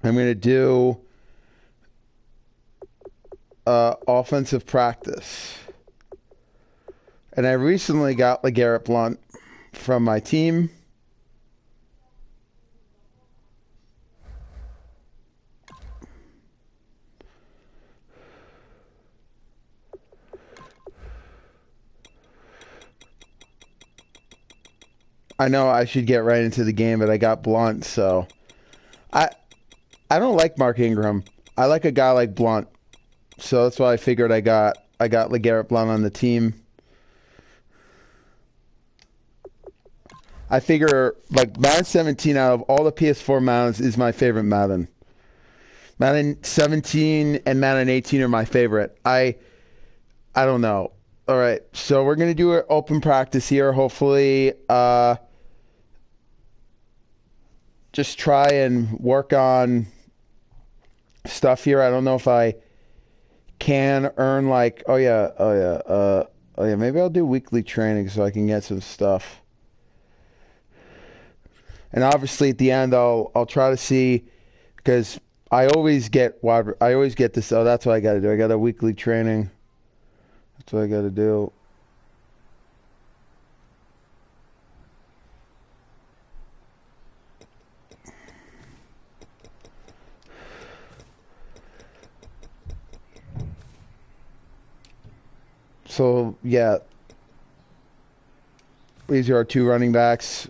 I'm going to do offensive practice. And I recently got LeGarrette Blount from my team. I know I should get right into the game, but I got Blount, so I I don't like Mark Ingram. I like a guy like Blount. So that's why I figured I got LeGarrette Blount on the team. I figure like Madden 17 out of all the PS4 Maddens is my favorite Madden. Madden 17 and Madden 18 are my favorite. I don't know. All right, so we're gonna do an open practice here. Hopefully, just try and work on stuff here. I don't know if I can earn like oh yeah, maybe I'll do weekly training so I can get some stuff. And obviously at the end I'll try to see because I always get this. Oh, that's what I got to do. I got a weekly training. That's what I got to do. So yeah, these are our two running backs.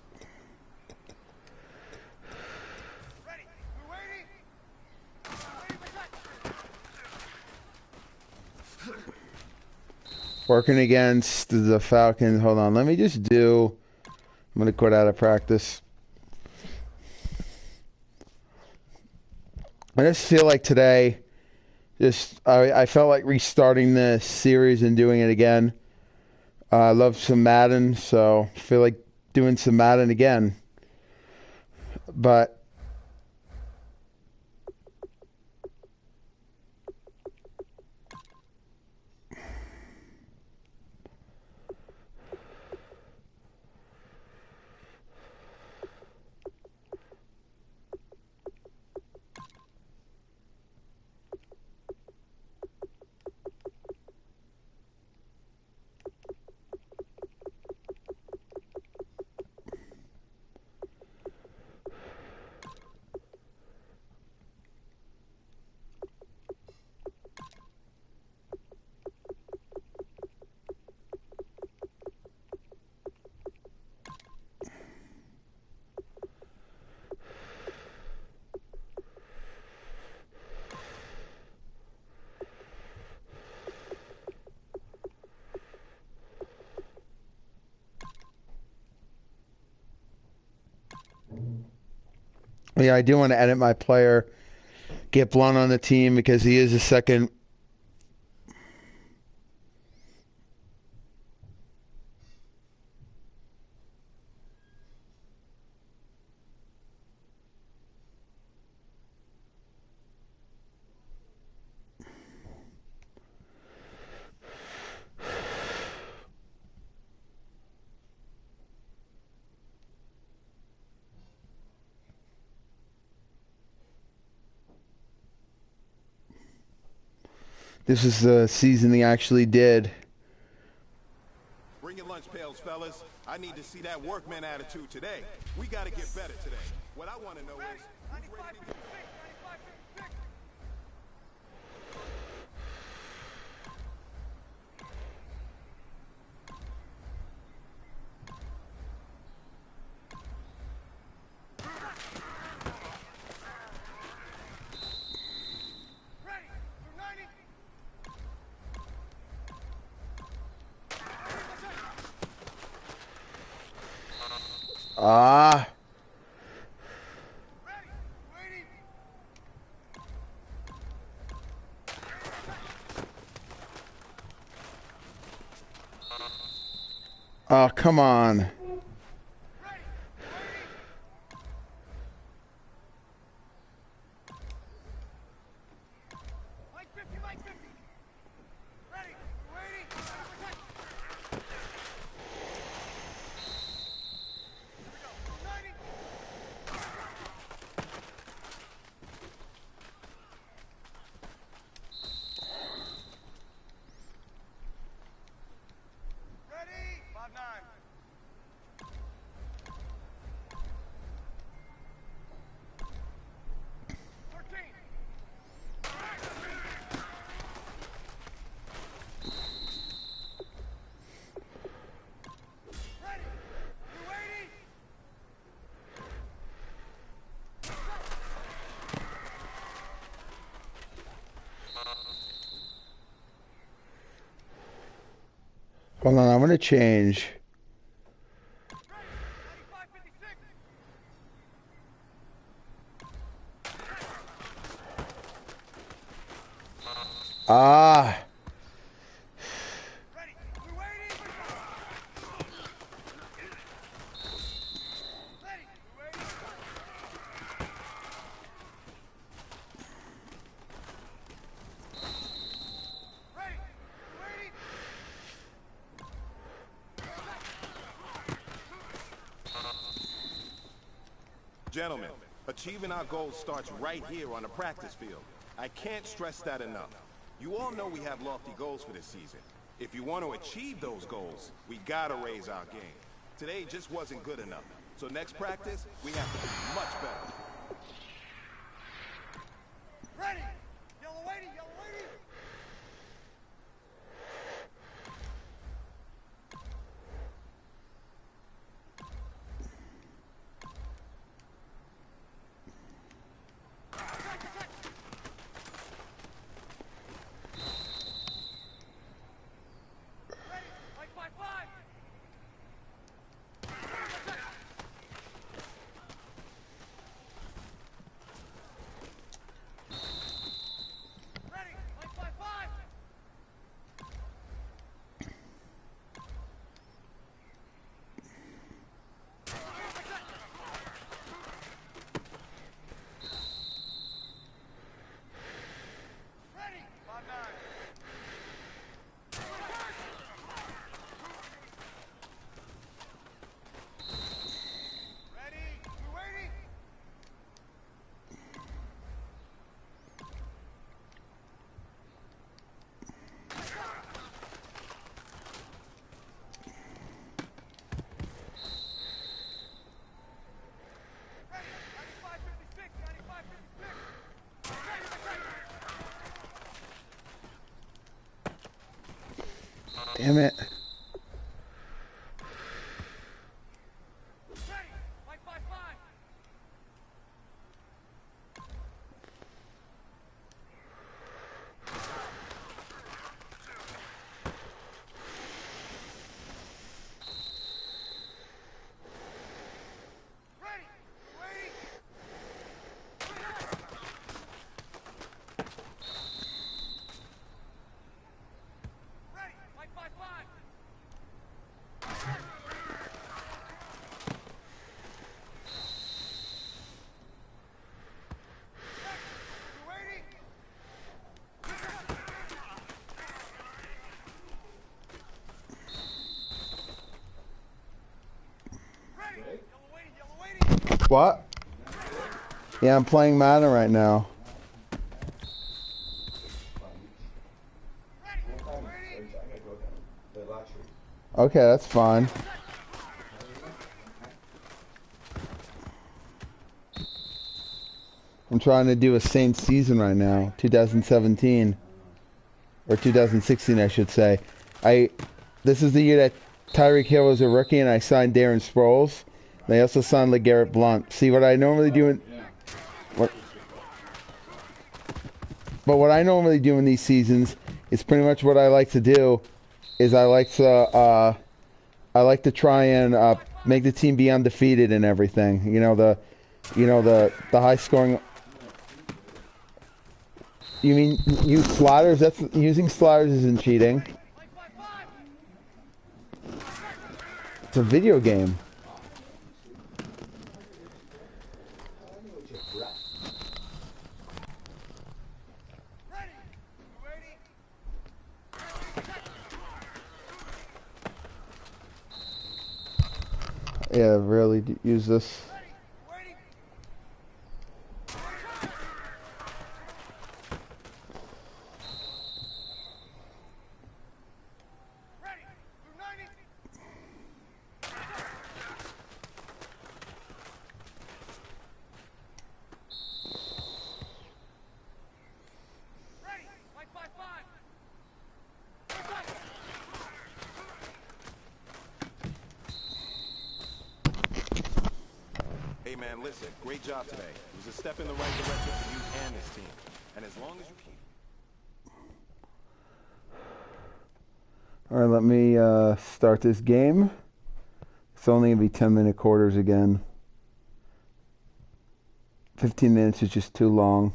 Working against the Falcons. Hold on. Let me just do. I'm going to quit out of practice. I just feel like today, I felt like restarting this series and doing it again. I love some Madden, so I feel like doing some Madden again. But yeah, I do want to edit my player, get Blunt on the team because he is a second. This is the season he actually did. Bring your lunch pails, fellas. I need to see that workman attitude today. We got to get better today. What I want to know is, who's ready to get... Ah. Oh, come on. Hold on, I'm gonna change. Ah. Gentlemen, achieving our goals starts right here on the practice field. I can't stress that enough. You all know we have lofty goals for this season. If you want to achieve those goals, we gotta raise our game. Today just wasn't good enough. So next practice, we have to be much better. Ready! Yellow lady, yellow lady! Damn it. What? Yeah, I'm playing Madden right now. Okay, that's fine. I'm trying to do a Saints season right now, 2017 or 2016, I should say. This is the year that Tyreek Hill was a rookie, and I signed Darren Sproles. They also signed LeGarrette Blount. See what I normally do in what I normally do in these seasons is pretty much what I like to do. Is I like to try and make the team be undefeated and everything. The high scoring. You mean use sliders? That's using sliders isn't cheating. It's a video game. Yeah, really use this. Hey man, listen, great job today. It was a step in the right direction for you and this team. And as long as you keep... All right, let me start this game. It's only going to be 10-minute quarters again. 15 minutes is just too long.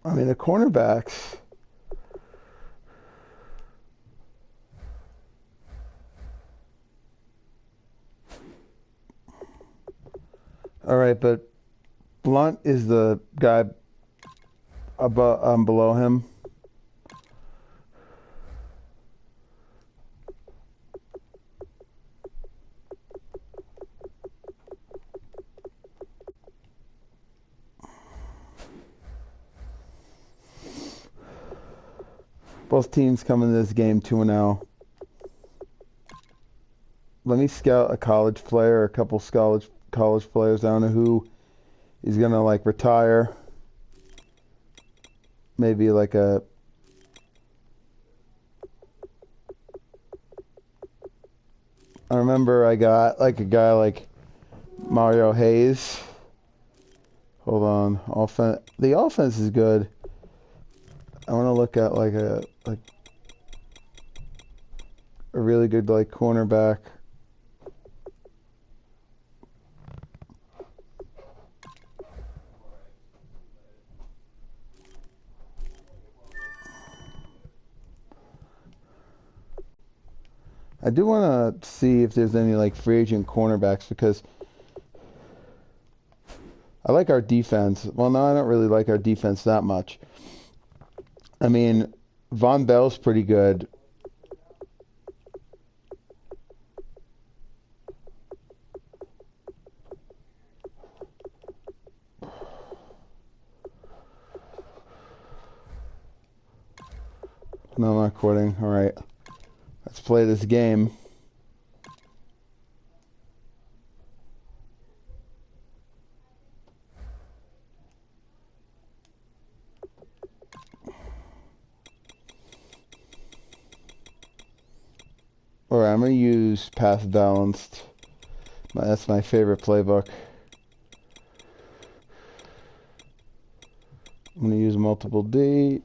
I mean, the cornerbacks. All right, but Blunt is the guy above, below him. Both teams come into this game 2-0. Let me scout a college player, a couple college players. I don't know who is gonna like retire. Maybe like a I remember I got like a guy like Mario Hayes. Hold on. The offense is good. I want to look at like a really good like cornerback. I do want to see if there's any like free agent cornerbacks because I like our defense. Well, no, I don't really like our defense that much. I mean, Von Bell's pretty good. No, I'm not quitting. All right. Let's play this game. All right, I'm going to use pass balanced. That's my favorite playbook. I'm going to use multiple D.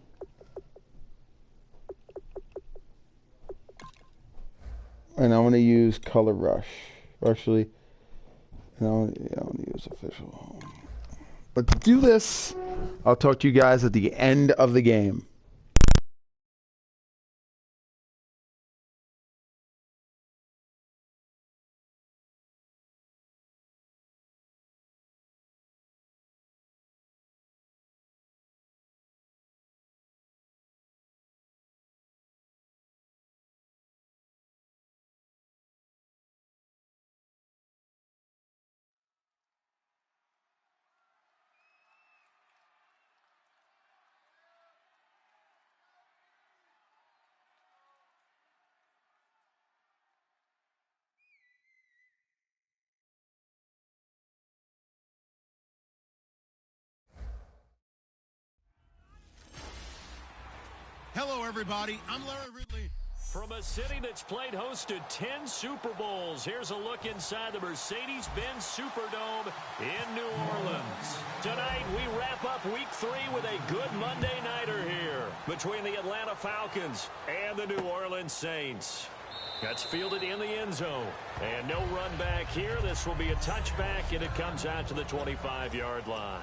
And I'm going to use color rush. Actually, I want to use official. But to do this, I'll talk to you guys at the end of the game. Hello, everybody. I'm Larry Ridley. From a city that's played host to 10 Super Bowls, here's a look inside the Mercedes-Benz Superdome in New Orleans. Tonight, we wrap up Week 3 with a good Monday nighter here between the Atlanta Falcons and the New Orleans Saints. That's fielded in the end zone. And no run back here. This will be a touchback, and it comes out to the 25-yard line.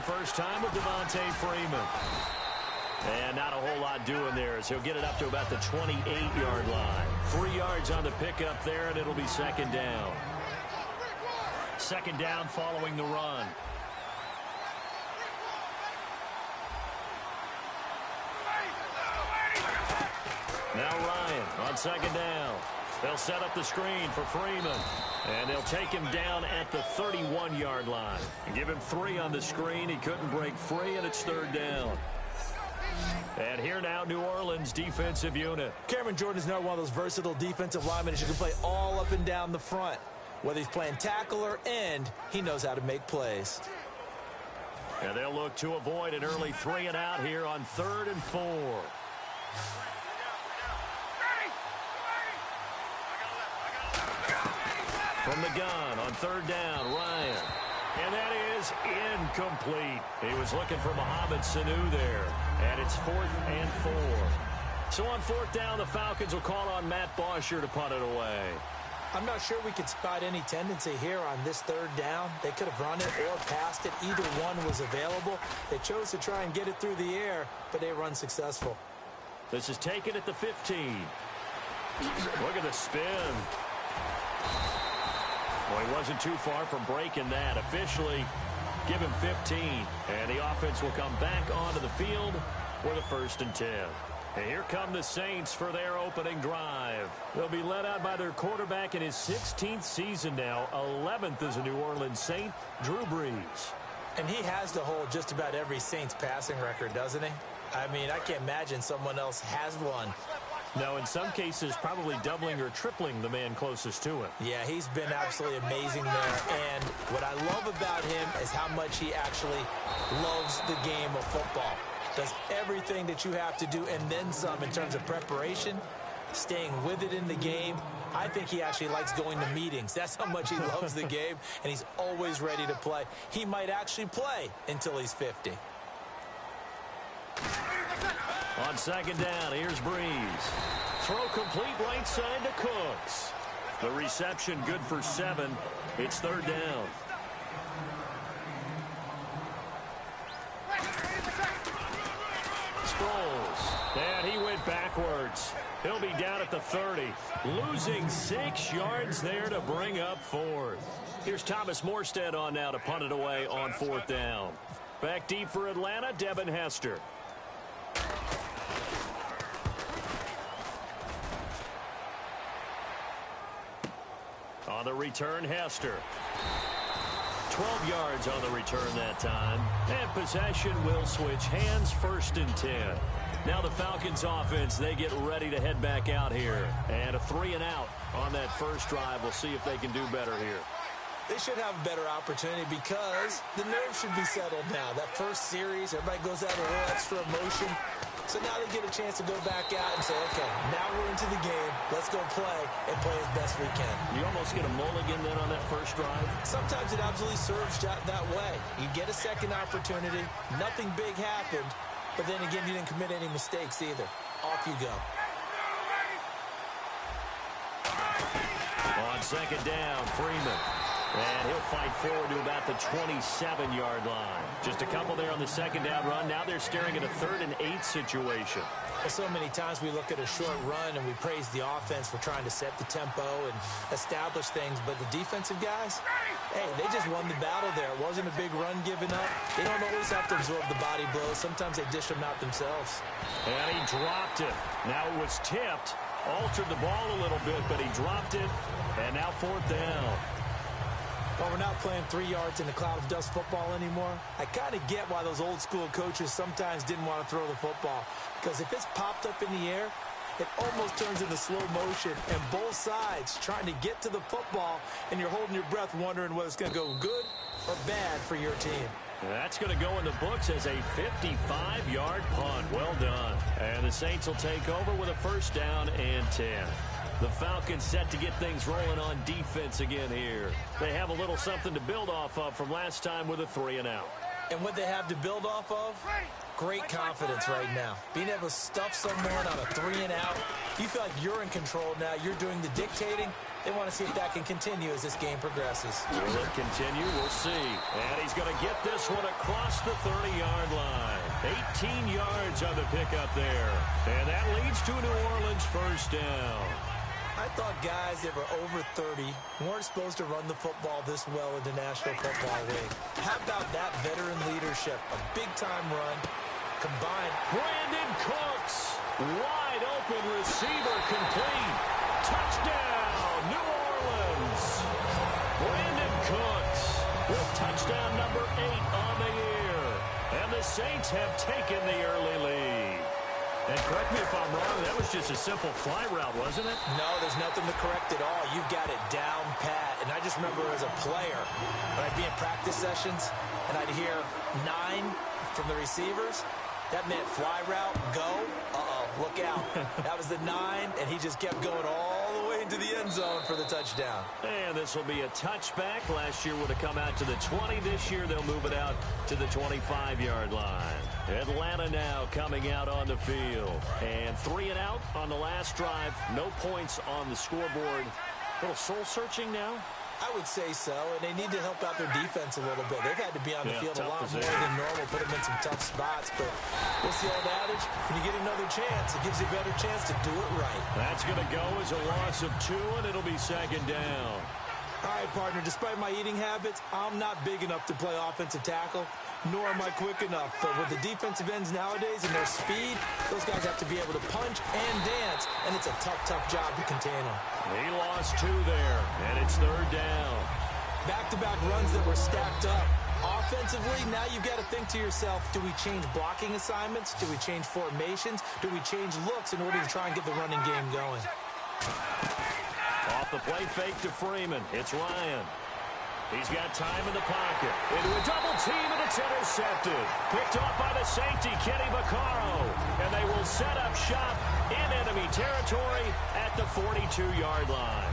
first time with Devonta Freeman. And not a whole lot doing there as he'll get it up to about the 28-yard line. 3 yards on the pickup there, and it'll be second down. Second down following the run. Now Ryan on second down. They'll set up the screen for Freeman. And they'll take him down at the 31-yard line. Give him 3 on the screen. He couldn't break free, and it's third down. And here now, New Orleans defensive unit. Cameron Jordan is now one of those versatile defensive linemen that you can play all up and down the front. Whether he's playing tackle or end, he knows how to make plays. And they'll look to avoid an early 3 and out here on 3rd and 4. From the gun on 3rd down, Ryan. And that is incomplete. He was looking for Mohamed Sanu there. And it's 4th and 4. So on 4th down, the Falcons will call on Matt Bosher to punt it away. I'm not sure we could spot any tendency here on this 3rd down. They could have run it or passed it. Either one was available. They chose to try and get it through the air, but they run successful. This is taken at the 15. Look at the spin. Well, he wasn't too far from breaking that. Officially, give him 15. And the offense will come back onto the field with a 1st and 10. And here come the Saints for their opening drive. They'll be led out by their quarterback in his 16th season now, 11th as a New Orleans Saint, Drew Brees. And he has to hold just about every Saints passing record, doesn't he? I mean, I can't imagine someone else has one. No, in some cases, probably doubling or tripling the man closest to him. Yeah, he's been absolutely amazing there. And what I love about him is how much he actually loves the game of football. Does everything that you have to do and then some in terms of preparation, staying with it in the game. I think he actually likes going to meetings. That's how much he loves the game, and he's always ready to play. He might actually play until he's 50. On 2nd down, here's Brees. Throw complete right side to Cooks. The reception good for 7. It's 3rd down. Sproles. And he went backwards. He'll be down at the 30. Losing 6 yards there to bring up 4th. Here's Thomas Morstead on now to punt it away on 4th down. Back deep for Atlanta, Devin Hester. On the return, Hester. 12 yards on the return that time. And possession will switch hands, 1st and 10. Now the Falcons offense, they get ready to head back out here. And a 3 and out on that first drive. We'll see if they can do better here. They should have a better opportunity because the nerves should be settled now. That first series, everybody goes out a little extra emotion. So now they get a chance to go back out and say, okay, now we're into the game. Let's go play and play as best we can. You almost get a mulligan then on that first drive? Sometimes it absolutely serves that way. You get a second opportunity. Nothing big happened. But then again, you didn't commit any mistakes either. Off you go. On 2nd down, Freeman. And he'll fight forward to about the 27-yard line. Just a couple there on the 2nd down run. Now they're staring at a 3rd and 8 situation. Well, so many times we look at a short run and we praise the offense for trying to set the tempo and establish things. But the defensive guys, hey, they just won the battle there. It wasn't a big run given up. They don't always have to absorb the body blows. Sometimes they dish them out themselves. And he dropped it. Now it was tipped. Altered the ball a little bit, but he dropped it. And now 4th down. Well, we're not playing 3 yards in the cloud of dust football anymore. I kind of get why those old school coaches sometimes didn't want to throw the football. Because if it's popped up in the air, it almost turns into slow motion. And both sides trying to get to the football, and you're holding your breath wondering whether it's going to go good or bad for your team. That's going to go in the books as a 55-yard punt. Well done. And the Saints will take over with a 1st down and 10. The Falcons set to get things rolling on defense again here. They have a little something to build off of from last time with a 3 and out. And what they have to build off of? Great confidence right now. Being able to stuff someone on a 3 and out. You feel like you're in control now. You're doing the dictating. They want to see if that can continue as this game progresses. Will it continue? We'll see. And he's going to get this one across the 30-yard line. 18 yards on the pickup there. And that leads to New Orleans first down. I thought guys that were over 30 weren't supposed to run the football this well in the National Football League. How about that veteran leadership? A big-time run combined. Brandon Cooks, wide open receiver, complete. Touchdown, New Orleans. Brandon Cooks with touchdown number 8 on the year. And the Saints have taken the early lead. And correct me if I'm wrong, that was just a simple fly route, wasn't it? No, there's nothing to correct at all. You've got it down pat. And I just remember as a player, when I'd be in practice sessions, and I'd hear 9 from the receivers, that meant fly route, go, look out. That was the 9, and he just kept going all the way into the end zone for the touchdown. And this will be a touchback. Last year would have come out to the 20. This year they'll move it out to the 25-yard line. Atlanta now coming out on the field. And 3 and out on the last drive. No points on the scoreboard. A little soul-searching now. I would say so, and they need to help out their defense a little bit. They've had to be on the field a lot more than normal, put them in some tough spots. But what's the old adage? When you get another chance, it gives you a better chance to do it right. That's going to go as a loss of 2, and it'll be second down. All right, partner, despite my eating habits, I'm not big enough to play offensive tackle, nor am I quick enough. But with the defensive ends nowadays and their speed, those guys have to be able to punch and dance, and it's a tough, tough job to contain them. He lost 2 there, and it's third down. Back-to-back runs that were stacked up. Offensively, now you've got to think to yourself, do we change blocking assignments? Do we change formations? Do we change looks in order to try and get the running game going? Off the play fake to Freeman. It's Ryan. He's got time in the pocket. Into a double team, and it's intercepted. Picked off by the safety, Kenny Vaccaro. And they will set up shop in enemy territory at the 42-yard line.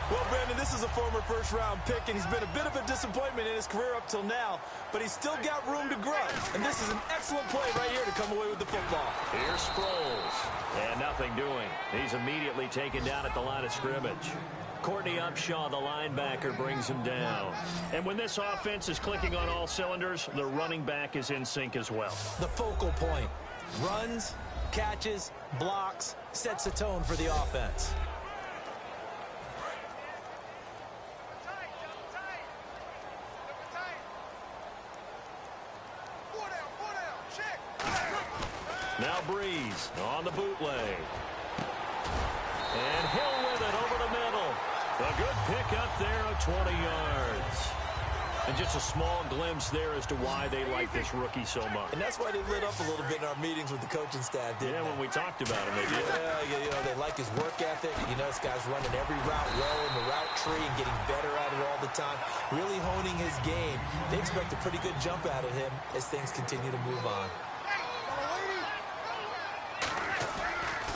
Well, Brandon, this is a former first-round pick, and he's been a bit of a disappointment in his career up till now, but he's still got room to grow. And this is an excellent play right here to come away with the football. Here's Sproles. And nothing doing. He's immediately taken down at the line of scrimmage. Courtney Upshaw, the linebacker, brings him down. And when this offense is clicking on all cylinders, the running back is in sync as well. The focal point. Runs, catches, blocks, sets the tone for the offense. Now Breeze on the bootleg. And Hill with it over the middle. A good pickup there of 20 yards. And just a small glimpse there as to why they like this rookie so much. And that's why they lit up a little bit in our meetings with the coaching staff, didn't they? Yeah, when we talked about him, they did. Yeah, you know, they like his work ethic. You know, this guy's running every route well in the route tree and getting better at it all the time. Really honing his game. They expect a pretty good jump out of him as things continue to move on.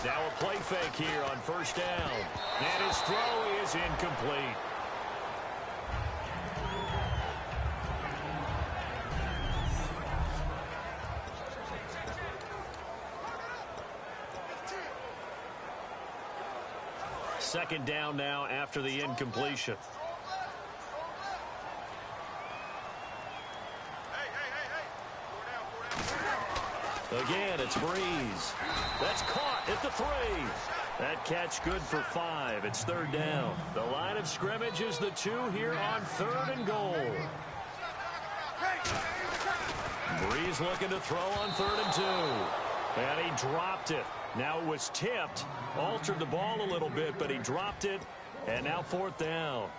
Now a play fake here on first down. And his throw is incomplete. Second down now after the incompletion. Again, it's Breeze. That's caught at the 3. That catch good for 5. It's third down. The line of scrimmage is the 2 here on 3rd and goal. Breeze looking to throw on 3rd and 2. And he dropped it. Now it was tipped. Altered the ball a little bit, but he dropped it. And now 4th down.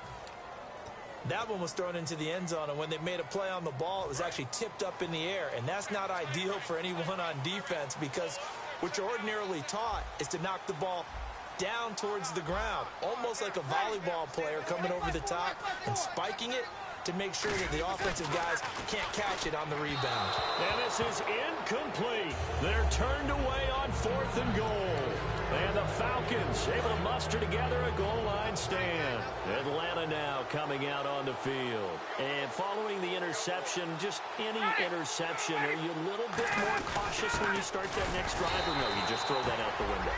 That one was thrown into the end zone, and when they made a play on the ball, it was actually tipped up in the air. And that's not ideal for anyone on defense, because what you're ordinarily taught is to knock the ball down towards the ground, almost like a volleyball player coming over the top and spiking it to make sure that the offensive guys can't catch it on the rebound. And this is incomplete. They're turned away on 4th and goal. And the Falcons able to muster together a goal line stand. Atlanta now coming out on the field. And following the interception, just any interception, are you a little bit more cautious when you start that next drive, or no, you just throw that out the window?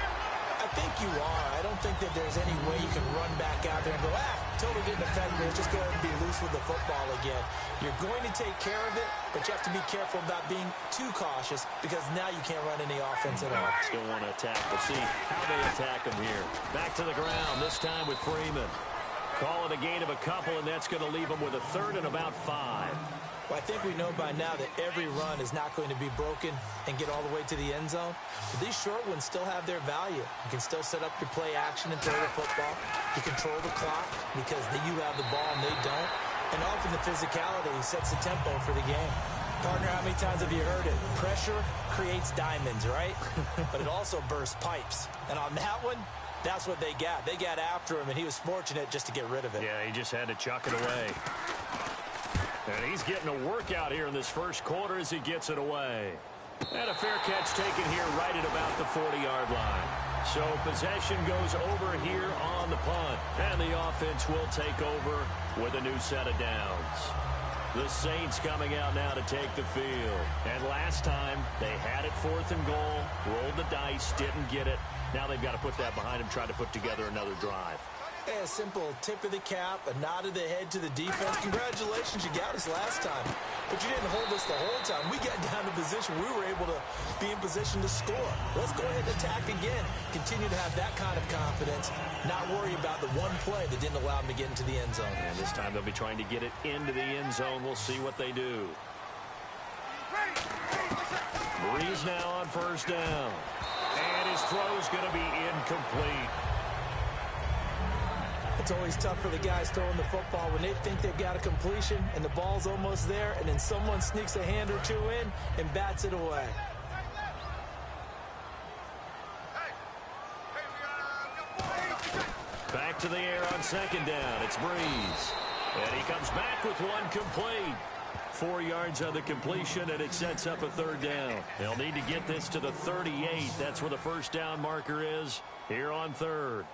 I I think you are. I don't think that there's any way you can run back out there and go, totally didn't affect me. Let's just go ahead and be loose with the football again. You're going to take care of it, but you have to be careful about being too cautious because now you can't run any offense at all. Still want to attack. We'll see how they attack him here. Back to the ground, this time with Freeman. Call it a gain of a couple, and that's going to leave him with a third and about 5. Well, I think we know by now that every run is not going to be broken and get all the way to the end zone. But these short ones still have their value. You can still set up your play action and throw the football. You control the clock because you have the ball and they don't. And often the physicality sets the tempo for the game. Partner, how many times have you heard it? Pressure creates diamonds, right? But it also bursts pipes. And on that one, that's what they got. They got after him, and he was fortunate just to get rid of it. Yeah, he just had to chuck it away. And he's getting a workout here in this first quarter as he gets it away. And a fair catch taken here right at about the 40-yard line. So possession goes over here on the punt. And the offense will take over with a new set of downs. The Saints coming out now to take the field. And last time, they had it 4th and goal, rolled the dice, didn't get it. Now they've got to put that behind them, try to put together another drive. Hey, a simple tip of the cap, a nod of the head to the defense. Congratulations, you got us last time. But you didn't hold us the whole time. We got down to position. We were able to be in position to score. Let's go ahead and attack again. Continue to have that kind of confidence. Not worry about the one play that didn't allow them to get into the end zone. And this time they'll be trying to get it into the end zone. We'll see what they do. Breeze now on first down. And his throw's going to be incomplete. It's always tough for the guys throwing the football when they think they've got a completion and the ball's almost there, and then someone sneaks a hand or two in and bats it away. Back to the air on second down. It's Breeze. And he comes back with one complete. 4 yards on the completion, and it sets up a third down. They'll need to get this to the 38. That's where the first down marker is here on third.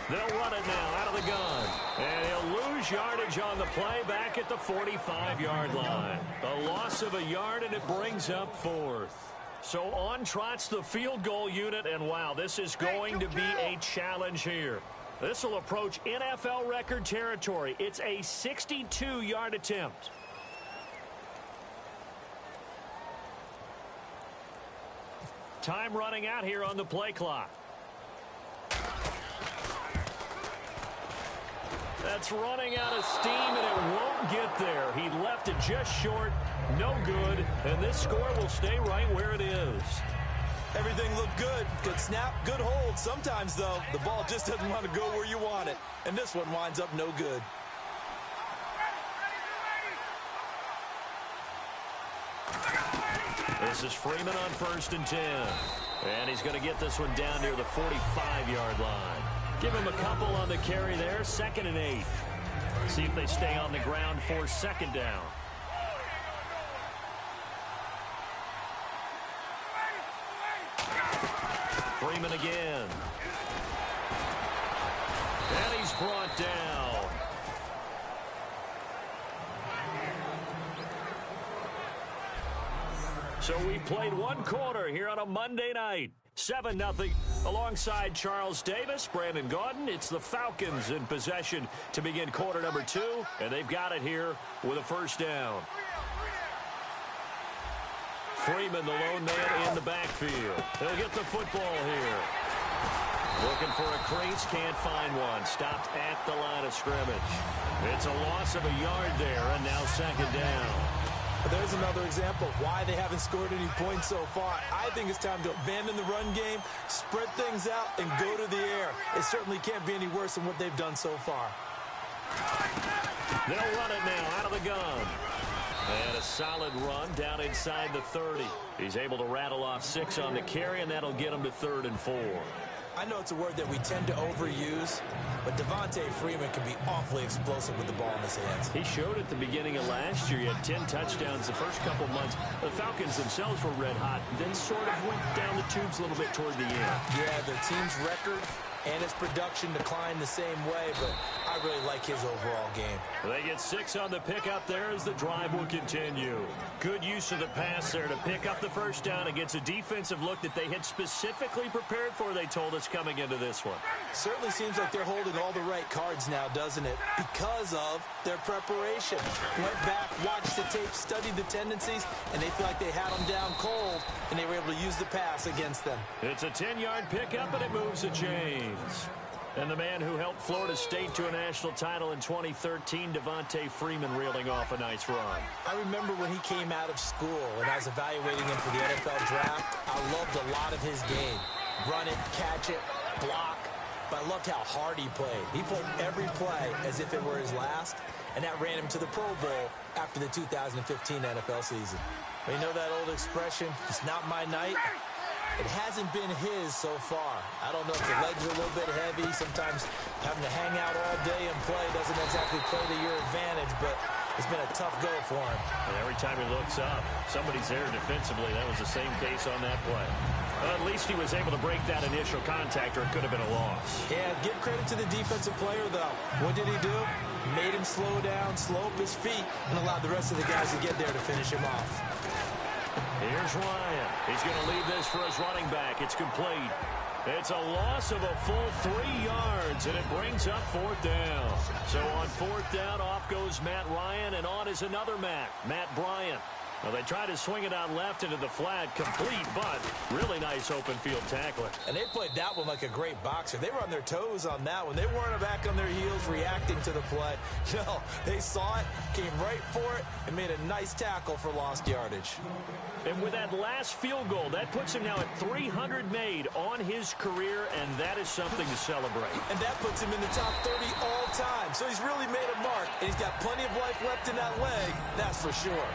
They'll run it now out of the gun. And he'll lose yardage on the play back at the 45-yard line. A loss of a yard, and it brings up 4th. So on trots the field goal unit, and wow, this is going to be a challenge here. This will approach NFL record territory. It's a 62-yard attempt. Time running out here on the play clock. That's running out of steam, and it won't get there. He left it just short, no good, and this score will stay right where it is. Everything looked good. Good snap, good hold. Sometimes, though, the ball just doesn't want to go where you want it, and this one winds up no good. This is Freeman on 1st and 10. And he's going to get this one down near the 45-yard line. Give him a couple on the carry there. 2nd and 8. See if they stay on the ground for second down. Freeman again. And he's brought down. So we played one quarter here on a Monday night. 7-0 alongside Charles Davis, Brandon Gaudin. It's the Falcons in possession to begin quarter number 2, and they've got it here with a first down. Freeman, the lone man in the backfield. He'll get the football here. Looking for a crease, can't find one. Stopped at the line of scrimmage. It's a loss of a yard there, and now second down. But there's another example of why they haven't scored any points so far. I think it's time to abandon the run game, spread things out, and go to the air. It certainly can't be any worse than what they've done so far. They'll run it now out of the gun. And a solid run down inside the 30. He's able to rattle off 6 on the carry, and that'll get him to 3rd and 4. I know it's a word that we tend to overuse, but Devonta Freeman can be awfully explosive with the ball in his hands. He showed at the beginning of last year. He had 10 touchdowns the first couple months. The Falcons themselves were red hot, then sort of went down the tubes a little bit toward the end. Yeah, their team's record and its production declined the same way, but I really like his overall game. They get 6 on the pickup there as the drive will continue. Good use of the pass there to pick up the first down against a defensive look that they had specifically prepared for, they told us, coming into this one. Certainly seems like they're holding all the right cards now, doesn't it? Because of their preparation. Went back, watched the tape, studied the tendencies, and they feel like they had them down cold, and they were able to use the pass against them. It's a 10-yard pickup, and it moves the chains. And the man who helped Florida State to a national title in 2013, Devonta Freeman, reeling off a nice run. I remember when he came out of school, and I was evaluating him for the NFL draft. I loved a lot of his game. Run it, catch it, block. But I loved how hard he played. He played every play as if it were his last, and that ran him to the Pro Bowl after the 2015 NFL season. But you know that old expression, it's not my night? It hasn't been his so far. I don't know if the legs are a little bit heavy. Sometimes having to hang out all day and play doesn't exactly play to your advantage, but it's been a tough go for him. And every time he looks up, somebody's there defensively. That was the same case on that play. At least he was able to break that initial contact, or it could have been a loss. Yeah, give credit to the defensive player, though. What did he do? Made him slow down, slow up his feet, and allowed the rest of the guys to get there to finish him off. Here's Ryan. He's going to leave this for his running back. It's complete. It's a loss of a full 3 yards, and it brings up 4th down. So on 4th down, off goes Matt Ryan, and on is another Matt Bryant. Well, they try to swing it out left into the flat, complete, but really nice open field tackling. And they played that one like a great boxer. They were on their toes on that one. They weren't back on their heels reacting to the play. No, they saw it, came right for it, and made a nice tackle for lost yardage. And with that last field goal, that puts him now at 300 made on his career, and that is something to celebrate. And that puts him in the top 30 all time. So he's really made a mark, and he's got plenty of life left in that leg, that's for sure.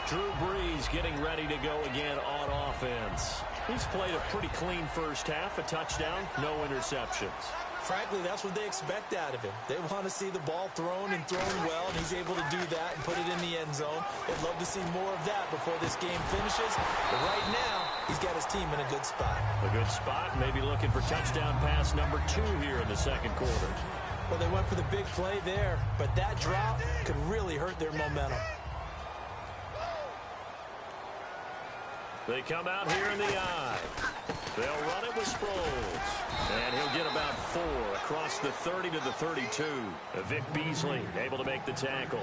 Drew Brees getting ready to go again on offense. He's played a pretty clean first half, a touchdown, no interceptions. Frankly, that's what they expect out of him. They want to see the ball thrown and thrown well, and he's able to do that and put it in the end zone. They'd love to see more of that before this game finishes. But right now, he's got his team in a good spot. A good spot, maybe looking for touchdown pass number 2 here in the second quarter. Well, they went for the big play there, but that drop could really hurt their momentum. They come out here in the I. They'll run it with Sproles. And he'll get about 4 across the 30 to the 32. Vic Beasley able to make the tackle.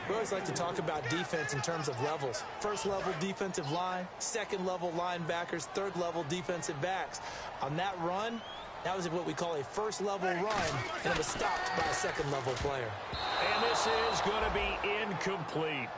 We always like to talk about defense in terms of levels. First level defensive line, second level linebackers, third level defensive backs. On that run, that was what we call a first level run, and it was stopped by a second level player. And this is going to be incomplete.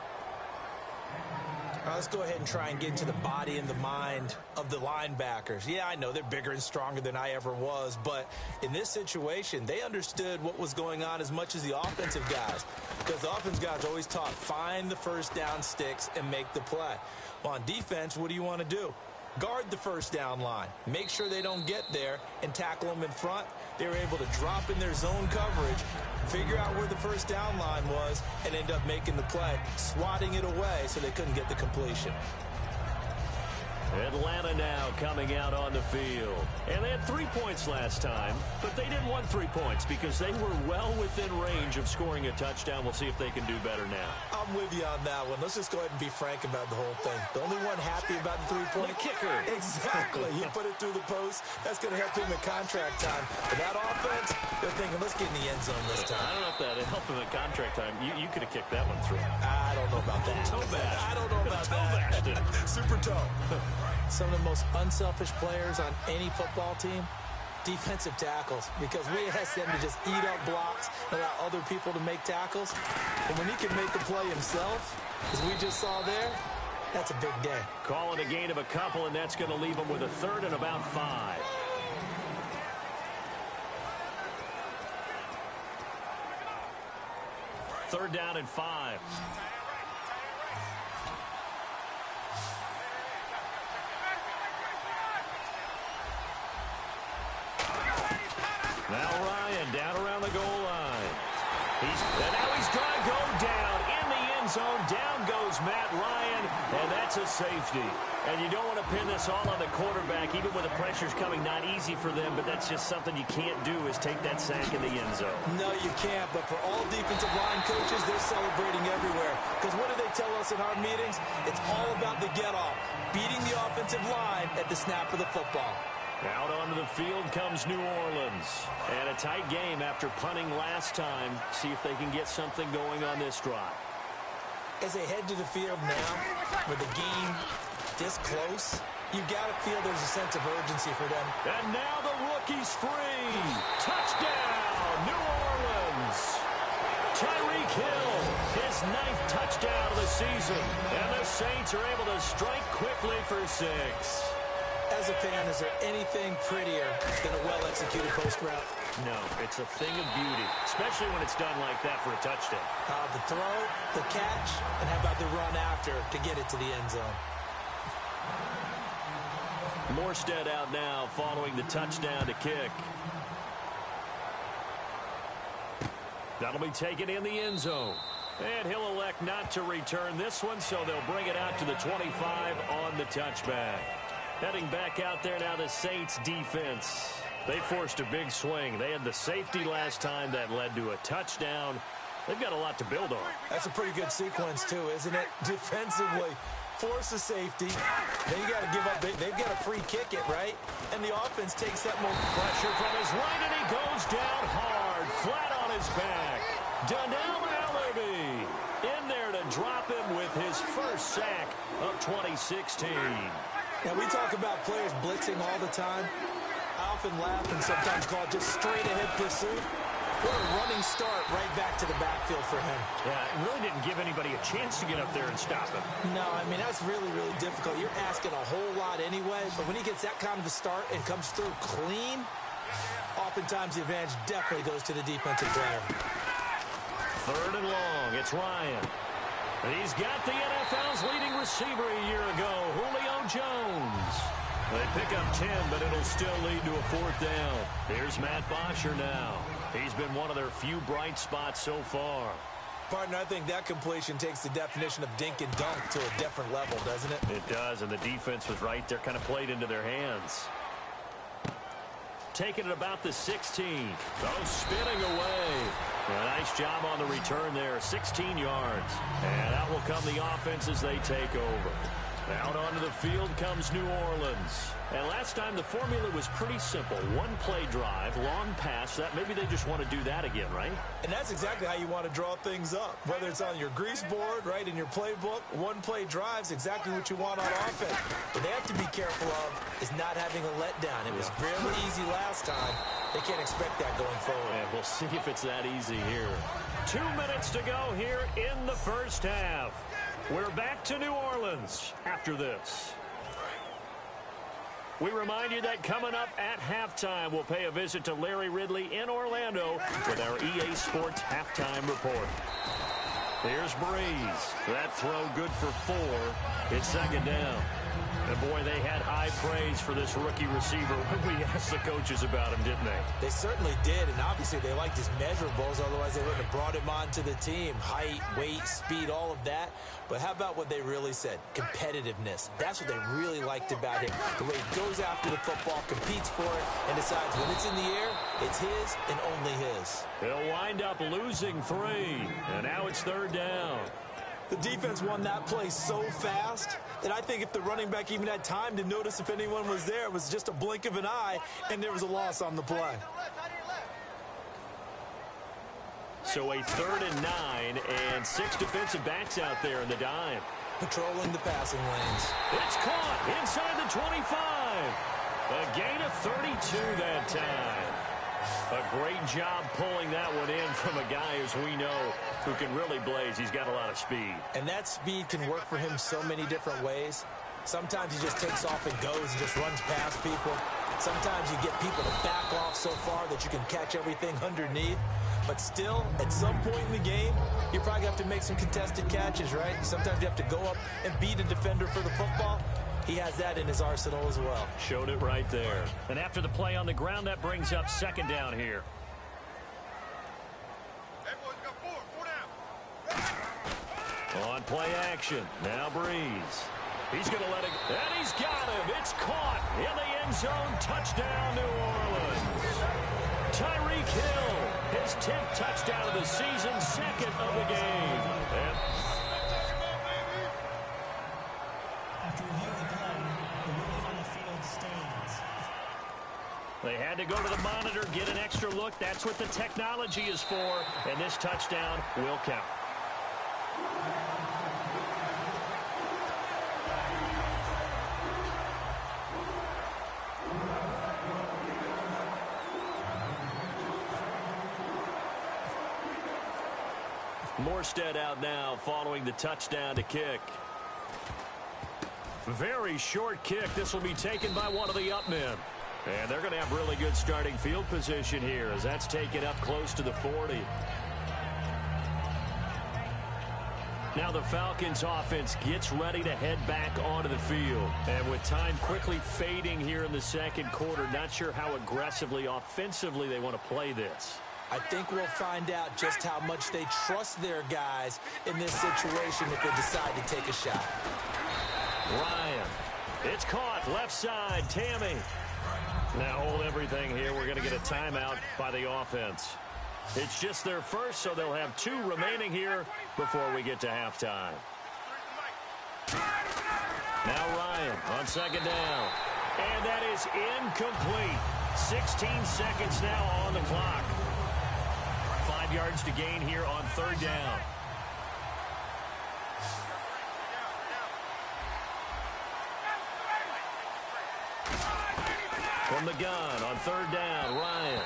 All right, let's go ahead and try and get into the body and the mind of the linebackers. Yeah, I know they're bigger and stronger than I ever was, but in this situation, they understood what was going on as much as the offensive guys, because the offensive guys always taught, find the first down sticks and make the play. Well, on defense, what do you want to do? Guard the first down line. Make sure they don't get there and tackle them in front. They were able to drop in their zone coverage, figure out where the first down line was, and end up making the play, swatting it away so they couldn't get the completion. Atlanta now coming out on the field. And they had 3 points last time, but they didn't want 3 points because they were well within range of scoring a touchdown. We'll see if they can do better now. I'm with you on that one. Let's just go ahead and be frank about the whole thing. The only one happy about the 3-point kicker. Exactly. He put it through the post. That's going to help him in contract time. But that offense, they're thinking, let's get in the end zone this time. I don't know if that helped him in contract time. You could have kicked that one through. I don't know about that. Toe bash. I don't know about that. Super toe. Some of the most unselfish players on any football team, defensive tackles, because we ask them to just eat up blocks, allow other people to make tackles. And when he can make a play himself, as we just saw there, that's a big day. Calling a gain of a couple, and that's going to leave him with a 3rd and about 5. Third down and 5. Now Ryan down around the goal line. And now he's going to go down in the end end zone. Down goes Matt Ryan, and that's a safety. And you don't want to pin this all on the quarterback, even when the pressure's coming. Not easy for them, but that's just something you can't do is take that sack in the end zone. No, you can't. But for all defensive line coaches, they're celebrating everywhere. Because what do they tell us in our meetings? It's all about the get-off, beating the offensive line at the snap of the football. Out onto the field comes New Orleans. And a tight game after punting last time. See if they can get something going on this drive. As they head to the field now, with the game this close, you got to feel there's a sense of urgency for them. And now the rookie's free. Touchdown, New Orleans. Tyreek Hill, his 9th touchdown of the season. And the Saints are able to strike quickly for 6. As a fan, is there anything prettier than a well-executed post route? No, it's a thing of beauty, especially when it's done like that for a touchdown. The throw, the catch, and how about the run after to get it to the end zone? Morstead out now following the touchdown to kick. That'll be taken in the end zone. And he'll elect not to return this one, so they'll bring it out to the 25 on the touchback. Heading back out there now, the Saints defense. They forced a big swing. They had the safety last time that led to a touchdown. They've got a lot to build on. That's a pretty good sequence, too, isn't it? Defensively, force a safety. Then you got to give up. They've got to free kick it, right? And the offense takes that more pressure from his right, and he goes down hard, flat on his back. Donnell Allaby in there to drop him with his first sack of 2016. Now, we talk about players blitzing all the time. I often laugh and sometimes call it just straight-ahead pursuit. What a running start right back to the backfield for him. Yeah, it really didn't give anybody a chance to get up there and stop him. No, I mean, that's really, really difficult. You're asking a whole lot anyway, but when he gets that kind of a start and comes through clean, oftentimes the advantage definitely goes to the defensive player. 3rd and long. It's Ryan. And he's got the NFL's leading receiver a year ago, Julio Jones. They pick up 10, but it'll still lead to a 4th down. Here's Matt Bosher now. He's been one of their few bright spots so far. Partner, I think that completion takes the definition of dink and dunk to a different level, doesn't it? It does, and the defense was right there, kind of played into their hands. Taking it about the 16. Oh, spinning away. A nice job on the return there, 16 yards. And out will come the offense as they take over. Out onto the field comes New Orleans. And last time the formula was pretty simple. One-play drive, long pass. That maybe they just want to do that again, right? And that's exactly how you want to draw things up. Whether it's on your grease board, right, in your playbook, one-play drive's exactly what you want on offense. What they have to be careful of is not having a letdown. It was fairly easy last time. They can't expect that going forward. And we'll see if it's that easy here. 2 minutes to go here in the first half. We're back to New Orleans after this. We remind you that coming up at halftime, we'll pay a visit to Larry Ridley in Orlando with our EA Sports Halftime Report. Here's Breeze. That throw good for 4. It's 2nd down. And boy, they had high praise for this rookie receiver when we asked the coaches about him, didn't they? They certainly did, and obviously they liked his measurables, otherwise they wouldn't have brought him onto the team. Height, weight, speed, all of that. But how about what they really said? Competitiveness. That's what they really liked about him. The way he goes after the football, competes for it, and decides when it's in the air, it's his and only his. He'll wind up losing 3, and now it's 3rd down. The defense won that play so fast that I think if the running back even had time to notice if anyone was there, it was just a blink of an eye, and there was a loss on the play. So a 3rd and 9, and 6 defensive backs out there in the dime. Patrolling the passing lanes. It's caught inside the 25. A gain of 32 that time. A great job pulling that one in from a guy, as we know, who can really blaze. He's got a lot of speed. And that speed can work for him so many different ways. Sometimes he just takes off and goes and just runs past people. Sometimes you get people to back off so far that you can catch everything underneath. But still, at some point in the game, you probably have to make some contested catches, right? Sometimes you have to go up and beat a defender for the football. He has that in his arsenal as well. Showed it right there. And after the play on the ground, that brings up 2nd down here. On play action, now Breeze. He's going to let it, and he's got him. It's caught in the end zone. Touchdown, New Orleans. Tyreek Hill, his 10th touchdown of the season, 2nd of the game. After reviewing the play, the ruling on the field stands. They had to go to the monitor, get an extra look. That's what the technology is for, and this touchdown will count. Morstead out now following the touchdown to kick. Very short kick. This will be taken by one of the up men. And they're going to have really good starting field position here as that's taken up close to the 40. Now the Falcons offense gets ready to head back onto the field. And with time quickly fading here in the second quarter, not sure how aggressively offensively they want to play this. I think we'll find out just how much they trust their guys in this situation if they decide to take a shot. Ryan. It's caught. Left side. Tammy. Now hold everything here. We're going to get a timeout by the offense. It's just their first, so they'll have 2 remaining here before we get to halftime. Now Ryan on second down. And that is incomplete. 16 seconds now on the clock. 5 yards to gain here on third down. From the gun on third down, Ryan.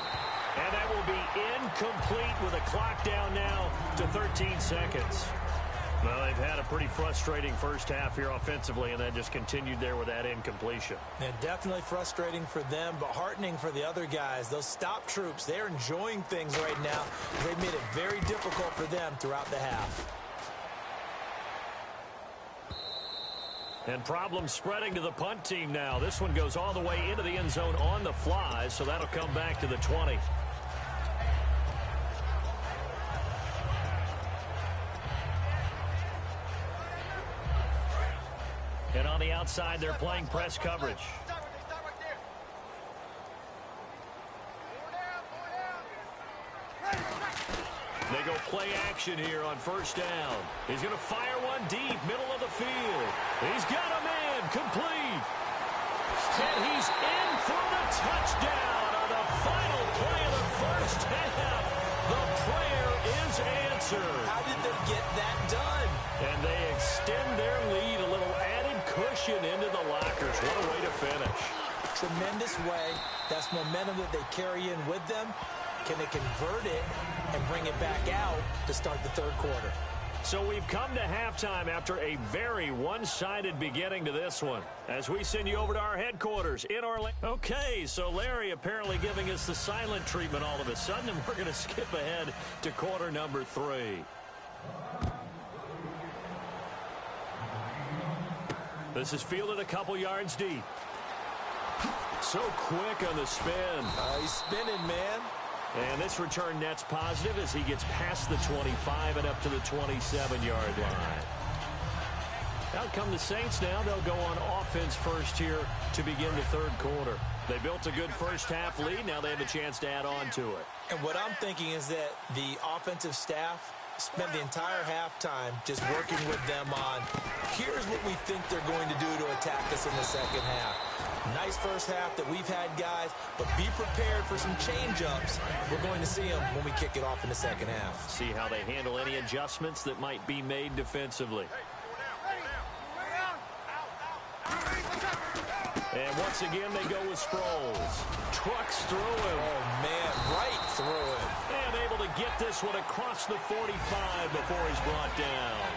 And that will be incomplete with a clock down now to 13 seconds. Well, they've had a pretty frustrating first half here offensively, and then just continued there with that incompletion. Yeah, definitely frustrating for them, but heartening for the other guys. Those stop troops, they're enjoying things right now. They've made it very difficult for them throughout the half. And problems spreading to the punt team now. This one goes all the way into the end zone on the fly, so that'll come back to the 20. And on the outside, they're playing press coverage. They go play action here on first down. He's going to fire one deep, middle of the field. He's got a man, complete. And he's in for the touchdown on the final play of the first half. The prayer is answered. How did they get that done? And they extend their lead, a little added cushion into the lockers. What a way to finish. Tremendous way. That's momentum that they carry in with them. Can they convert it and bring it back out to start the third quarter? So we've come to halftime after a very one-sided beginning to this one. As we send you over to our headquarters in Orlando. Okay, so Larry apparently giving us the silent treatment all of a sudden, and we're going to skip ahead to quarter number 3. This is fielded a couple yards deep. So quick on the spin. He's spinning, man. And this return net's positive as he gets past the 25 and up to the 27-yard line. Out come the Saints now. They'll go on offense first here to begin the third quarter. They built a good first half lead. Now they have a chance to add on to it. And what I'm thinking is that the offensive staff spent the entire halftime just working with them on, here's what we think they're going to do to attack us in the second half. Nice first half that we've had, guys, but be prepared for some change-ups. We're going to see them when we kick it off in the second half. See how they handle any adjustments that might be made defensively. And once again, they go with Sproles. Trucks through him. Oh, man, right through him. And able to get this one across the 45 before he's brought down.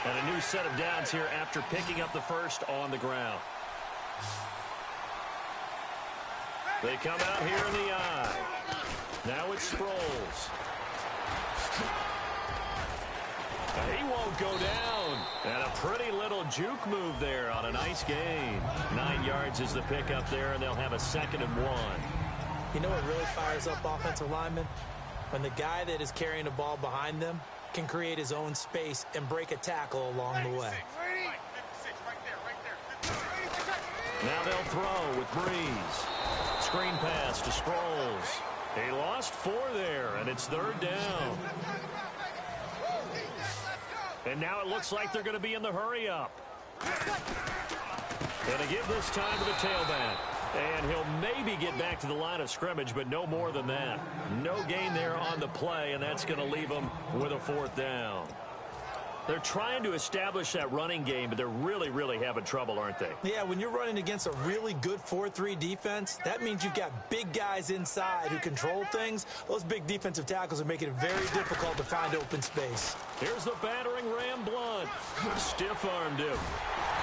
And a new set of downs here after picking up the first on the ground. They come out here in the eye. Now it's Sproles. He won't go down. And a pretty little juke move there on a nice gain. 9 yards is the pickup there, and they'll have a 2nd and 1. You know what really fires up offensive linemen? When the guy that is carrying the ball behind them can create his own space and break a tackle along the way. Now they'll throw with Breeze. Screen pass to Sproles. He lost 4 there, and it's 3rd down. And now it looks like they're going to be in the hurry-up. Going to give this time to the tailback. And he'll maybe get back to the line of scrimmage, but no more than that. No gain there on the play, and that's going to leave them with a 4th down. They're trying to establish that running game, but they're really, really having trouble, aren't they? Yeah, when you're running against a really good 4-3 defense, that means you've got big guys inside who control things. Those big defensive tackles are making it very difficult to find open space. Here's the battering ram Blunt. Stiff-armed him.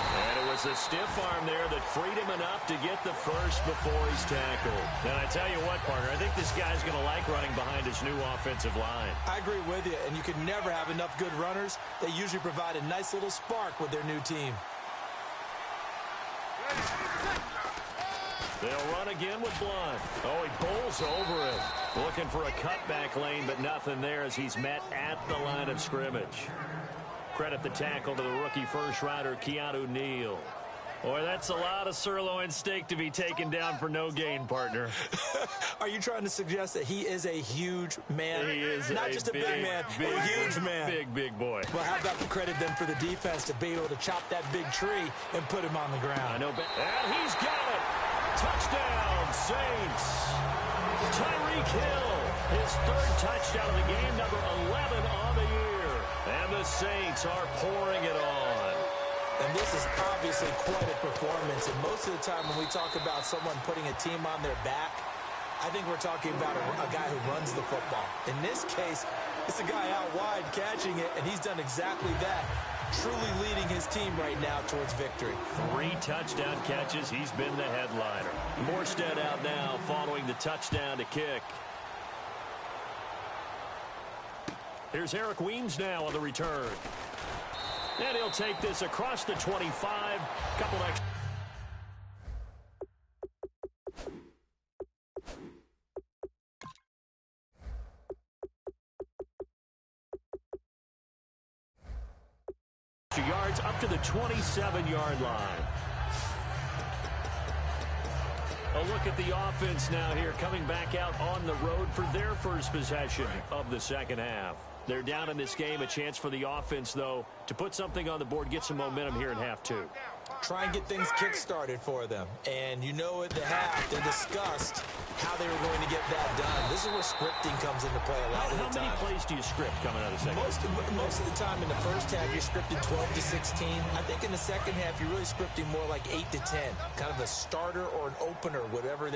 And it was a stiff arm there that freed him enough to get the first before he's tackled. And I tell you what, partner, I think this guy's going to like running behind his new offensive line. I agree with you, and you can never have enough good runners. They usually provide a nice little spark with their new team. They'll run again with Blunt. Oh, he bowls over it. Looking for a cutback lane, but nothing there as he's met at the line of scrimmage. Credit the tackle to the rookie first-rounder, Keanu Neal. Boy, that's a lot of sirloin steak to be taken down for no gain, partner. Are you trying to suggest that he is a huge man? He is not just a big man, a huge man. Big boy. Well, how about the credit then for the defense to be able to chop that big tree and put him on the ground? I know. And he's got it. Touchdown, Saints. Tyreek Hill, his 3rd touchdown of the game, number 11 on the year. And the Saints are pouring it on. And this is obviously quite a performance. And most of the time when we talk about someone putting a team on their back, I think we're talking about a guy who runs the football. In this case, it's a guy out wide catching it, and he's done exactly that. Truly leading his team right now towards victory. 3 touchdown catches. He's been the headliner. Morstead out now following the touchdown to kick. Here's Eric Weems now on the return. And he'll take this across the 25. Couple extra. Yards up to the 27-yard line. A look at the offense now here, coming back out on the road for their first possession of the second half. They're down in this game. A chance for the offense, though, to put something on the board, get some momentum here in half 2. Try and get things kick-started for them. And you know at the half, they discussed how they were going to get that done. This is where scripting comes into play a lot of the time. How many plays do you script coming out of the second half? Most of the time in the first half, you're scripting 12 to 16. I think in the second half, you're really scripting more like 8 to 10. Kind of a starter or an opener, whatever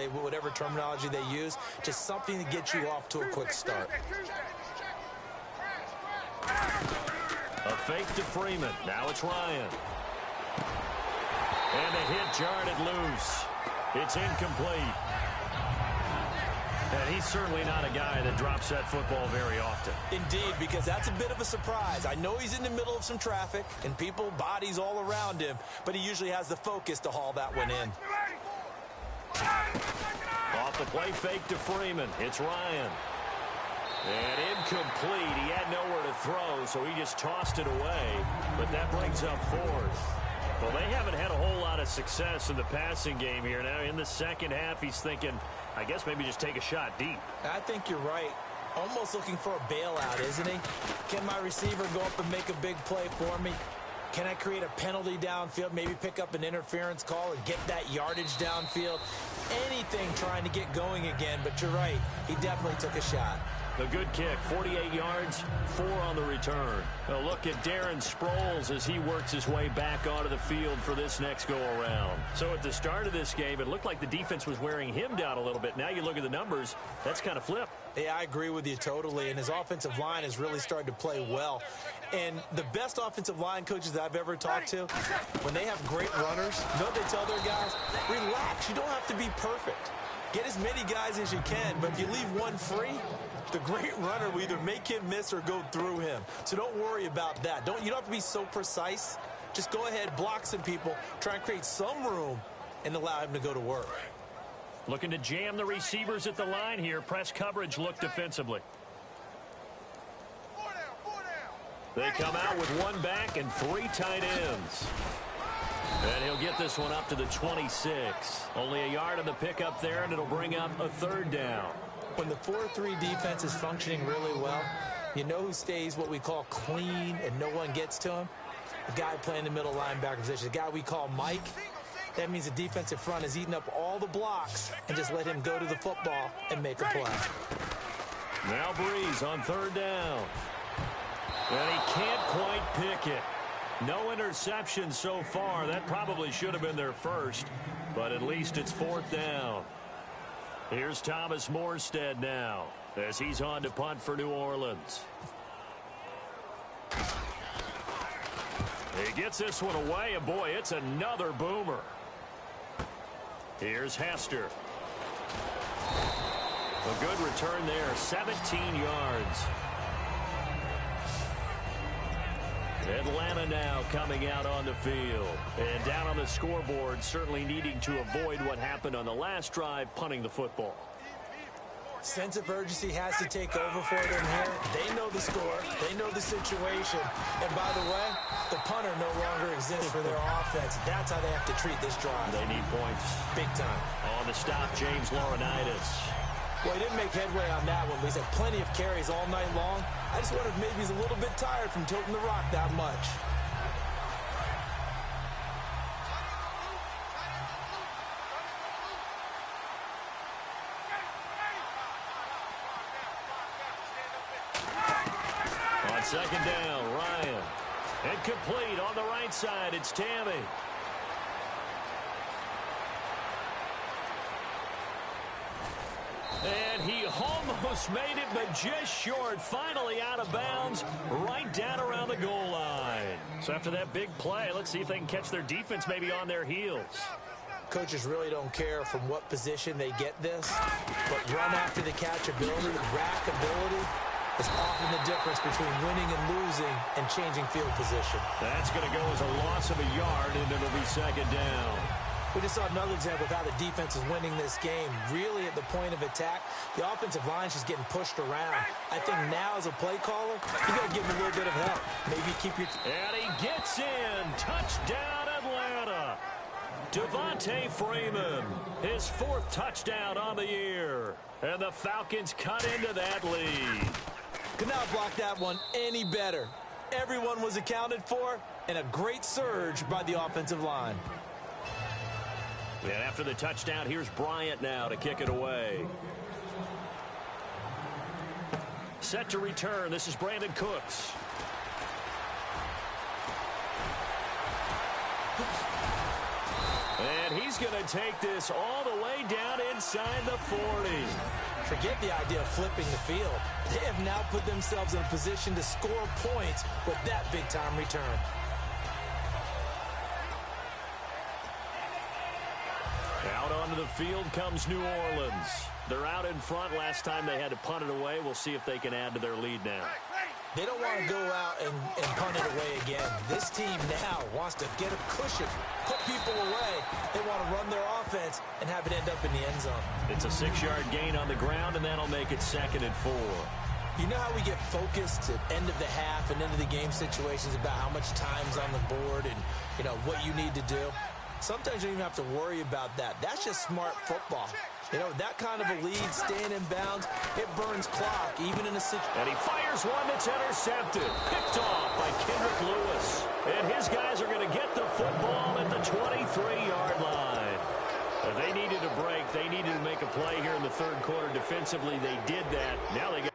terminology they use. Just something to get you off to a quick start. A fake to Freeman. Now it's Ryan. And the hit jarred loose. It's incomplete. And he's certainly not a guy that drops that football very often. Indeed, because that's a bit of a surprise. I know he's in the middle of some traffic and people, bodies all around him, but he usually has the focus to haul that one in. Off the play fake to Freeman. It's Ryan. And incomplete. He had nowhere to throw, so he just tossed it away. But that brings up 4th. Well, they haven't had a whole lot of success in the passing game here. Now, in the second half, he's thinking, I guess maybe just take a shot deep. I think you're right. Almost looking for a bailout, isn't he? Can my receiver go up and make a big play for me? Can I create a penalty downfield, maybe pick up an interference call and get that yardage downfield? Anything trying to get going again, but you're right. He definitely took a shot. A good kick, 48 yards, 4 on the return. A look at Darren Sproles as he works his way back onto the field for this next go-around. So at the start of this game, it looked like the defense was wearing him down a little bit. Now you look at the numbers, that's kind of flipped. Yeah, I agree with you totally, and his offensive line has really started to play well. And the best offensive line coaches that I've ever talked to, when they have great runners, you know what they tell their guys? Relax, you don't have to be perfect. Get as many guys as you can, but if you leave one free, the great runner will either make him miss or go through him. So don't worry about that. You don't have to be so precise. Just go ahead, block some people, try and create some room, and allow him to go to work. Looking to jam the receivers at the line here. Press coverage look defensively. They come out with one back and 3 tight ends. And he'll get this one up to the 26. Only a yard on the pickup there, and it'll bring up a 3rd down. When the 4-3 defense is functioning really well, you know who stays what we call clean and no one gets to him? The guy playing the middle linebacker position, the guy we call Mike. That means the defensive front is eating up all the blocks and just let him go to the football and make a play. Now Breeze on 3rd down. And he can't quite pick it. No interception so far. That probably should have been their first, but at least it's 4th down. Here's Thomas Morstead now as he's on to punt for New Orleans. He gets this one away, and boy, it's another boomer. Here's Hester. A good return there, 17 yards. Atlanta now coming out on the field. And down on the scoreboard, certainly needing to avoid what happened on the last drive, punting the football. Sense of urgency has to take over for them here. They know the score. They know the situation. And by the way, the punter no longer exists for their offense. That's how they have to treat this drive. They need points. Big time. On the stop, James Laurinaitis. Well, he didn't make headway on that one, but he's had plenty of carries all night long. I just wonder if maybe he's a little bit tired from tilting the rock that much. On 2nd down, Ryan. Incomplete on the right side. It's Tammy. And he almost made it, but just short. Finally out of bounds, right down around the goal line. So after that big play, let's see if they can catch their defense maybe on their heels. Coaches really don't care from what position they get this, but run after the catch ability, rack ability, is often the difference between winning and losing and changing field position. That's going to go as a loss of a yard, and it'll be 2nd down. We just saw another example of how the defense is winning this game. Really at the point of attack, the offensive line is just getting pushed around. I think now as a play caller, you got to give him a little bit of help. Maybe keep your... And he gets in. Touchdown, Atlanta. Devonta Freeman, his 4th touchdown on the year. And the Falcons cut into that lead. Could not block that one any better. Everyone was accounted for, and a great surge by the offensive line. And after the touchdown, here's Bryant now to kick it away. Set to return. This is Brandon Cooks. And he's going to take this all the way down inside the 40. Forget the idea of flipping the field. They have now put themselves in a position to score points with that big-time return. Out onto the field comes New Orleans. They're out in front. Last time they had to punt it away. We'll see if they can add to their lead now. They don't want to go out and punt it away again. This team now wants to get a cushion, put people away. They want to run their offense and have it end up in the end zone. It's a 6-yard gain on the ground, and that'll make it 2nd and 4. You know how we get focused at end of the half and end of the game situations about how much time's on the board and, you know, what you need to do? Sometimes you don't even have to worry about that. That's just smart football. You know, that kind of a lead, staying in bounds, it burns clock, even in a situation. And he fires one that's intercepted. Picked off by Kendrick Lewis. And his guys are going to get the football at the 23-yard line. They needed a break. They needed to make a play here in the 3rd quarter. Defensively, they did that. Now they got...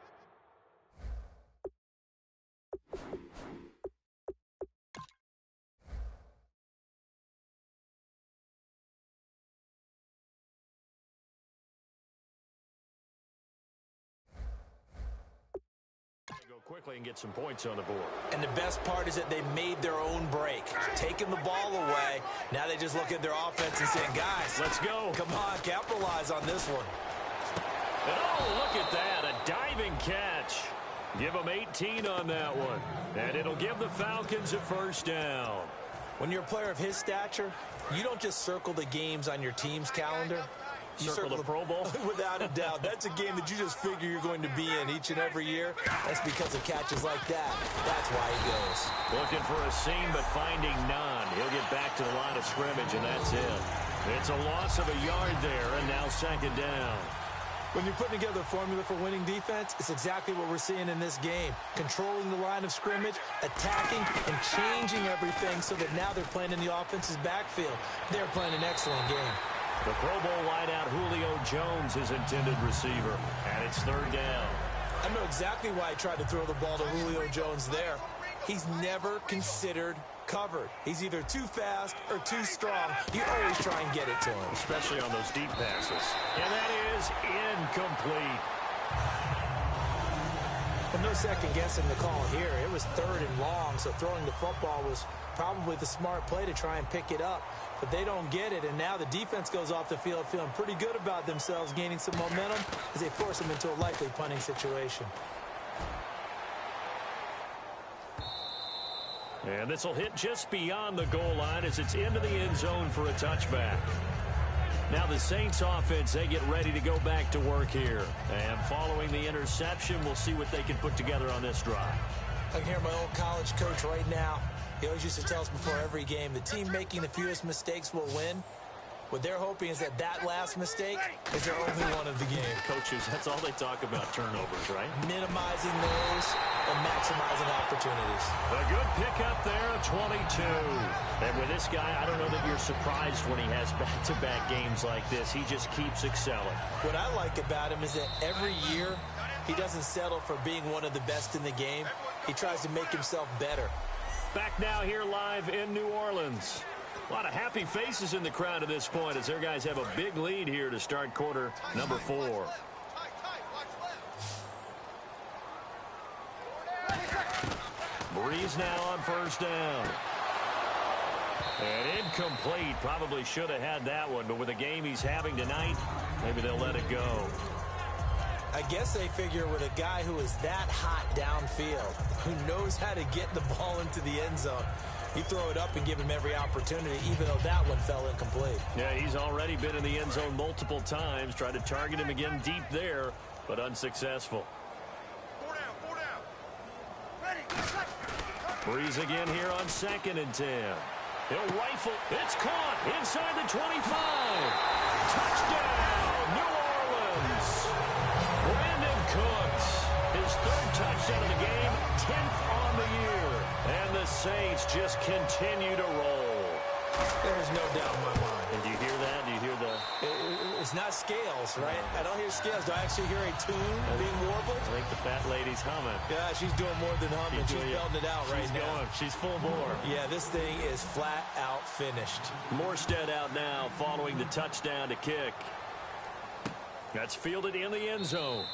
quickly and get some points on the board. And the best part is that they made their own break, taking the ball away. Now they just look at their offense and saying, guys, let's go. Come on, capitalize on this one. And oh, look at that, a diving catch. Give them 18 on that one. And it'll give the Falcons a 1st down. When you're a player of his stature, you don't just circle the games on your team's calendar. Circle the Pro Bowl? Without a doubt. That's a game that you just figure you're going to be in each and every year. That's because of catches like that. That's why he goes. Looking for a seam, but finding none. He'll get back to the line of scrimmage, and that's it. It's a loss of a yard there, and now second down. When you're putting together a formula for winning defense, it's exactly what we're seeing in this game. Controlling the line of scrimmage, attacking, and changing everything so that now they're playing in the offense's backfield. They're playing an excellent game. The Pro Bowl wideout Julio Jones is intended receiver, and it's third down. I know exactly why he tried to throw the ball to Julio Jones there. He's never considered covered. He's either too fast or too strong. You always try and get it to him. Especially on those deep passes. And that is incomplete. Well, no second guessing the call here. It was third and long, so throwing the football was probably the smart play to try and pick it up. But they don't get it, and now the defense goes off the field feeling pretty good about themselves, gaining some momentum as they force them into a likely punting situation. And this will hit just beyond the goal line as it's into the end zone for a touchback. Now the Saints offense, they get ready to go back to work here. And following the interception, we'll see what they can put together on this drive. I can hear my old college coach right now. He always used to tell us before every game, the team making the fewest mistakes will win. What they're hoping is that last mistake is their only one of the game. Coaches, that's all they talk about, turnovers, right? Minimizing those and maximizing opportunities. A good pickup there, 22. And with this guy, I don't know that you're surprised when he has back-to-back games like this. He just keeps excelling. What I like about him is that every year he doesn't settle for being one of the best in the game. He tries to make himself better. Back now here live in New Orleans. A lot of happy faces in the crowd at this point as their guys have a big lead here to start quarter number 4. Breeze now on first down. And incomplete. Probably should have had that one, but with the game he's having tonight, maybe they'll let it go. I guess they figure with a guy who is that hot downfield, who knows how to get the ball into the end zone, you throw it up and give him every opportunity, even though that one fell incomplete. Yeah, he's already been in the end zone multiple times. Tried to target him again deep there, but unsuccessful. 4 down. Ready. Breeze again here on 2nd and 10. He'll rifle. It's caught inside the 25. Touchdown, New Orleans. Brandon Cooks, his 3rd touchdown of the game, 10th on the year. And the Saints just continue to roll. There's no doubt in my mind. And do you hear that? Do you hear the... It's not scales, right? I don't hear scales. Do I actually hear a tune being warbled? I think the fat lady's humming. Yeah, she's doing more than humming. She's belting it out right now. Going. She's full bore. Yeah, this thing is flat out finished. Morstead out now following the touchdown to kick. That's fielded in the end zone.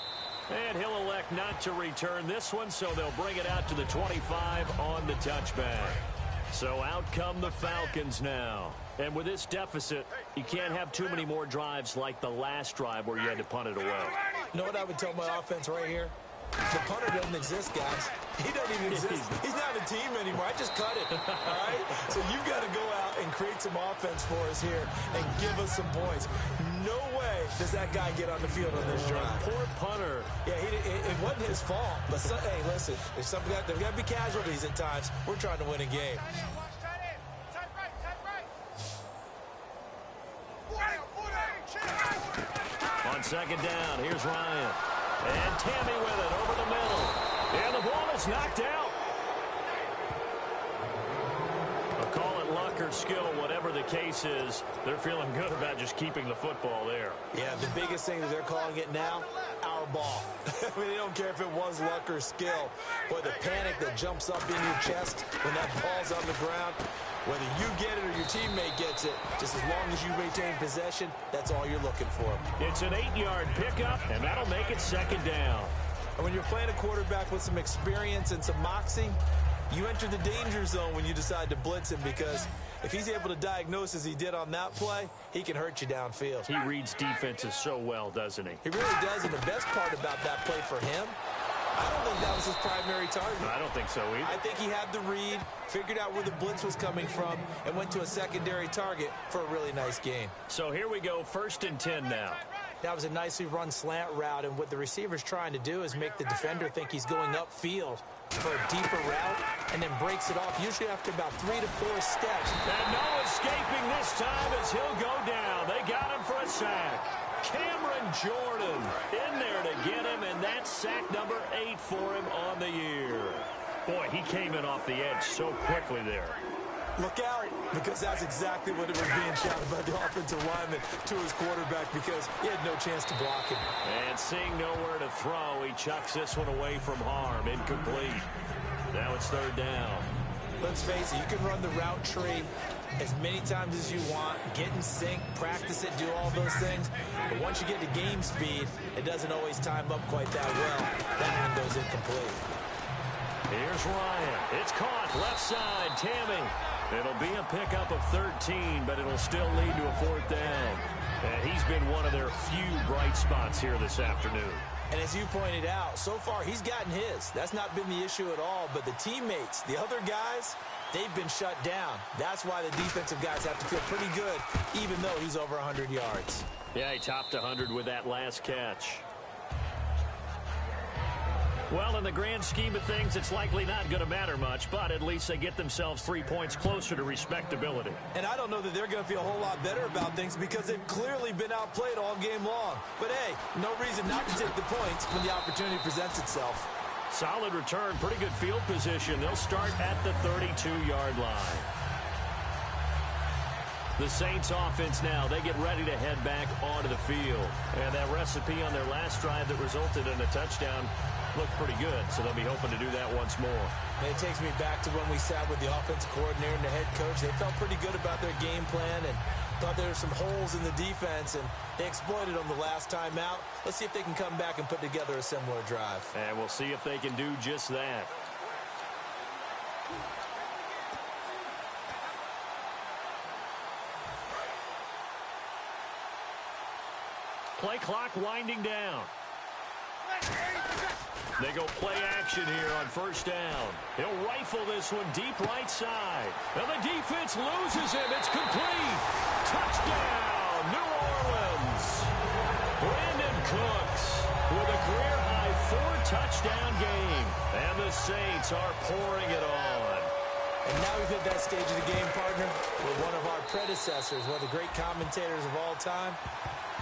And he'll elect not to return this one, so they'll bring it out to the 25 on the touchback. So out come the Falcons now. And with this deficit, you can't have too many more drives like the last drive where you had to punt it away. You know what I would tell my offense right here? The punter doesn't exist, guys. He doesn't even exist. He's not a team anymore. I just cut it, all right? So you've got to go out and create some offense for us here and give us some points. No way does that guy get on the field on this drive. Poor punter. Yeah, it wasn't his fault. But hey, listen, there's got to be casualties at times. We're trying to win a game. On 2nd down, here's Ryan. And Tammy with it over the middle. And the ball is knocked out. I'll call it luck or skill, whatever the case is. They're feeling good about just keeping the football there. Yeah, the biggest thing that they're calling it now, our ball. I mean, they don't care if it was luck or skill. Boy, the panic that jumps up in your chest when that ball's on the ground, whether you get it or your teammate gets it, just as long as you retain possession, that's all you're looking for. It's an 8-yard pickup, and that'll make it 2nd down. And when you're playing a quarterback with some experience and some moxie, you enter the danger zone when you decide to blitz him, because if he's able to diagnose as he did on that play, he can hurt you downfield. He reads defenses so well, doesn't he? He really does, and the best part about that play for him, I don't think that was his primary target. I don't think so either. I think he had the read, figured out where the blitz was coming from, and went to a secondary target for a really nice gain. So here we go, 1st and 10 now. That was a nicely run slant route, and what the receiver's trying to do is make the defender think he's going upfield for a deeper route, and then breaks it off, usually after about 3 to 4 steps. And no escaping this time as he'll go down. They got him for a sack. Cameron Jordan in there to get him, and that's sack number 8 for him on the year. Boy, he came in off the edge so quickly there. Look out, because that's exactly what it was being shouted by the offensive lineman to his quarterback, because he had no chance to block him. And seeing nowhere to throw, he chucks this one away from harm. Incomplete. Now it's 3rd down. Let's face it, you can run the route tree as many times as you want, get in sync, practice it, do all those things. But once you get to game speed, it doesn't always time up quite that well. That one goes incomplete. Here's Ryan. It's caught. Left side. Tammy. It'll be a pickup of 13, but it'll still lead to a 4th down. And he's been one of their few bright spots here this afternoon. And as you pointed out, so far he's gotten his. That's not been the issue at all. But the teammates, the other guys, they've been shut down. That's why the defensive guys have to feel pretty good, even though he's over 100 yards. Yeah, he topped 100 with that last catch. Well, in the grand scheme of things, it's likely not going to matter much, but at least they get themselves 3 points closer to respectability. And I don't know that they're going to feel a whole lot better about things because they've clearly been outplayed all game long. But, hey, no reason not to take the points when the opportunity presents itself. Solid return, pretty good field position. They'll start at the 32-yard line. The Saints offense now, they get ready to head back onto the field. And that recipe on their last drive that resulted in a touchdown looked pretty good, so they'll be hoping to do that once more. And it takes me back to when we sat with the offensive coordinator and the head coach. They felt pretty good about their game plan and thought there were some holes in the defense, and they exploited them the last time out. Let's see if they can come back and put together a similar drive. And we'll see if they can do just that. Play clock winding down. They go play action here on 1st down. He'll rifle this one deep right side. And the defense loses him. It's complete. Touchdown, New Orleans. Brandon Cooks with a career-high 4-touchdown game. And the Saints are pouring it on. And now we've hit that stage of the game, partner, where one of our predecessors, one of the great commentators of all time,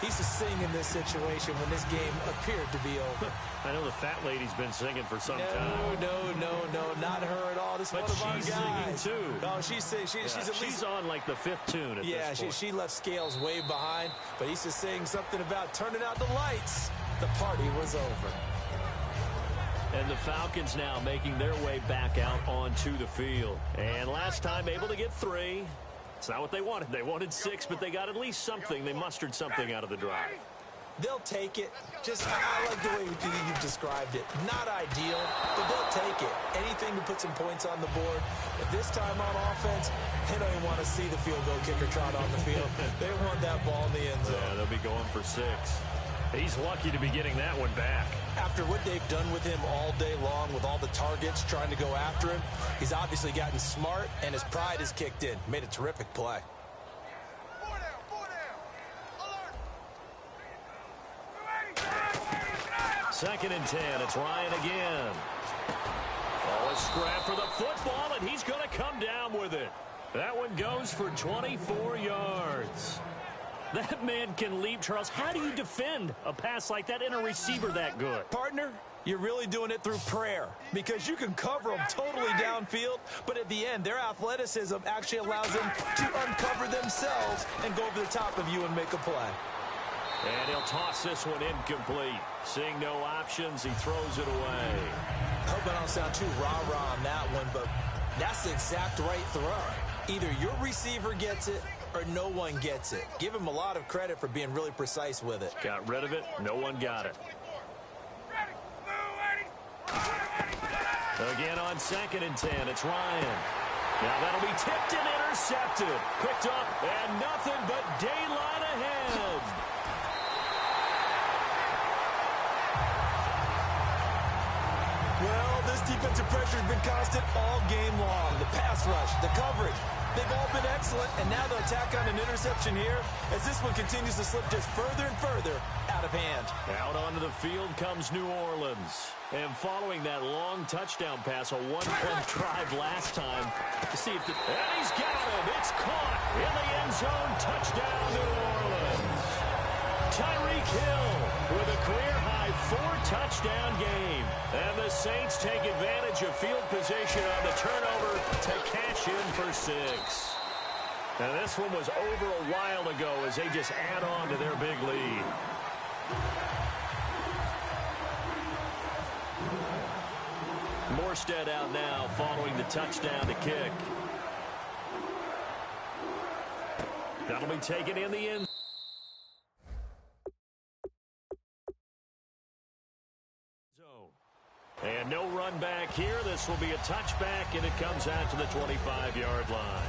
he used to sing in this situation when this game appeared to be over. I know the fat lady's been singing for some time. No, not her at all. This is one of our guys. But she's singing, too. No, she's singing. She's on, like, the 5th tune at this point. She left Scales way behind, but he used to sing something about turning out the lights. The party was over. And the Falcons now making their way back out onto the field. And last time able to get 3. It's not what they wanted. They wanted 6, but they got at least something. They mustered something out of the drive. They'll take it. I like the way you've described it. Not ideal, but they'll take it. Anything to put some points on the board. But this time on offense, they don't even want to see the field goal kicker trot on the field. They want that ball in the end zone. Yeah, they'll be going for 6. He's lucky to be getting that one back. After what they've done with him all day long, with all the targets trying to go after him, he's obviously gotten smart, and his pride has kicked in. Made a terrific play. 2nd and 10. It's Ryan again. Oh, a scrap for the football, and he's going to come down with it. That one goes for 24 yards. That man can leap, Charles. How do you defend a pass like that and a receiver that good? Partner, you're really doing it through prayer because you can cover them totally downfield, but at the end, their athleticism actually allows them to uncover themselves and go over the top of you and make a play. And he'll toss this one incomplete. Seeing no options, he throws it away. I hope I don't sound too rah-rah on that one, but that's the exact right throw. Either your receiver gets it or no one gets it. Give him a lot of credit for being really precise with it. Got rid of it. No one got it. Again on 2nd and 10. It's Ryan. Now that'll be tipped and intercepted. Picked up and nothing but daylight ahead. Defensive pressure has been constant all game long. The pass rush, the coverage, they've all been excellent, and now they'll tack on an interception here as this one continues to slip just further and further out of hand. Out onto the field comes New Orleans. And following that long touchdown pass, a one-point drive last time. To see if and he's got him. It's caught in the end zone. Touchdown, New Orleans. Tyreek Hill with a career-high 4-touchdown game. And the Saints take advantage of field position on the turnover to cash in for 6. And this one was over a while ago as they just add on to their big lead. Morstead out now following the touchdown to kick. That'll be taken in the end. And no run back here. This will be a touchback, and it comes out to the 25-yard line.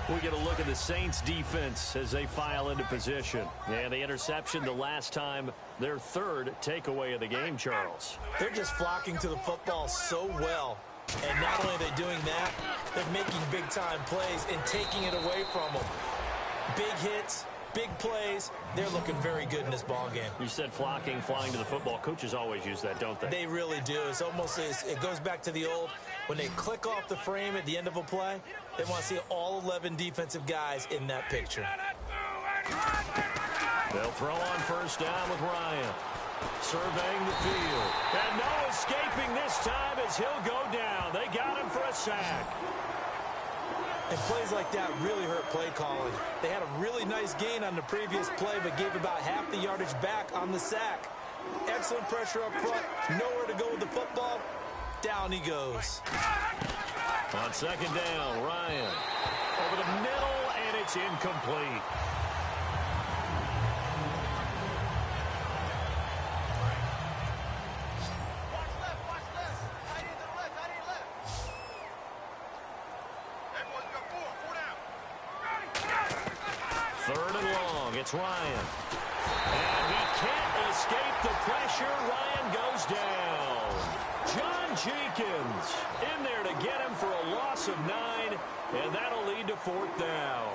We get a look at the Saints defense as they file into position. And the interception the last time, their third takeaway of the game, Charles. They're just flocking to the football so well. And not only are they doing that, they're making big-time plays and taking it away from them. Big hits, big plays. They're looking very good in this ball game. You said flocking, flying to the football. Coaches always use that, don't they? They really do. It's almost it goes back to the old, when they click off the frame at the end of a play, they want to see all 11 defensive guys in that picture. They'll throw on first down with Ryan. Surveying the field. And no escaping this time as he'll go down. They got him for a sack. And plays like that really hurt play calling. They had a really nice gain on the previous play, but gave about half the yardage back on the sack. Excellent pressure up front. Nowhere to go with the football. Down he goes. On second down, Ryan. Over the middle, and it's incomplete. Third and long, it's Ryan. And he can't escape the pressure. Ryan goes down. John Jenkins in there to get him for a loss of 9, and that'll lead to 4th down.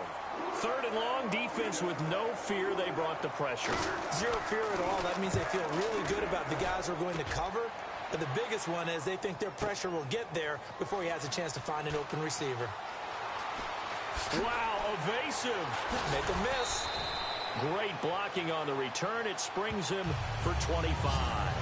Third and long, defense with no fear. They brought the pressure. Zero fear at all. That means they feel really good about the guys who are going to cover. And the biggest one is they think their pressure will get there before he has a chance to find an open receiver. Wow, evasive. Make a miss. Great blocking on the return. It springs him for 25.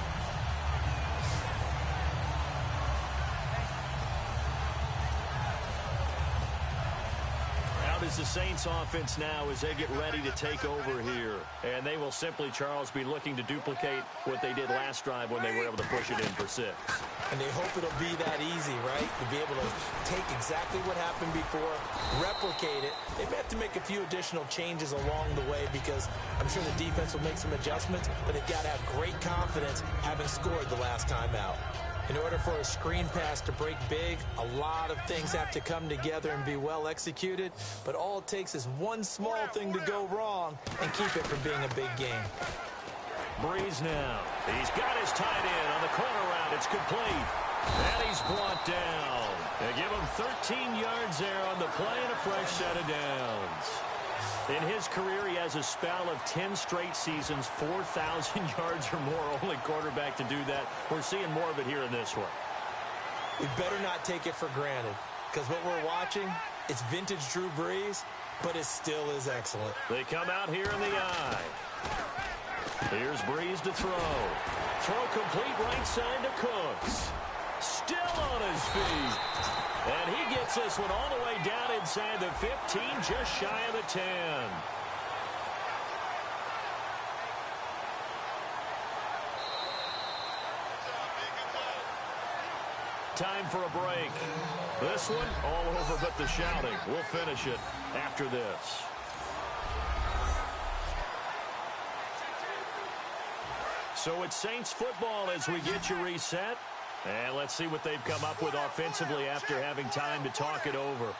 How does the Saints offense now as they get ready to take over here? And they will simply, Charles, be looking to duplicate what they did last drive when they were able to push it in for 6. And they hope it'll be that easy, right? To be able to take exactly what happened before, replicate it. They have to make a few additional changes along the way because I'm sure the defense will make some adjustments, but they've got to have great confidence having scored the last time out. In order for a screen pass to break big, a lot of things have to come together and be well executed, but all it takes is one small thing to go wrong and keep it from being a big game. Breeze now. He's got his tight end on the corner route. It's complete. And he's brought down. They give him 13 yards there on the play and a fresh set of downs. In his career, he has a spell of 10 straight seasons, 4,000 yards or more. Only quarterback to do that. We're seeing more of it here in this one. We better not take it for granted because what we're watching, it's vintage Drew Brees, but it still is excellent. They come out here in the eye. Here's Brees to throw. Throw complete right side to Cooks. Still on his feet. And he gets this one all the way down inside the 15, just shy of the 10. Time for a break. This one, all over but the shouting. We'll finish it after this. So it's Saints football as we get you reset. And let's see what they've come up with offensively after having time to talk it over.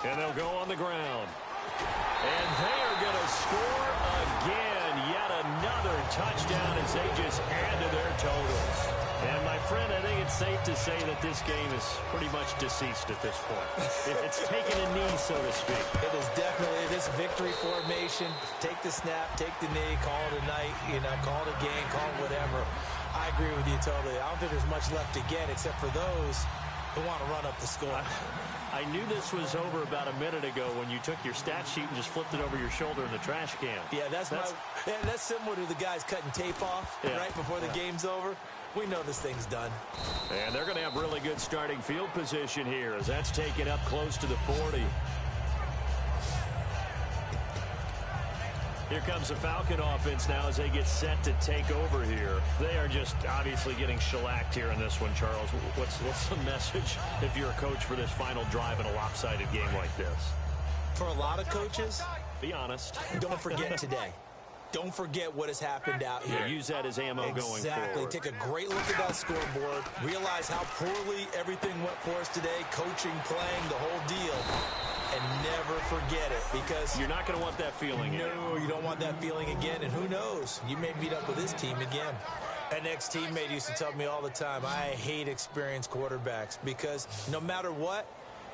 And they'll go on the ground. And they are going to score again. yet another touchdown as they just add to their totals. And, my friend, I think it's safe to say that this game is pretty much deceased at this point. It's taken a knee, so to speak. It is definitely this victory formation. Take the snap, take the knee, call it a night, call it a game, call it whatever. I agree with you totally. I don't think there's much left to get except for those who want to run up the score. I knew this was over about a minute ago when you took your stat sheet and just flipped it over your shoulder in the trash can. Yeah, that's similar to the guys cutting tape off right before the game's over. We know this thing's done. And they're going to have really good starting field position here as that's taken up close to the 40. Here comes the Falcon offense now as they get set to take over here. They are just obviously getting shellacked here in this one, Charles. What's the message if you're a coach for this final drive in a lopsided game like this? For a lot of coaches, be honest. Don't forget today. Don't forget what has happened out here. Yeah, use that as ammo going forward. Exactly. Take a great look at that scoreboard. Realize how poorly everything went for us today. Coaching, playing, the whole deal. And never forget it because you're not going to want that feeling again. No, you don't want that feeling again. And who knows? You may meet up with this team again. An ex-teammate used to tell me all the time, I hate experienced quarterbacks because no matter what,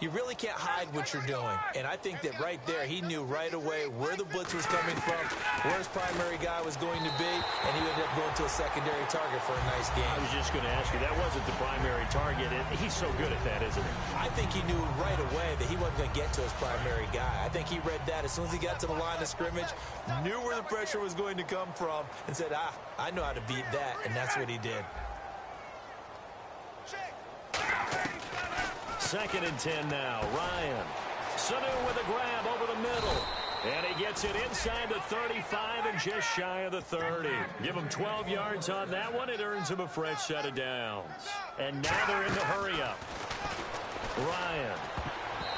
you really can't hide what you're doing. And I think that right there, he knew right away where the blitz was coming from, where his primary guy was going to be, and he ended up going to a secondary target for a nice game. I was just going to ask you, that wasn't the primary target. He's so good at that, isn't he? I think he knew right away that he wasn't going to get to his primary guy. I think he read that as soon as he got to the line of scrimmage, knew where the pressure was going to come from, and said, I know how to beat that, and that's what he did. Second and 10 now. Ryan. Sanu with a grab over the middle. And he gets it inside the 35 and just shy of the 30. Give him 12 yards on that one. It earns him a fresh set of downs. And now they're in the hurry-up. Ryan.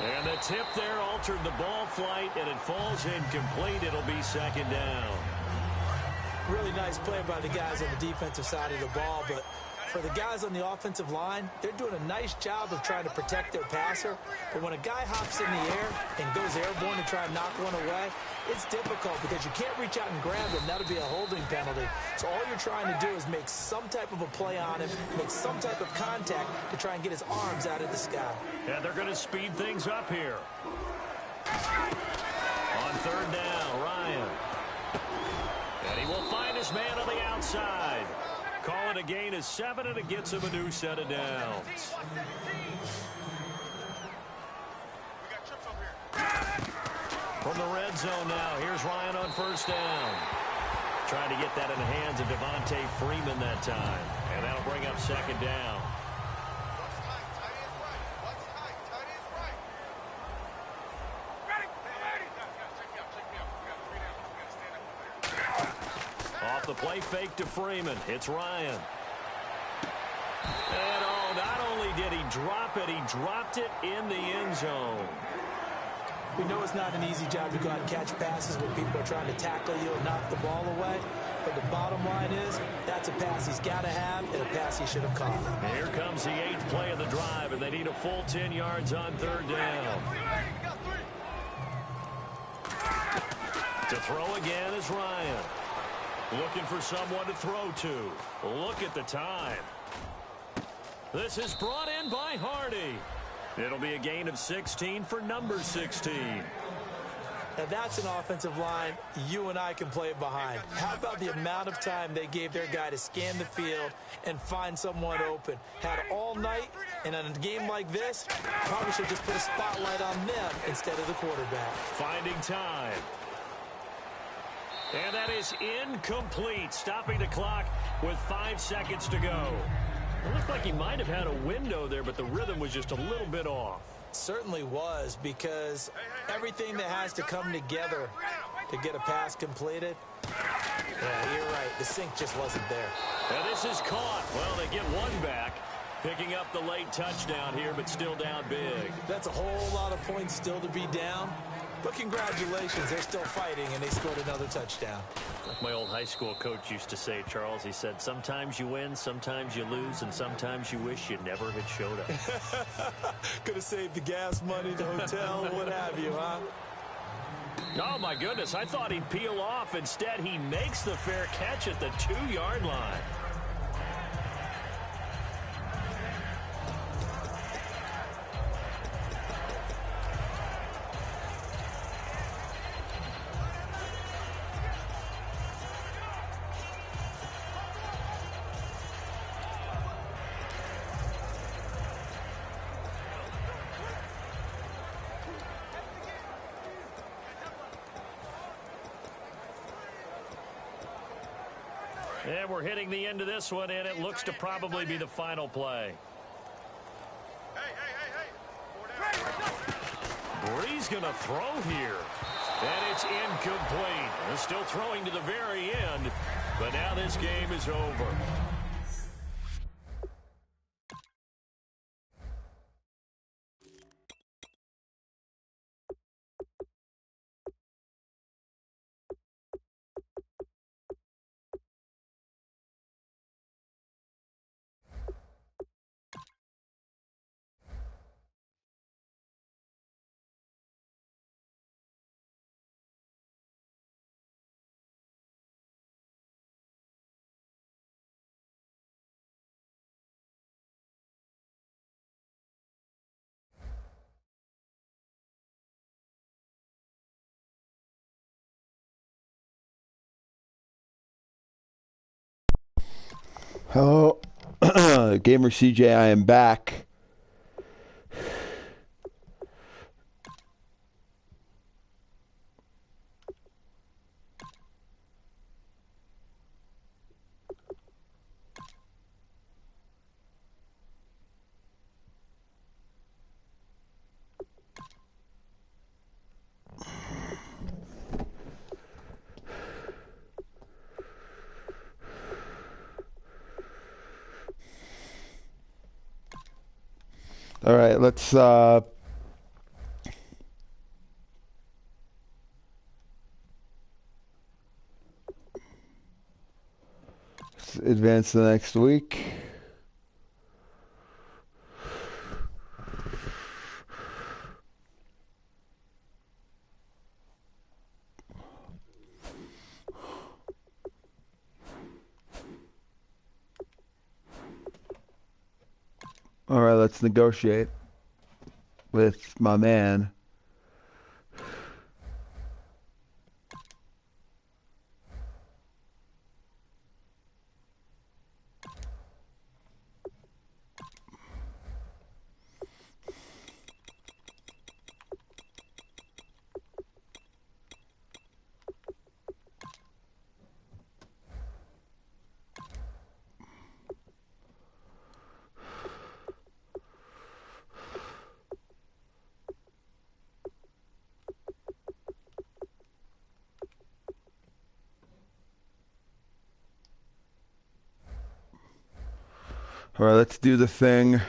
And the tip there altered the ball flight, and it falls incomplete. It'll be second down. Really nice play by the guys on the defensive side of the ball, but for the guys on the offensive line, they're doing a nice job of trying to protect their passer. But when a guy hops in the air and goes airborne to try and knock one away, it's difficult because you can't reach out and grab him. That'll be a holding penalty. So all you're trying to do is make some type of a play on him, make some type of contact to try and get his arms out of the sky. And they're going to speed things up here. On third down, Ryan. And he will find his man on the outside. Call it a gain of 7, and it gets him a new set of downs. From the red zone now, here's Ryan on first down. Trying to get that in the hands of Devonta Freeman that time. And that'll bring up second down. Off the play fake to Freeman. It's Ryan. And not only did he drop it, he dropped it in the end zone. We know it's not an easy job to go out and catch passes when people are trying to tackle you and knock the ball away. But the bottom line is, that's a pass he's got to have and a pass he should have caught. And here comes the 8th play of the drive, and they need a full 10 yards on third down. To throw again is Ryan. Looking for someone to throw to. Look at the time. This is brought in by Hardy. It'll be a gain of 16 for number 16. Now that's an offensive line you and I can play behind. How about the amount of time they gave their guy to scan the field and find someone open? Had all night, and in a game like this, probably should just put a spotlight on them instead of the quarterback. Finding time. And that is incomplete, stopping the clock with 5 seconds to go. It looked like he might have had a window there, but the rhythm was just a little bit off. Certainly was, because everything that has to come together to get a pass completed, yeah, you're right, the sync just wasn't there. And this is caught. Well, they get one back, picking up the late touchdown here, but still down big. That's a whole lot of points still to be down. But congratulations, they're still fighting, and they scored another touchdown. Like my old high school coach used to say, Charles, he said, sometimes you win, sometimes you lose, and sometimes you wish you never had showed up. Could have saved the gas money, the hotel, what have you, huh? Oh, my goodness. I thought he'd peel off. Instead, he makes the fair catch at the 2-yard line. And we're hitting the end of this one, and it looks to probably be the final play. Bree's going to throw here. And it's incomplete. They're still throwing to the very end, but now this game is over. Hello, Gamer CJ, I am back. All right, let's advance to the next week. All right, let's negotiate with my man. All right, let's do the thing.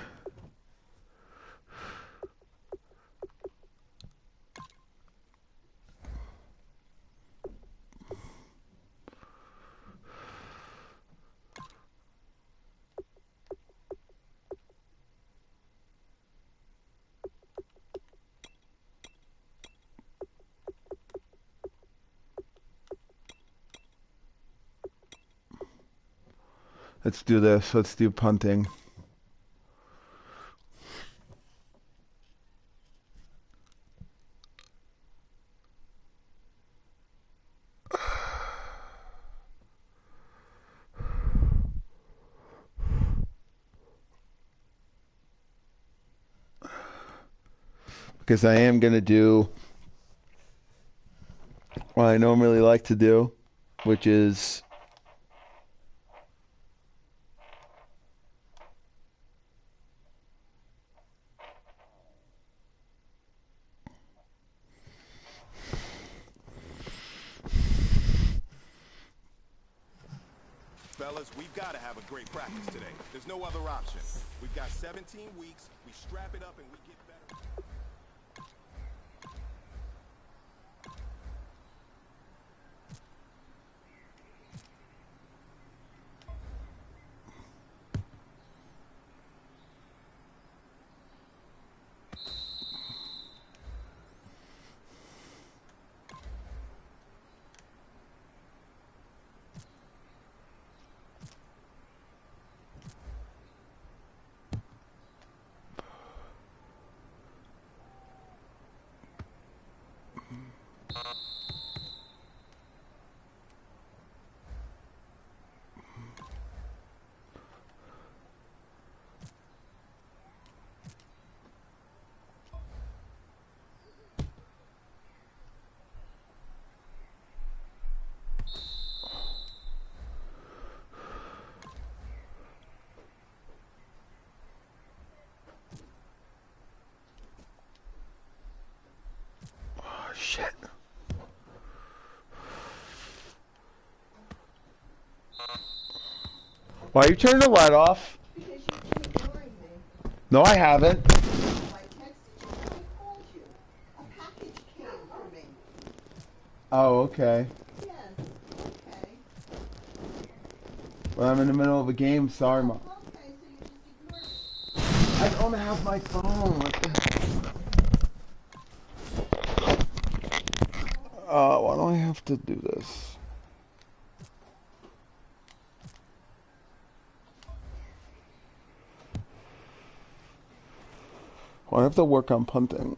Let's do this. Let's do punting. Because I am going to do what I normally like to do, which is Fellas, we've got to have a great practice today. There's no other option. We've got 17 weeks. We strap it up and we get better. Why are you turning the light off? Because you've been ignoring me. No, I haven't. I texted you. I called you. A package came for me. Oh, okay. Yes. Okay. Well, I'm in the middle of a game. Sorry, Mom. Okay, so you just ignored it. I don't have my phone. What the hell? Why do I have to do this? Why do I have to work on punting?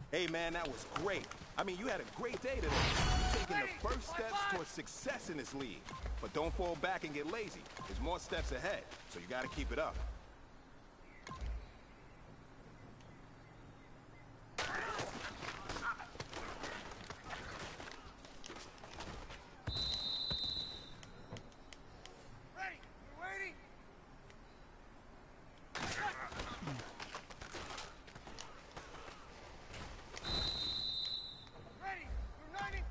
Hey, man, that was great. I mean, you had a great day today. You're taking the first steps towards success in this league. But don't fall back and get lazy. There's more steps ahead, so you got to keep it up. Ready? You waiting? Ready? United?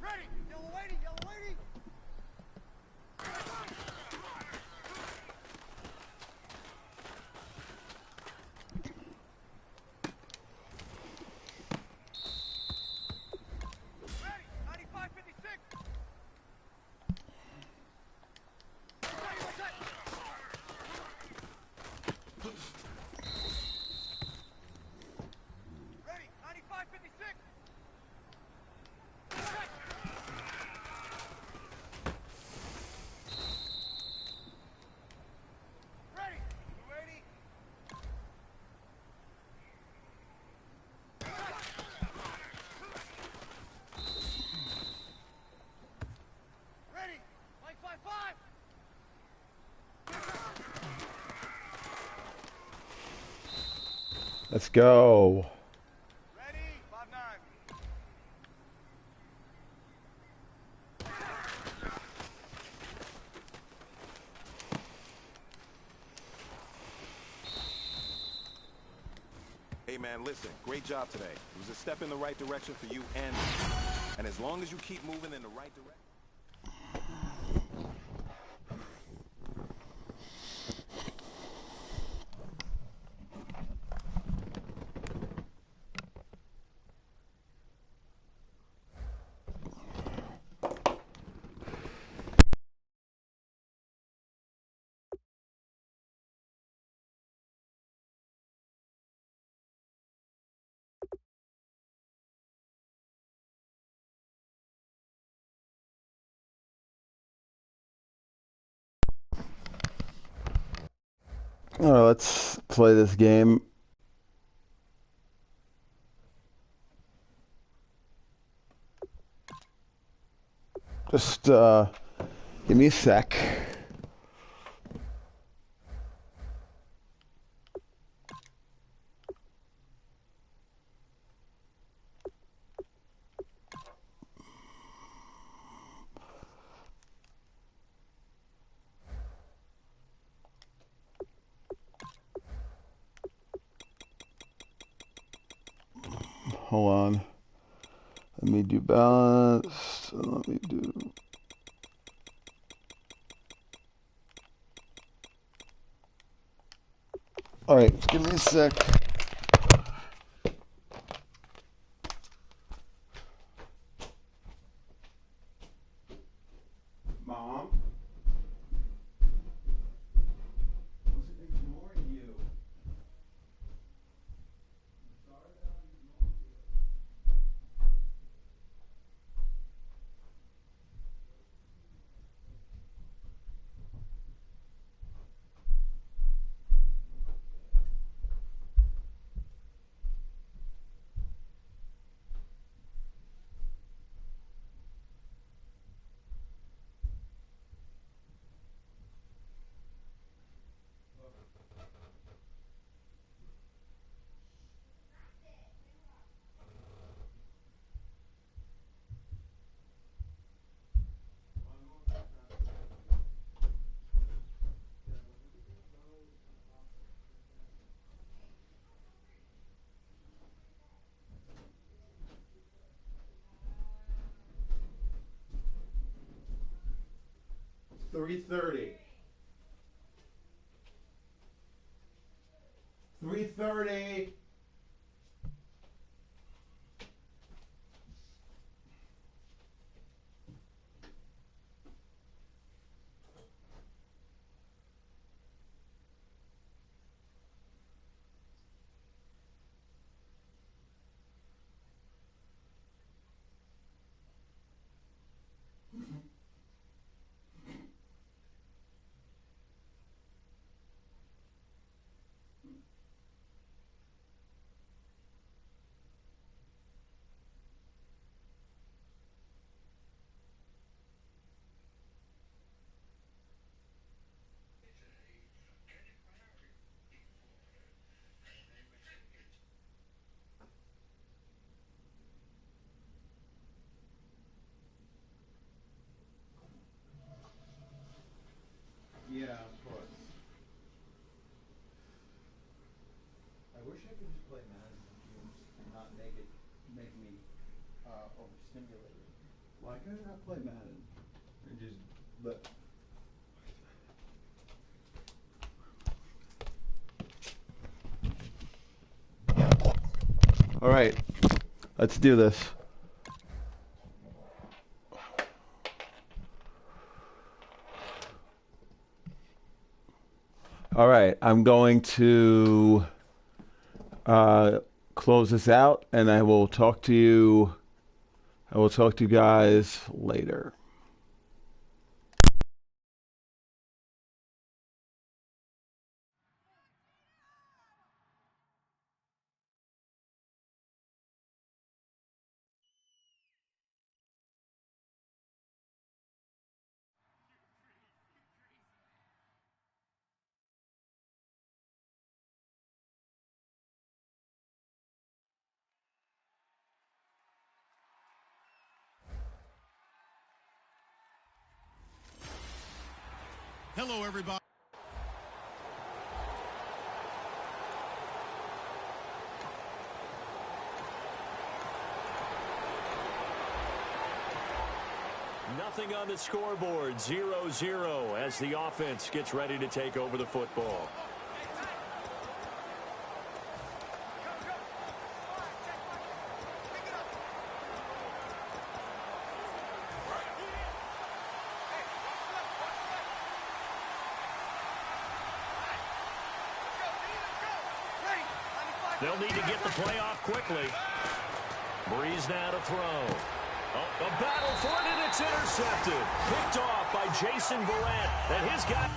Ready? Yellow waiting, yellow waiting. Ready? 95-56. Ready, what's that? Ready? 95-56. Ready? You ready? Ready? 955. Let's go. Ready? 5-9. Hey, man, listen, great job today. It was a step in the right direction for you and me. And as long as you keep moving in the right direction... All right, let's play this game. Just give me a sec. Hold on. Let me do balance. Let me do... All right, give me a sec. Mom? I wasn't ignoring you. I'm sorry that I ignored you. $330. $330. Yeah, of course. I wish I could just play Madden and not make me overstimulated. Why can't I play Madden and just let? All right, let's do this. All right, I'm going to close this out, and I will talk to you. I will talk to you guys later. Hello, everybody. Nothing on the scoreboard, 0-0 as the offense gets ready to take over the football. They'll need to get the play off quickly. Breeze now to throw. Oh, a battle for it, and it's intercepted. Picked off by Jason Verrett. And his guy.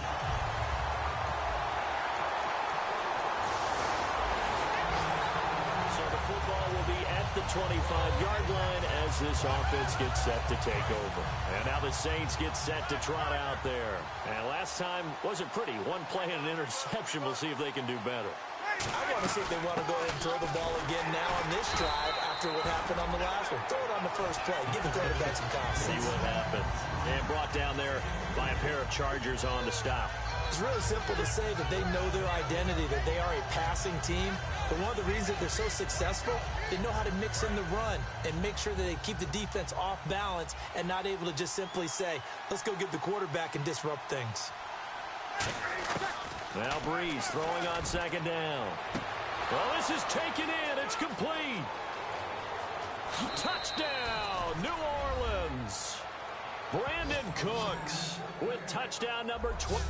So the football will be at the 25-yard line as this offense gets set to take over. And now the Saints get set to trot out there. And last time wasn't pretty. One play and an interception. We'll see if they can do better. I want to see if they want to go ahead and throw the ball again now on this drive after what happened on the last one. Throw it on the first play. Give the quarterback some confidence. See what happens. And brought down there by a pair of Chargers on the stop. It's really simple to say that they know their identity, that they are a passing team. But one of the reasons that they're so successful, they know how to mix in the run and make sure that they keep the defense off balance and not able to just simply say, let's go get the quarterback and disrupt things. Now Breeze throwing on second down. Well, this is taken in. It's complete. Touchdown, New Orleans. Brandon Cooks with touchdown number 12.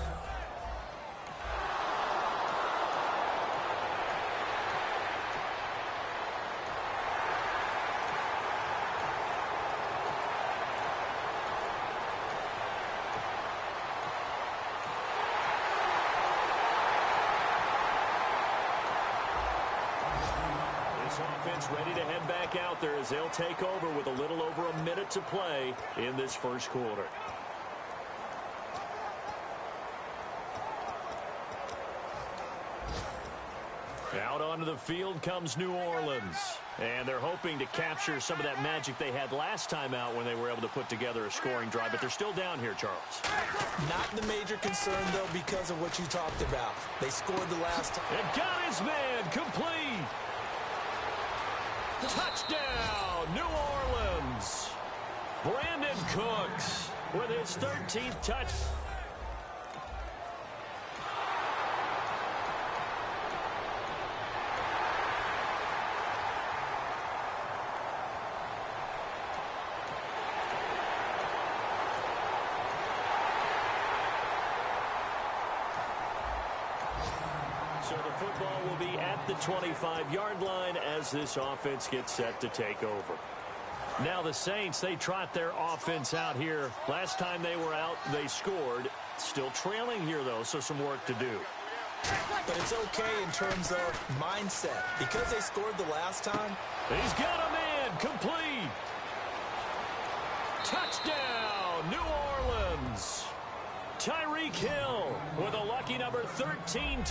Offense ready to head back out there as they'll take over with a little over a minute to play in this first quarter. Out onto the field comes New Orleans. And they're hoping to capture some of that magic they had last time out when they were able to put together a scoring drive. But they're still down here, Charles. Not the major concern, though, because of what you talked about. They scored the last time. And got his man complete. Touchdown, New Orleans. Brandon Cooks with his 13th touch. So the football will be at the 25-yard line as this offense gets set to take over. Now the Saints, they trot their offense out here. Last time they were out, they scored. Still trailing here, though, so some work to do. But it's okay in terms of mindset. Because they scored the last time. He's got a man complete. Touchdown, New Orleans. Tyreek Hill with a lucky number 13.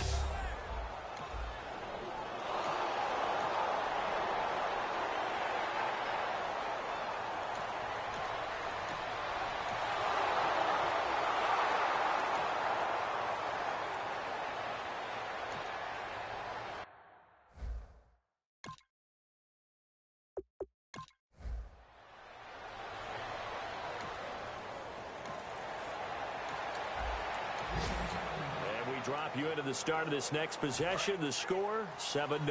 Drop you into the start of this next possession. The score, 7-0.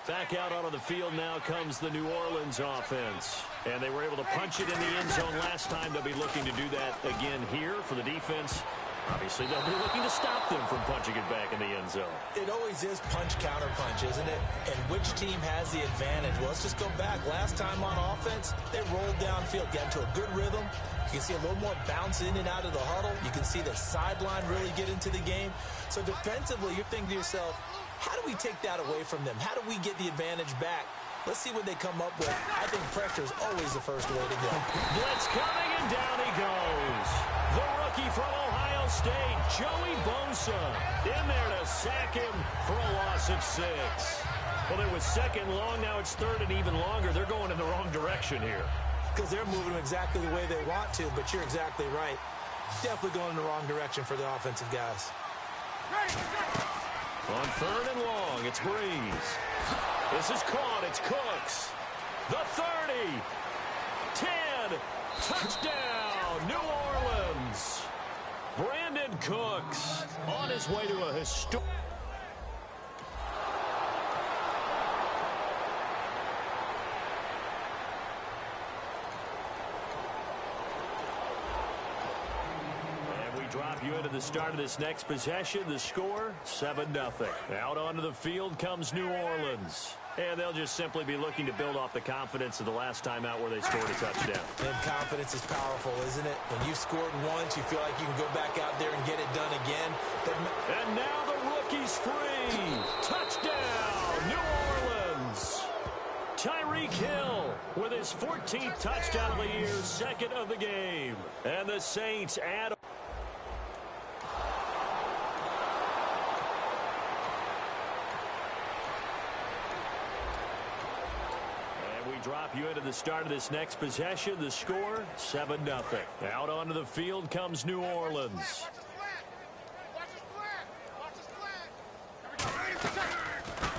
Back out onto the field now comes the New Orleans offense. And they were able to punch it in the end zone last time. They'll be looking to do that again here for the defense. Obviously, they'll be looking to stop them from punching it back in the end zone. It always is punch-counter-punch, isn't it? And which team has the advantage? Well, let's just go back. Last time on offense, they rolled downfield, got into a good rhythm. You can see a little more bounce in and out of the huddle. You can see the sideline really get into the game. So defensively, you're thinking to yourself, how do we take that away from them? How do we get the advantage back? Let's see what they come up with. I think pressure is always the first way to go. Blitz coming, and down he goes. The rookie from Ohio State, Joey Bosa, in there to sack him for a loss of 6. Well, it was second long. Now it's third and even longer. They're going in the wrong direction here. Because they're moving them exactly the way they want to, but you're exactly right. Definitely going in the wrong direction for the offensive guys. On third and long, it's Breeze. This is caught. It's Cooks. The 30. 10. Touchdown, New Orleans. Brandon Cooks on his way to a historic. Drop you into the start of this next possession. The score, 7-0. Out onto the field comes New Orleans. And they'll just simply be looking to build off the confidence of the last time out where they scored a touchdown. And confidence is powerful, isn't it? When you've scored once, you feel like you can go back out there and get it done again. And now the rookie's free. Touchdown, New Orleans. Tyreek Hill with his 14th touchdown of the year, second of the game. And the Saints add. Drop you into the start of this next possession. The score, 7-0. Out onto the field comes New Orleans.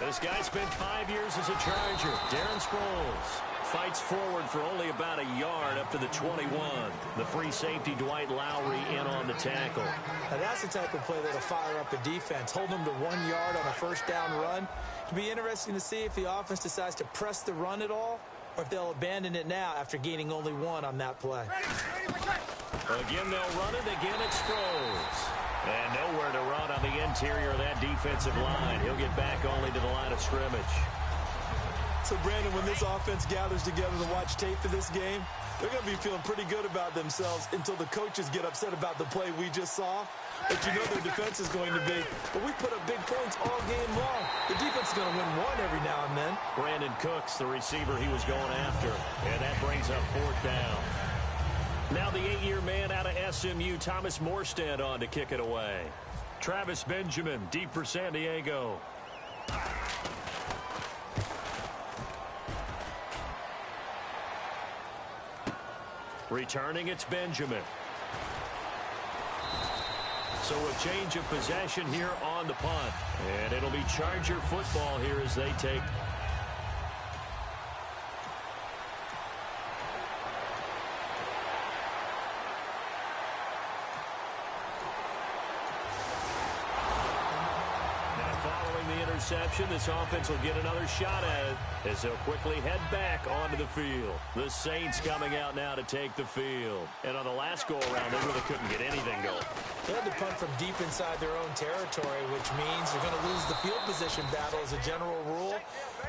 This guy spent 5 years as a Charger. Darren Sproles fights forward for only about a yard up to the 21. The free safety, Dwight Lowry, in on the tackle. Now that's the type of play that'll fire up a defense. Hold them to 1 yard on a first down run. It'll be interesting to see if the offense decides to press the run at all or if they'll abandon it now after gaining only 1 on that play. Again, they'll run it. Again, it's Sproles. And nowhere to run on the interior of that defensive line. He'll get back only to the line of scrimmage. So, Brandon, when this offense gathers together to watch tape for this game, they're going to be feeling pretty good about themselves until the coaches get upset about the play we just saw. But you know their defense is going to be. But we put up big points all game long. The defense is going to win one every now and then. Brandon Cooks, the receiver he was going after. And that brings up 4th down. Now the 8-year man out of SMU, Thomas Morstead, on to kick it away. Travis Benjamin, deep for San Diego. Returning, it's Benjamin. So a change of possession here on the punt. And it'll be Charger football here as they take. This offense will get another shot at it as they'll quickly head back onto the field. The Saints coming out now to take the field. And on the last go-around, they really couldn't get anything going. They had to punt from deep inside their own territory, which means they're going to lose the field position battle as a general rule.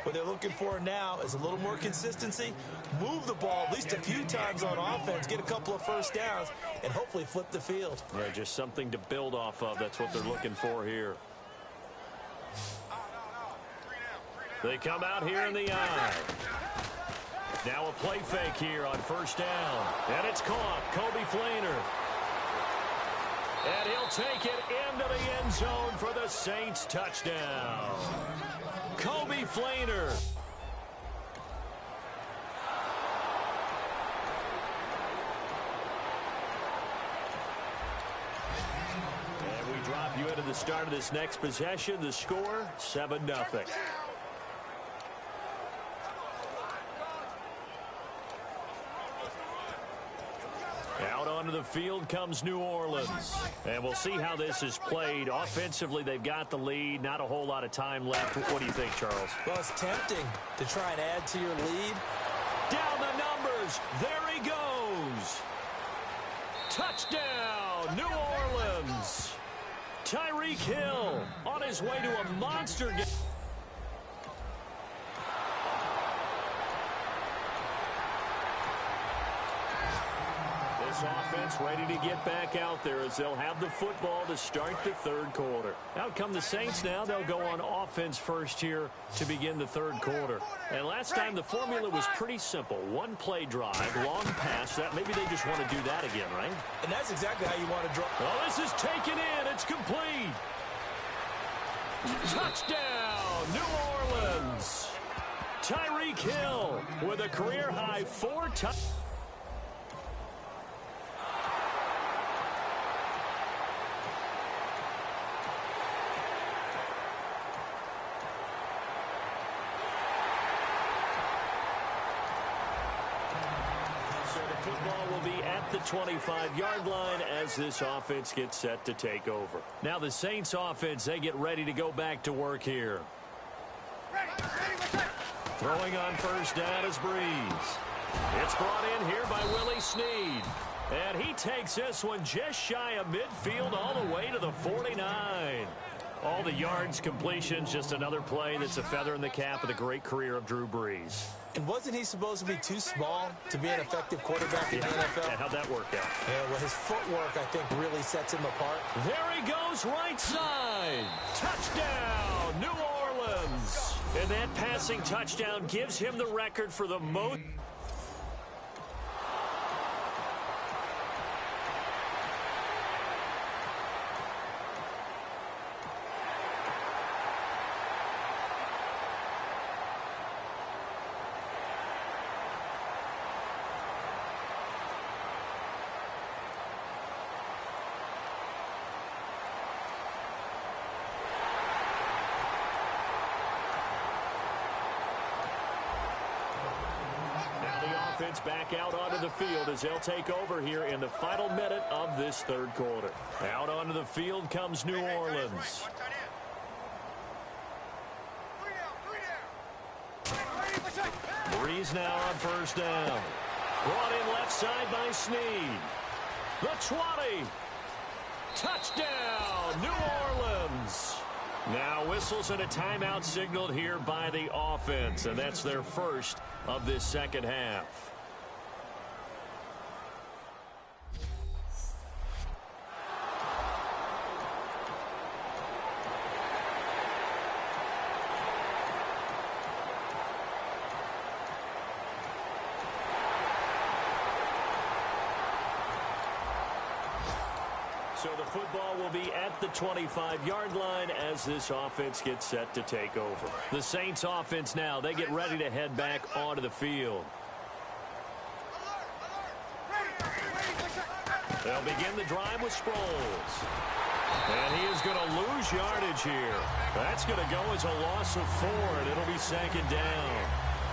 What they're looking for now is a little more consistency, move the ball at least a few times on offense, get a couple of first downs, and hopefully flip the field. Yeah, just something to build off of. That's what they're looking for here. They come out here in the eye. Now a play fake here on first down. And it's caught. Kobe Flainer. And he'll take it into the end zone for the Saints touchdown. Kobe Flainer. And we drop you into the start of this next possession. The score, 7-0. Onto the field comes New Orleans. And we'll see how this is played. Offensively, they've got the lead. Not a whole lot of time left. What do you think, Charles? Well, it's tempting to try and add to your lead. Down the numbers. There he goes. Touchdown, New Orleans. Tyreek Hill on his way to a monster game. Offense ready to get back out there as they'll have the football to start the third quarter. Out come the Saints now. They'll go on offense first here to begin the third quarter. And last time the formula was pretty simple. One play drive, long pass. That maybe they just want to do that again, right? And that's exactly how you want to draw. Oh, this is taken in. It's complete. Touchdown, New Orleans. Tyreek Hill with a career-high 4 touchdowns. Football will be at the 25-yard line as this offense gets set to take over. Now the Saints offense, they get ready to go back to work here. Throwing on first down is Breeze. It's brought in here by Willie Snead. And he takes this one just shy of midfield all the way to the 49. All the yards, completions, just another play that's a feather in the cap of the great career of Drew Brees. And wasn't he supposed to be too small to be an effective quarterback in the NFL? Yeah, how'd that work out? Yeah, well, his footwork, I think, really sets him apart. There he goes, right side. Touchdown, New Orleans. And that passing touchdown gives him the record for the most. offense back out onto the field as they'll take over here in the final minute of this third quarter. Out onto the field comes New Orleans. Breeze now on first down. Brought in left side by Snead. The 20. Touchdown, New Orleans. Now whistles and a timeout signaled here by the offense, and that's their first of this second half. So the football will be at the 25-yard line as this offense gets set to take over. The Saints offense now, they get ready to head back onto the field. They'll begin the drive with Sproles. And he is going to lose yardage here. That's going to go as a loss of 4, and it'll be second down.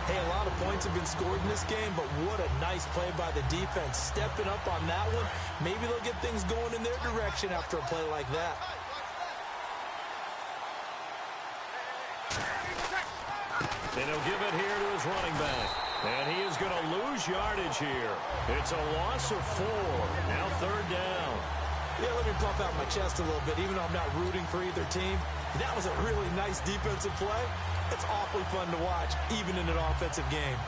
Hey, a lot of points have been scored in this game, but what a nice play by the defense. Stepping up on that one, maybe they'll get things going in their direction after a play like that. And he'll give it here to his running back. And he is going to lose yardage here. It's a loss of 4. Now third down. Yeah, let me pump out my chest a little bit, even though I'm not rooting for either team. That was a really nice defensive play. It's awfully fun to watch, even in an offensive game.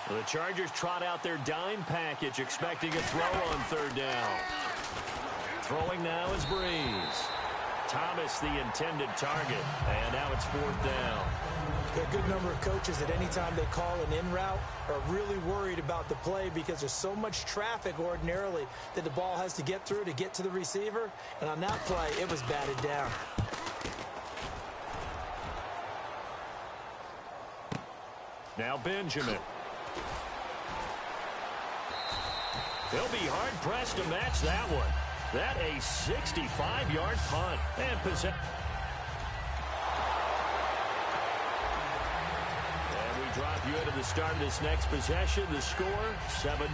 The Chargers trot out their dime package, expecting a throw on third down. Throwing now is Breeze. Thomas, the intended target, and now it's fourth down. A good number of coaches at any time they call an in route are really worried about the play because there's so much traffic ordinarily that the ball has to get through to get to the receiver. And on that play, it was batted down. Now Benjamin. They'll be hard-pressed to match that one. That a 65-yard punt. And possession. Drop you into the start of this next possession. The score, 7-0.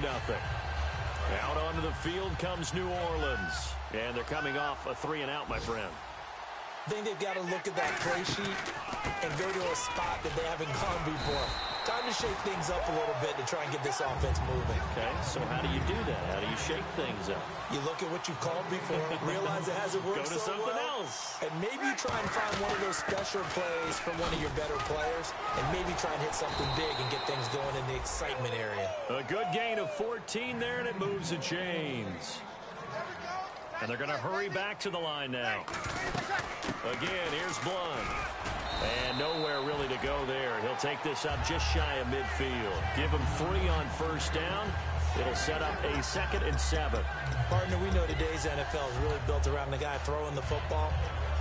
Out onto the field comes New Orleans. And they're coming off a 3-and-out, my friend. I think they've got to look at that play sheet and go to a spot that they haven't gone before. Time to shake things up a little bit to try and get this offense moving. Okay, so how do you do that? How do you shake things up? You look at what you called before, realize it hasn't worked Go to so something well, else. and maybe try and find one of those special plays from one of your better players, and maybe try and hit something big and get things going in the excitement area. A good gain of 14 there, and it moves the chains. And they're going to hurry back to the line now. Again, here's Blunt. And nowhere really to go there. He'll take this up just shy of midfield. Give him 3 on first down. It'll set up a 2nd and 7. Partner, we know today's NFL is really built around the guy throwing the football.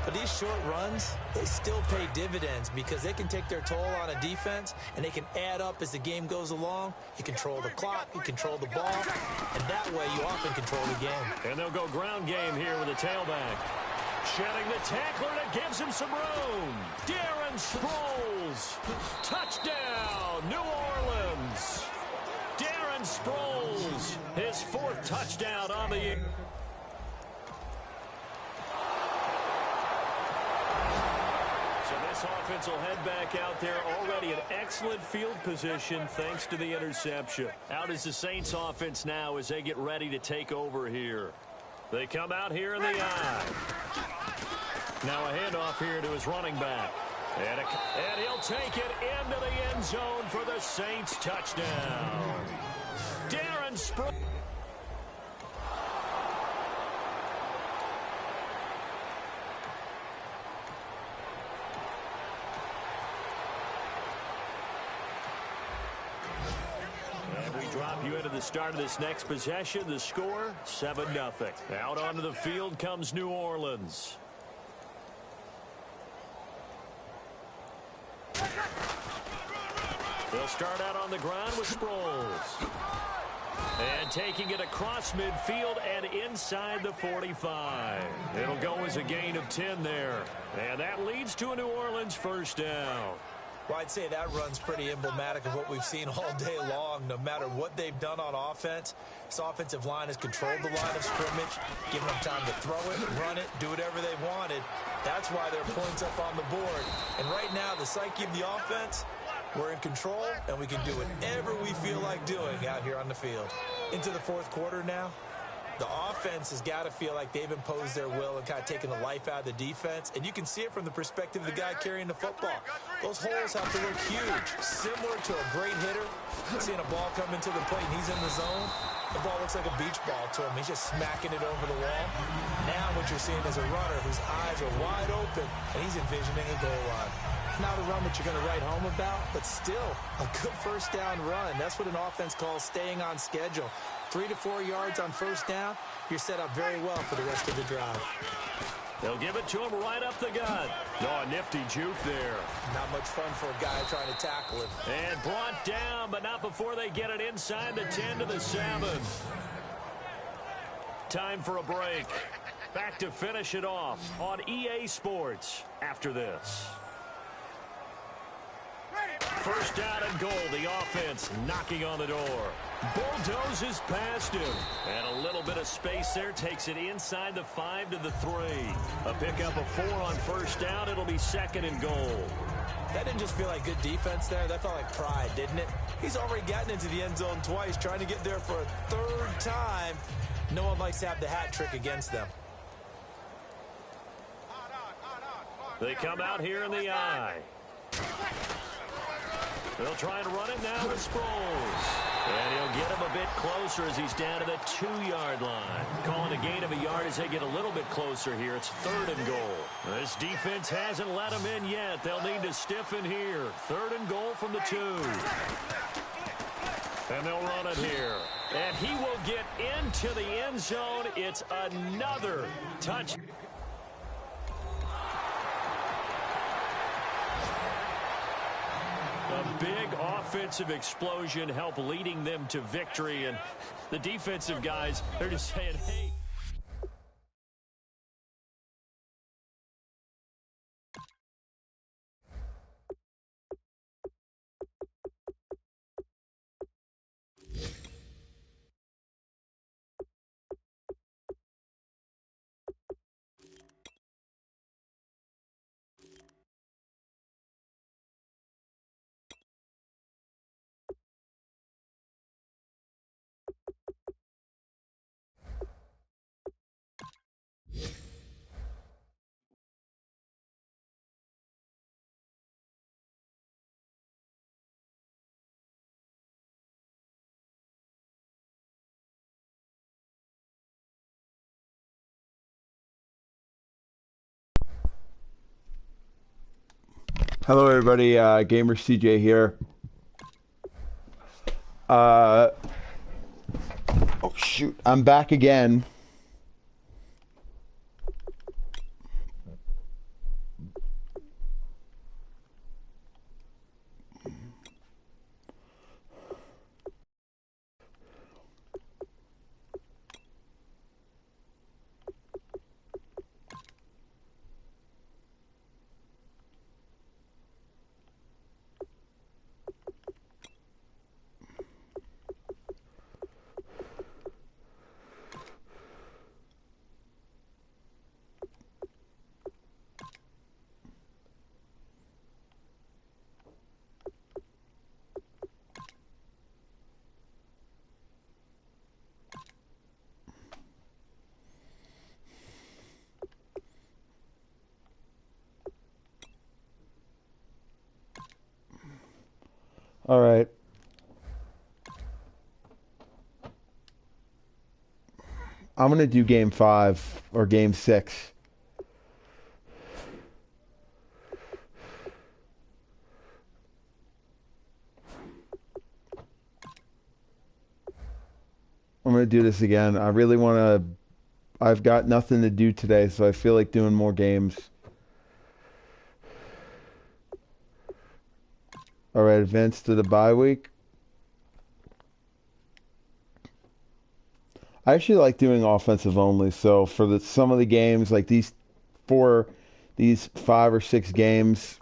But these short runs, they still pay dividends because they can take their toll on a defense, and they can add up as the game goes along. You control the clock, you control the ball, and that way you often control the game. And they'll go ground game here with a tailback. Shedding the tackler that gives him some room. Darren Sproles. Touchdown, New Orleans. Darren Sproles, his 4th touchdown on the year. So this offense will head back out there, already in excellent field position thanks to the interception. Out is the Saints offense now as they get ready to take over here. They come out here in the eye. Now a handoff here to his running back. And he'll take it into the end zone for the Saints touchdown. Darren Sproles. And we drop you into the start of this next possession. The score, 7-0. Out onto the field comes New Orleans. They'll start out on the ground with Sproles. And taking it across midfield and inside the 45. It'll go as a gain of 10 there. And that leads to a New Orleans first down. Well, I'd say that run's pretty emblematic of what we've seen all day long. No matter what they've done on offense, this offensive line has controlled the line of scrimmage, given them time to throw it, run it, do whatever they wanted. That's why there are points up on the board. And right now, the psyche of the offense, we're in control, and we can do whatever we feel like doing out here on the field. Into the fourth quarter now. The offense has got to feel like they've imposed their will and kind of taken the life out of the defense. And you can see it from the perspective of the guy carrying the football. Those holes have to look huge, similar to a great hitter. Seeing a ball come into the plate and he's in the zone, the ball looks like a beach ball to him. He's just smacking it over the wall. Now what you're seeing is a runner whose eyes are wide open, and he's envisioning a goal line. Not a run that you're going to write home about, but still a good first down run. That's what an offense calls staying on schedule. 3 to 4 yards on first down, you're set up very well for the rest of the drive. They'll give it to him right up the gut. Oh, a nifty juke there. Not much fun for a guy trying to tackle him. And brought down, but not before they get it inside the 10 to the 7. Time for a break. Back to finish it off on EA Sports after this. First down and goal. The offense knocking on the door. Bulldozes past him. And a little bit of space there. Takes it inside the 5 to the 3. A pickup of 4 on first down. It'll be second and goal. That didn't just feel like good defense there. That felt like pride, didn't it? He's already gotten into the end zone twice, trying to get there for a third time. No one likes to have the hat trick against them. They come out here in the eye. They'll try and run it now with Sproles. And he'll get him a bit closer as he's down to the 2-yard line. Calling a gain of a yard as they get a little bit closer here. It's third and goal. This defense hasn't let him in yet. They'll need to stiffen here. Third and goal from the 2. And they'll run it here. And he will get into the end zone. It's another touch. A big offensive explosion help leading them to victory. And the defensive guys, they're just saying, hey. Hello, everybody. Gamer CJ here. Oh, shoot. I'm back again. All right. I'm going to do game 5 or game 6. I'm going to do this again. I really want to... I've got nothing to do today, so I feel like doing more games. All right, advance to the bye week. I actually like doing offensive only. So for some of the games, like these 5 or 6 games,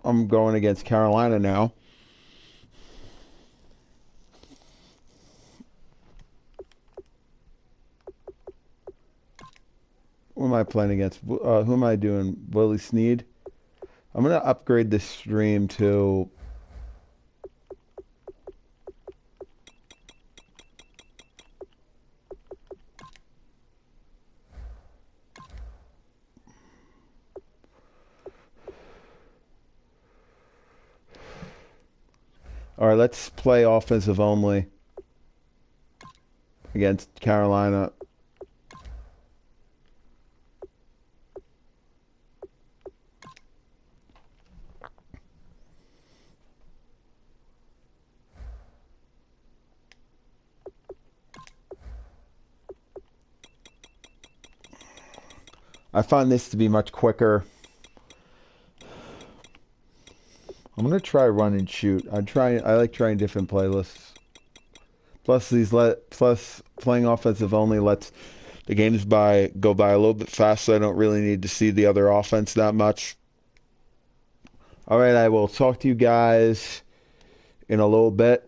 I'm going against Carolina now. Who am I playing against? Who am I doing? Willie Snead? I'm going to upgrade this stream to... All right, let's play offensive only against Carolina. I find this to be much quicker. I'm gonna try run and shoot. I like trying different playlists. Plus playing offensive only lets the games go by a little bit faster. I don't really need to see the other offense that much. All right, I will talk to you guys in a little bit.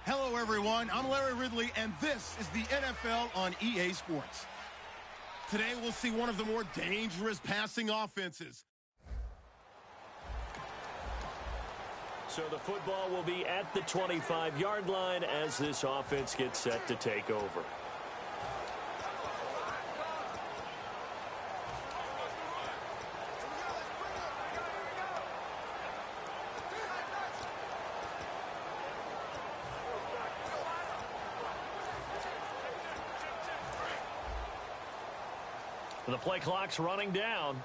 Hello, everyone. I'm Larry Ridley, and this is the NFL on EA Sports. Today, we'll see one of the more dangerous passing offenses. So the football will be at the 25-yard line as this offense gets set to take over. The play clock's running down.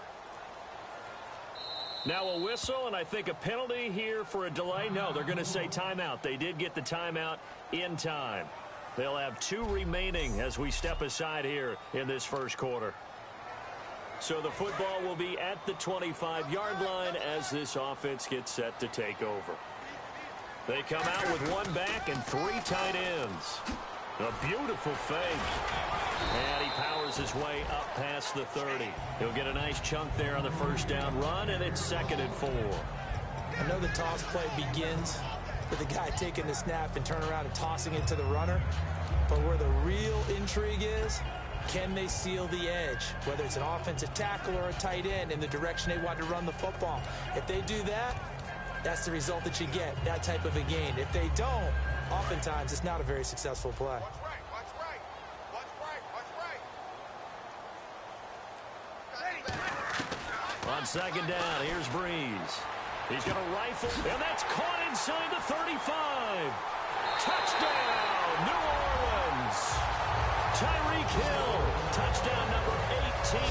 Now a whistle, and I think a penalty here for a delay. No, they're going to say timeout. They did get the timeout in time. They'll have 2 remaining as we step aside here in this first quarter. So the football will be at the 25-yard line as this offense gets set to take over. They come out with 1 back and 3 tight ends. A beautiful fake. And he powers his way up past the 30. He'll get a nice chunk there on the first down run, and it's 2nd and 4. I know the toss play begins with the guy taking the snap and turn around and tossing it to the runner. But where the real intrigue is, can they seal the edge? Whether it's an offensive tackle or a tight end in the direction they want to run the football. If they do that, that's the result that you get, that type of a gain. If they don't, oftentimes it's not a very successful play. On 2nd down, here's Breeze. He's going to rifle, and that's caught inside the 35. Touchdown, New Orleans. Tyreek Hill, touchdown number 18.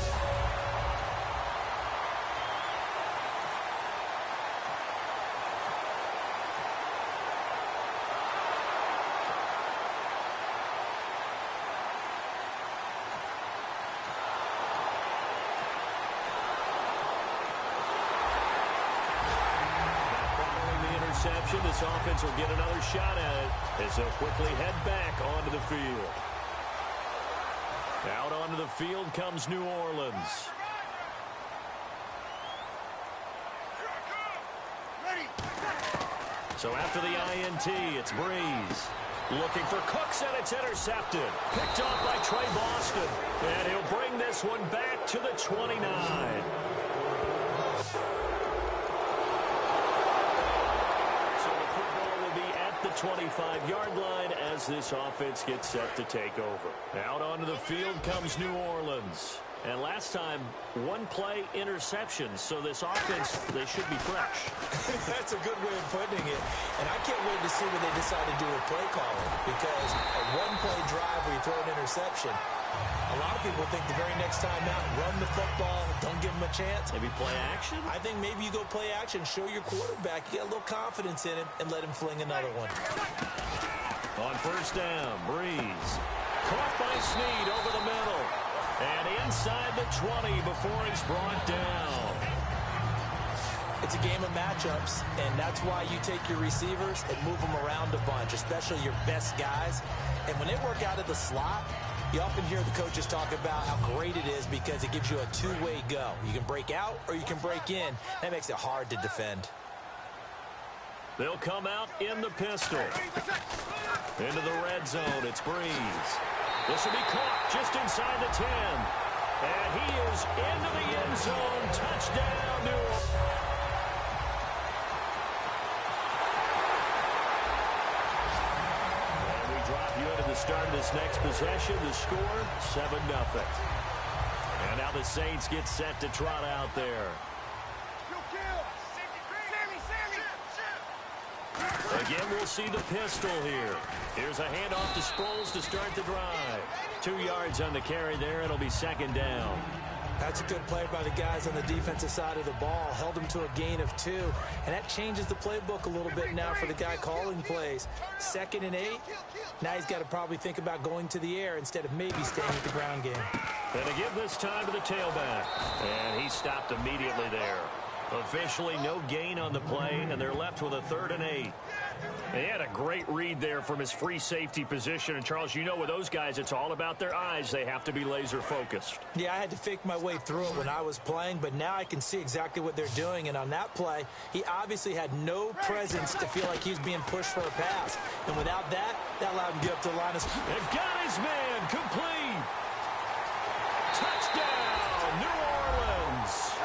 This offense will get another shot at it as they'll quickly head back onto the field. Out onto the field comes New Orleans. So after the INT, it's Breeze. Looking for Cooks, and it's intercepted. Picked off by Trey Boston. And he'll bring this one back to the 29. 25-yard line as this offense gets set to take over. Out onto the field comes New Orleans. And last time, one play interception, so this offense, they should be fresh. That's a good way of putting it. And I can't wait to see what they decide to do with play calling, because a one-play drive where you throw an interception, a lot of people think the very next time out, run the football, don't give them a chance. Maybe play action? I think maybe you go play action, show your quarterback, you get a little confidence in him, and let him fling another one. On first down, Breeze. Caught by Snead over the middle. And inside the 20 before he's brought down. It's a game of matchups, and that's why you take your receivers and move them around a bunch, especially your best guys. And when they work out of the slot, you often hear the coaches talk about how great it is because it gives you a two-way go. You can break out or you can break in. That makes it hard to defend. They'll come out in the pistol. Into the red zone, it's Breeze. This will be caught just inside the 10. And he is into the end zone. Touchdown, New Orleans. And we drop you into the start of this next possession. The score, 7-0. And now the Saints get set to trot out there. Again, we'll see the pistol here. Here's a handoff to Sproles to start the drive. 2 yards on the carry there. It'll be second down. That's a good play by the guys on the defensive side of the ball. Held them to a gain of 2. And that changes the playbook a little bit now for the guy calling plays. 2nd and 8. Now he's got to probably think about going to the air instead of maybe staying with the ground game. And to give this time to the tailback. And he stopped immediately there. Officially no gain on the play, and they're left with a 3rd and 8. He had a great read there from his free safety position. And, Charles, you know with those guys, it's all about their eyes. They have to be laser-focused. Yeah, I had to fake my way through it when I was playing, but now I can see exactly what they're doing. And on that play, he obviously had no presence to feel like he was being pushed for a pass. And without that, that allowed him to get up to the line of... They've got his man complete. Touchdown, New Orleans.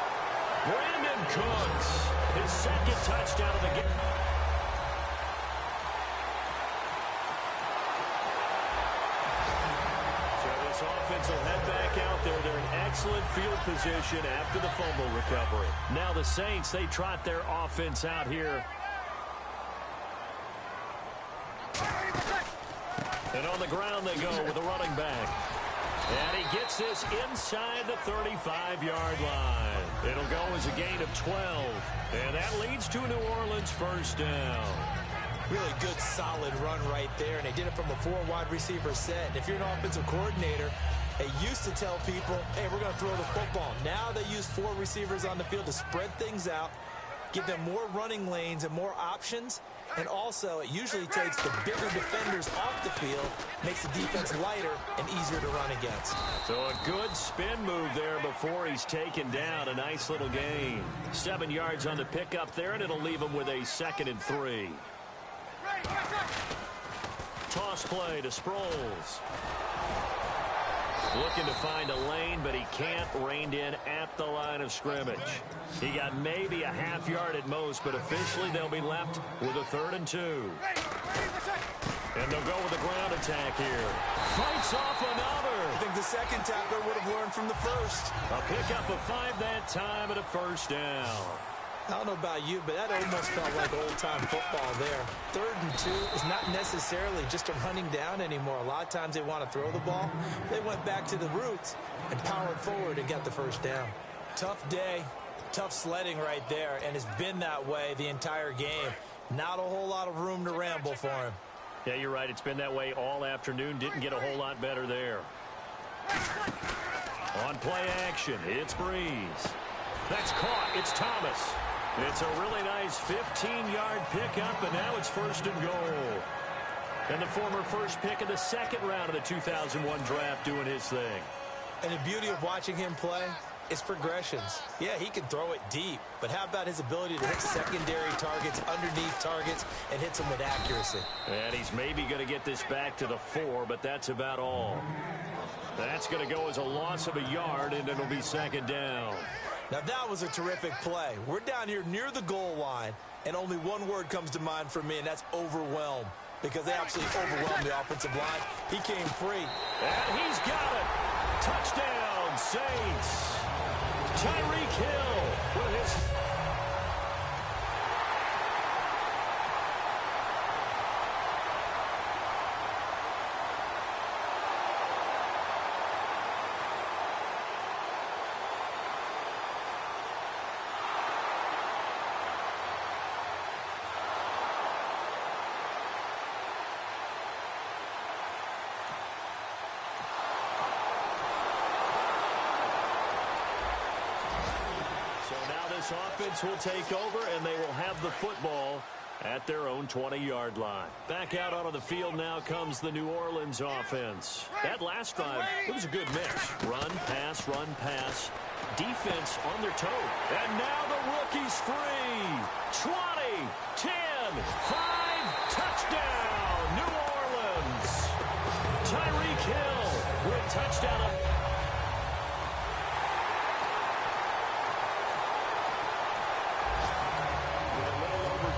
Brandon Cooks, his 2nd touchdown of the game. This offense will head back out there. They're in excellent field position after the fumble recovery. Now the Saints, they trot their offense out here. And on the ground they go with a running back. And he gets this inside the 35-yard line. It'll go as a gain of 12. And that leads to a New Orleans first down. Really good, solid run right there. And they did it from a 4 wide receiver set. And if you're an offensive coordinator, they used to tell people, hey, we're going to throw the football. Now they use 4 receivers on the field to spread things out, give them more running lanes and more options. And also, it usually takes the bigger defenders off the field, makes the defense lighter and easier to run against. So a good spin move there before he's taken down. A nice little gain. 7 yards on the pickup there, and it'll leave him with a 2nd and 3. Toss play to Sproles. Looking to find a lane, but he can't. Reined in at the line of scrimmage. He got maybe a half yard at most, but officially they'll be left with a 3rd and 2. And they'll go with a ground attack here. Fights off another. I think the second tackler would have learned from the first. A pickup of 5 that time and a first down. I don't know about you, but that almost felt like old-time football there. 3rd and 2 is not necessarily just a running down anymore. A lot of times they want to throw the ball. They went back to the roots and powered forward and got the first down. Tough day, tough sledding right there, and it's been that way the entire game. Not a whole lot of room to ramble for him. Yeah, you're right. It's been that way all afternoon. Didn't get a whole lot better there. On play action, it's Breeze. That's caught. It's Thomas. It's a really nice 15-yard pickup, and now it's 1st and goal. And the former first pick of the 2nd round of the 2001 draft doing his thing. And the beauty of watching him play is progressions. Yeah, he can throw it deep, but how about his ability to hit secondary targets, underneath targets, and hits them with accuracy? And he's maybe going to get this back to the 4, but that's about all. That's going to go as a loss of a yard, and it'll be 2nd down. Now that was a terrific play. We're down here near the goal line, and only one word comes to mind for me, and that's overwhelmed. because they absolutely overwhelmed the offensive line. He came free. And he's got it. Touchdown, Saints. Tyreek Hill with his... This offense will take over, and they will have the football at their own 20-yard line. Back out onto the field now comes the New Orleans offense. That last drive, it was a good mix. Run, pass. Defense on their toe. And now the rookie's free. 20, 10, 5, touchdown, New Orleans. Tyreek Hill with touchdown.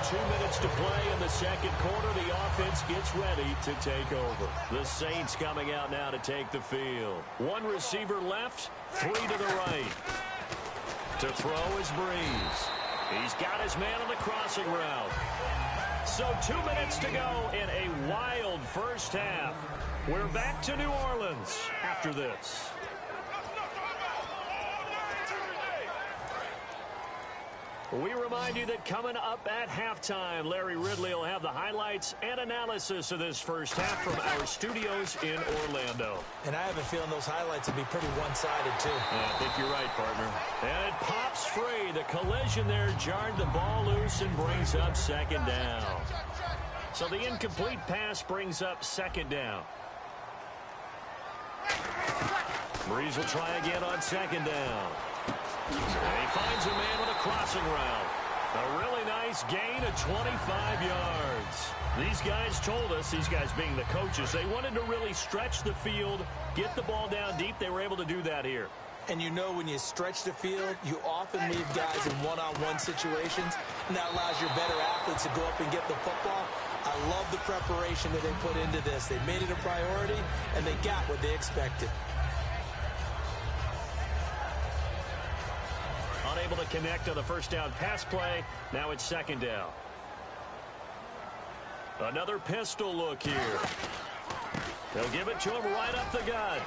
2 minutes to play in the second quarter. The offense gets ready to take over. The Saints coming out now to take the field. One receiver left, 3 to the right. To throw is Breeze. He's got his man on the crossing route. So 2 minutes to go in a wild first half. We're back to New Orleans after this. We remind you that coming up at halftime, Larry Ridley will have the highlights and analysis of this first half from our studios in Orlando. And I have a feeling those highlights will be pretty one-sided, too. Yeah, I think you're right, partner. And it pops free. The collision there jarred the ball loose and brings up second down. So the incomplete pass brings up second down. Breeze will try again on second down. And he finds a man with a crossing route. A really nice gain of 25 yards. These guys told us, these guys being the coaches, they wanted to really stretch the field, get the ball down deep. They were able to do that here. And you know, when you stretch the field, you often leave guys in one-on-one situations, and that allows your better athletes to go up and get the football. I love the preparation that they put into this. They made it a priority, and they got what they expected. Unable to connect on the first down pass play. Now it's second down. Another pistol look here. They'll give it to him right up the gut.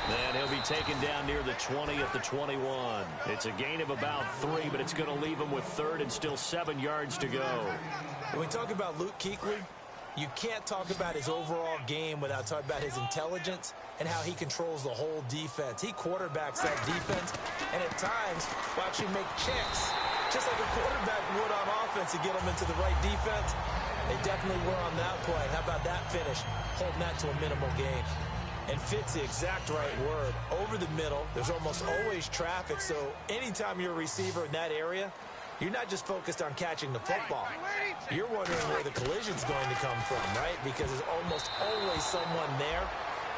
And he'll be taken down near the 20 at the 21. It's a gain of about 3, but it's going to leave him with third and still 7 yards to go. When we talk about Luke Kuechly, you can't talk about his overall game without talking about his intelligence and how he controls the whole defense. He quarterbacks that defense, and at times will actually make checks, just like a quarterback would on offense to get them into the right defense. They definitely were on that play. How about that finish? Holding that to a minimal gain. And fits the exact right word. Over the middle, there's almost always traffic, so anytime you're a receiver in that area, you're not just focused on catching the football. You're wondering where the collision's going to come from, right? Because there's almost always someone there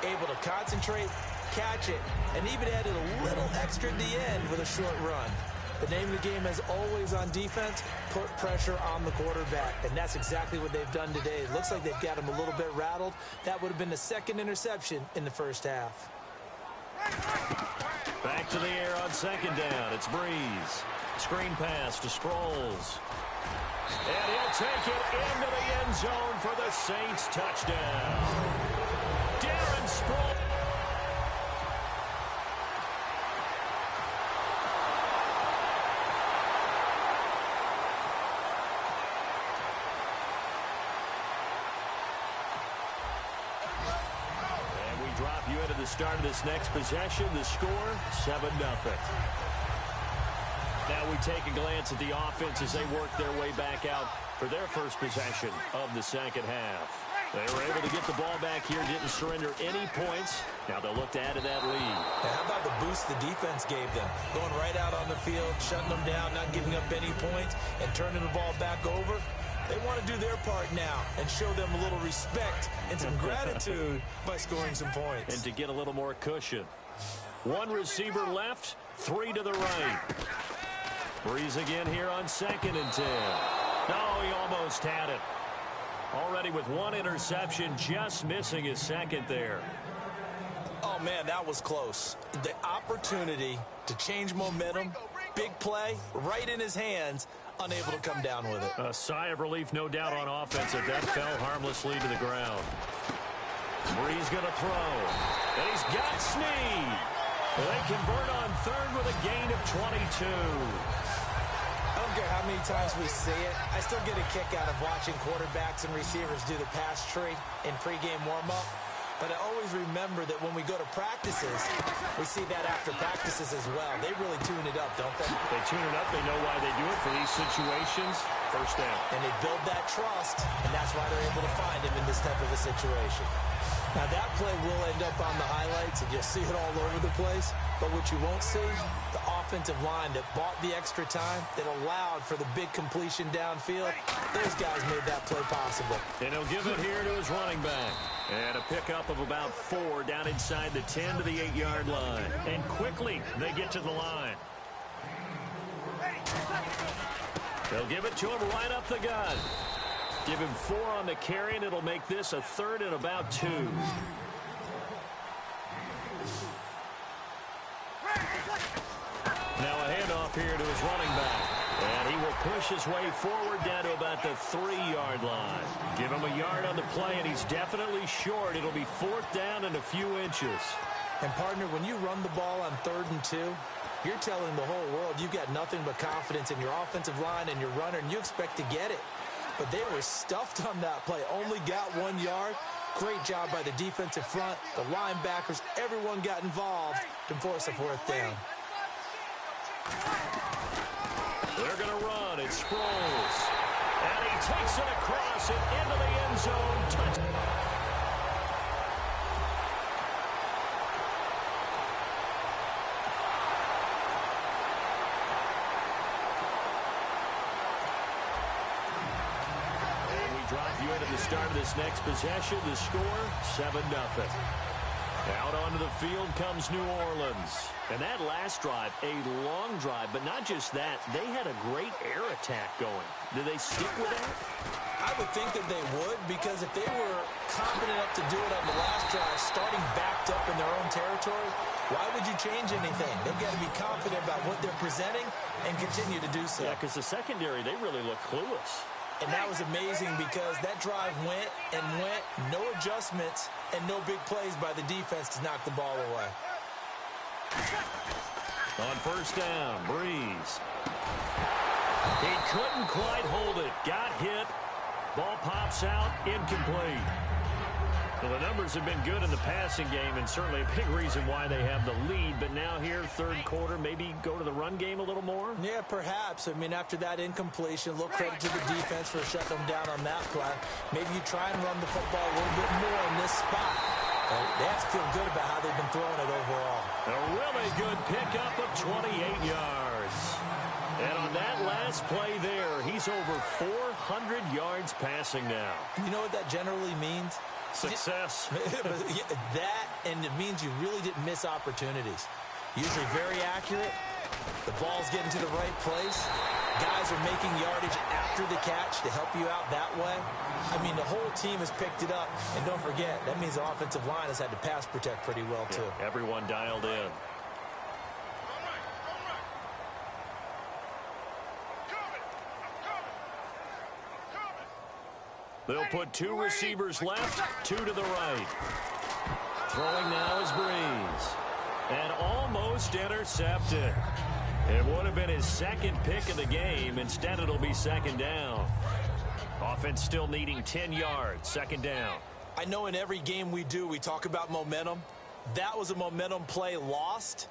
able to concentrate, catch it, and even added a little extra at the end with a short run. The name of the game is always on defense, put pressure on the quarterback, and that's exactly what they've done today. It looks like they've got him a little bit rattled. That would have been the second interception in the first half. Back to the air on second down. It's Breeze. Screen pass to Sproles. And he'll take it into the end zone for the Saints touchdown. Darren Sproles. And we drop you into the start of this next possession. The score, 7-0. Now we take a glance at the offense as they work their way back out for their first possession of the second half. They were able to get the ball back here, didn't surrender any points. Now they'll look to add to that lead. Now how about the boost the defense gave them? Going right out on the field, shutting them down, not giving up any points, and turning the ball back over. They want to do their part now and show them a little respect and some gratitude by scoring some points. And to get a little more cushion. One receiver left, 3 to the right. Breeze again here on 2nd and 10. No, he almost had it. Already with one interception, just missing his second there. Oh, man, that was close. The opportunity to change momentum, big play, right in his hands, unable to come down with it. A sigh of relief, no doubt, on offense as that fell harmlessly to the ground. Bree's going to throw. And he's got Snead. They convert on third with a gain of 22. I don't care how many times we see it. I still get a kick out of watching quarterbacks and receivers do the pass tree in pregame warm-up. But I always remember that when we go to practices, we see that after practices as well. They really tune it up, don't they? They tune it up. They know why they do it for these situations. First down. And they build that trust, and that's why they're able to find him in this type of a situation. Now, that play will end up on the highlights, and you'll see it all over the place. But what you won't see, the offensive line that bought the extra time, that allowed for the big completion downfield, those guys made that play possible. And he'll give it here to his running back. And a pickup of about 4 down inside the 10 to the 8-yard line. And quickly, they get to the line. They'll give it to him right up the gut. Give him 4 on the carry, and it'll make this a 3rd and about 2. Now a handoff here to his running back. And he will push his way forward down to about the 3-yard line. Give him a yard on the play, and he's definitely short. It'll be 4th down and a few inches. And, partner, when you run the ball on 3rd and 2, you're telling the whole world you've got nothing but confidence in your offensive line and your runner, and you expect to get it. But they were stuffed on that play. Only got 1 yard. Great job by the defensive front. The linebackers, everyone got involved to force a 4th down. They're going to run. It's Sproles. And he takes it across and into the end zone. Touchdown. And we drop you into the start of this next possession. The score, 7-0. Out onto the field comes New Orleans. And that last drive, a long drive, but not just that. They had a great air attack going. Did they stick with that? I would think that they would, because if they were confident enough to do it on the last drive, starting backed up in their own territory, why would you change anything? They've got to be confident about what they're presenting and continue to do so. Yeah, because the secondary, they really look clueless. And that was amazing because that drive went and went, no adjustments, and no big plays by the defense to knock the ball away. On first down, Breeze. He couldn't quite hold it. Got hit. Ball pops out, incomplete. Well, the numbers have been good in the passing game, and certainly a big reason why they have the lead. But now here, 3rd quarter, maybe go to the run game a little more? Yeah, perhaps. I mean, after that incompletion, a little credit to the defense for shutting them down on that play. Maybe you try and run the football a little bit more in this spot. They have to feel good about how they've been throwing it overall. A really good pickup of 28 yards. And on that last play there, he's over 400 yards passing now. You know what that generally means? Success. That, and it means you really didn't miss opportunities. Usually very accurate. The ball's getting to the right place. Guys are making yardage after the catch to help you out that way. I mean, the whole team has picked it up. And don't forget, that means the offensive line has had to pass protect pretty well, too. Yeah, everyone dialed in. They'll put 2 receivers left, 2 to the right. Throwing now is Breeze. And almost intercepted. It would have been his 2nd pick of the game. Instead, it'll be 2nd down. Offense still needing 10 yards, 2nd down. I know in every game we do, we talk about momentum. That was a momentum play lost.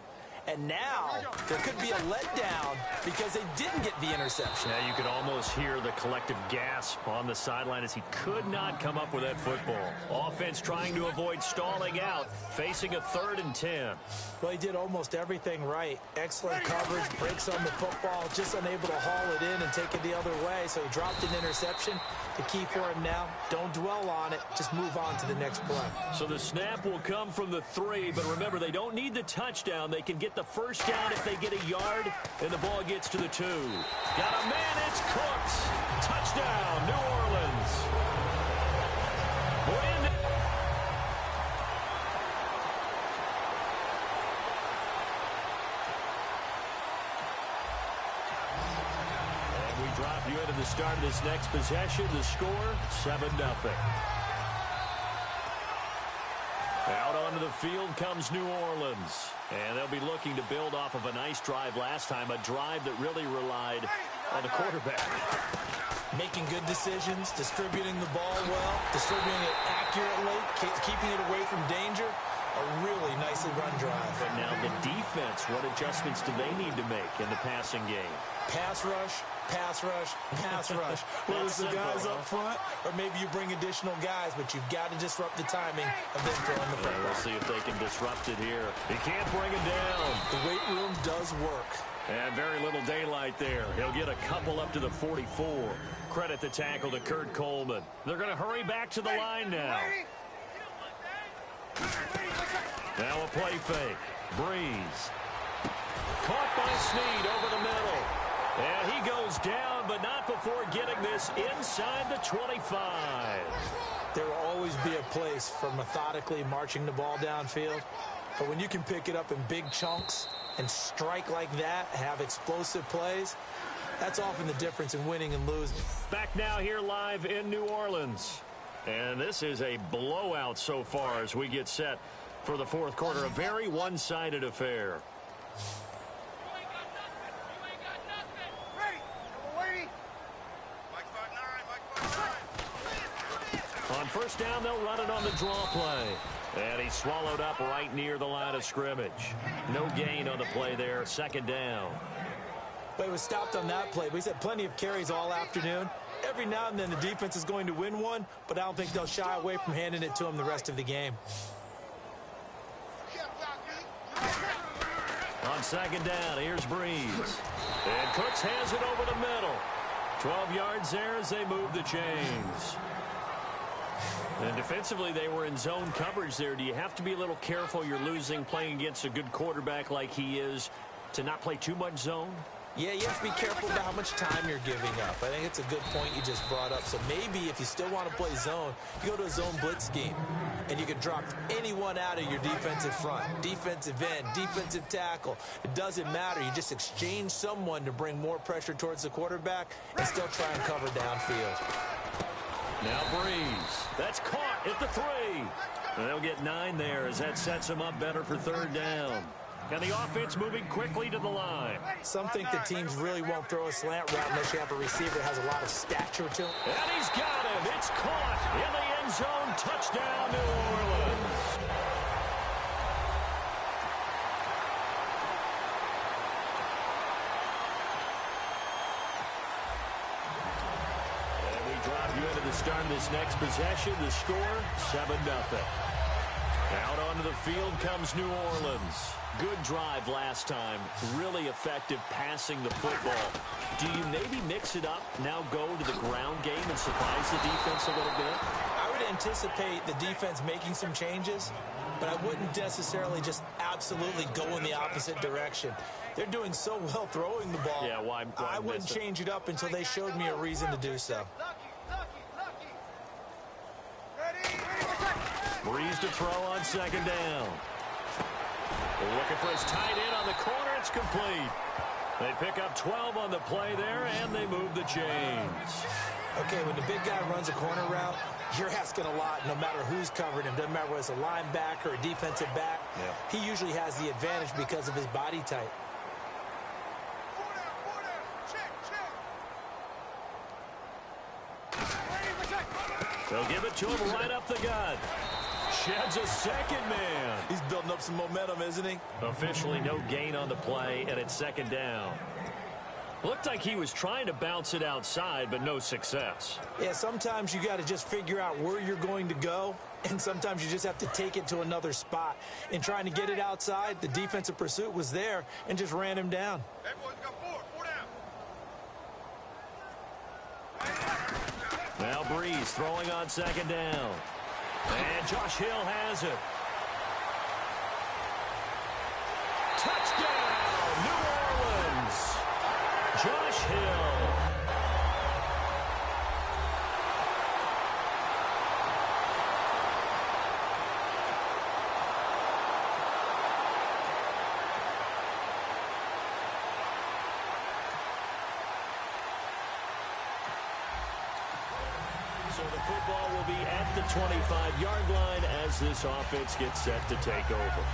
And now there could be a letdown because they didn't get the interception. Yeah, you could almost hear the collective gasp on the sideline as he could not come up with that football. Offense trying to avoid stalling out, facing a 3rd and 10. Well, he did almost everything right. Excellent coverage, breaks on the football, just unable to haul it in and take it the other way. So he dropped an interception. The key for him now, don't dwell on it. Just move on to the next play. So the snap will come from the 3, but remember, they don't need the touchdown. They can get the first down if they get a yard, and the ball gets to the 2. Got a man, it's Cooks. Touchdown, New Orleans. And we drop you into the start of this next possession. The score, 7-0. Out onto the field comes New Orleans. And they'll be looking to build off of a nice drive last time, a drive that really relied on the quarterback. Making good decisions, distributing the ball well, distributing it accurately, keeping it away from danger. A really nicely run drive. But now the defense, what adjustments do they need to make in the passing game? Pass rush, pass rush, pass rush. Whether it's the guys up front or maybe you bring additional guys, but you've got to disrupt the timing of them throwing the football. We'll see if they can disrupt it here. They can't bring it down. The weight room does work. And very little daylight there. He'll get a couple up to the 44. Credit the tackle to Kurt Coleman. They're going to hurry back to the line now. Now a play fake. Breeze. Caught by Snead over the middle. And he goes down, but not before getting this inside the 25. There will always be a place for methodically marching the ball downfield. But when you can pick it up in big chunks and strike like that, have explosive plays, that's often the difference in winning and losing. Back now here live in New Orleans. And this is a blowout so far as we get set for the fourth quarter. A very one-sided affair. On first down, they'll run it on the draw play. And he's swallowed up right near the line of scrimmage. No gain on the play there. Second down. But he was stopped on that play. But he's had plenty of carries all afternoon. Every now and then the defense is going to win one, but I don't think they'll shy away from handing it to him the rest of the game. On second down, here's Breeze. And Cooks has it over the middle. 12 yards there as they move the chains. And defensively, they were in zone coverage there. Do you have to be a little careful? You're losing playing against a good quarterback like he is to not play too much zone? Yeah, you have to be careful about how much time you're giving up. I think it's a good point you just brought up. So maybe if you still want to play zone, you go to a zone blitz scheme. And you can drop anyone out of your defensive front. Defensive end, defensive tackle. It doesn't matter. You just exchange someone to bring more pressure towards the quarterback and still try and cover downfield. Now Breeze. That's caught at the 3. And they'll get 9 there as that sets them up better for third down. And the offense moving quickly to the line. Some think the teams really won't throw a slant route unless you have a receiver that has a lot of stature to him. And he's got him. It's caught in the end zone. Touchdown, New Orleans. And we drop you into the start of this next possession. The score, 7-0. Out onto the field comes New Orleans. Good drive last time. Really effective passing the football. Do you maybe mix it up, now go to the ground game and surprise the defense a little bit? I would anticipate the defense making some changes, but I wouldn't necessarily just absolutely go in the opposite direction. They're doing so well throwing the ball. Yeah, why I wouldn't change it up until they showed me a reason to do so. Breeze to throw on second down. Looking for his tight end on the corner. It's complete. They pick up 12 on the play there, and they move the chains. Okay, when the big guy runs a corner route, you're asking a lot no matter who's covering him. Doesn't matter whether it's a linebacker or a defensive back. Yeah. He usually has the advantage because of his body type. They'll give it to him right up the gut. Sheds a second man. He's building up some momentum, isn't he? Officially no gain on the play, and it's second down. Looked like he was trying to bounce it outside, but no success. Yeah, sometimes you got to just figure out where you're going to go, and sometimes you just have to take it to another spot. In trying to get it outside, the defensive pursuit was there and just ran him down. Everyone's got 4 down. Now Breeze throwing on second down. And Josh Hill has it. Touchdown, New Orleans. Josh Hill. So the football will be at the 25-yard line as this offense gets set to take over.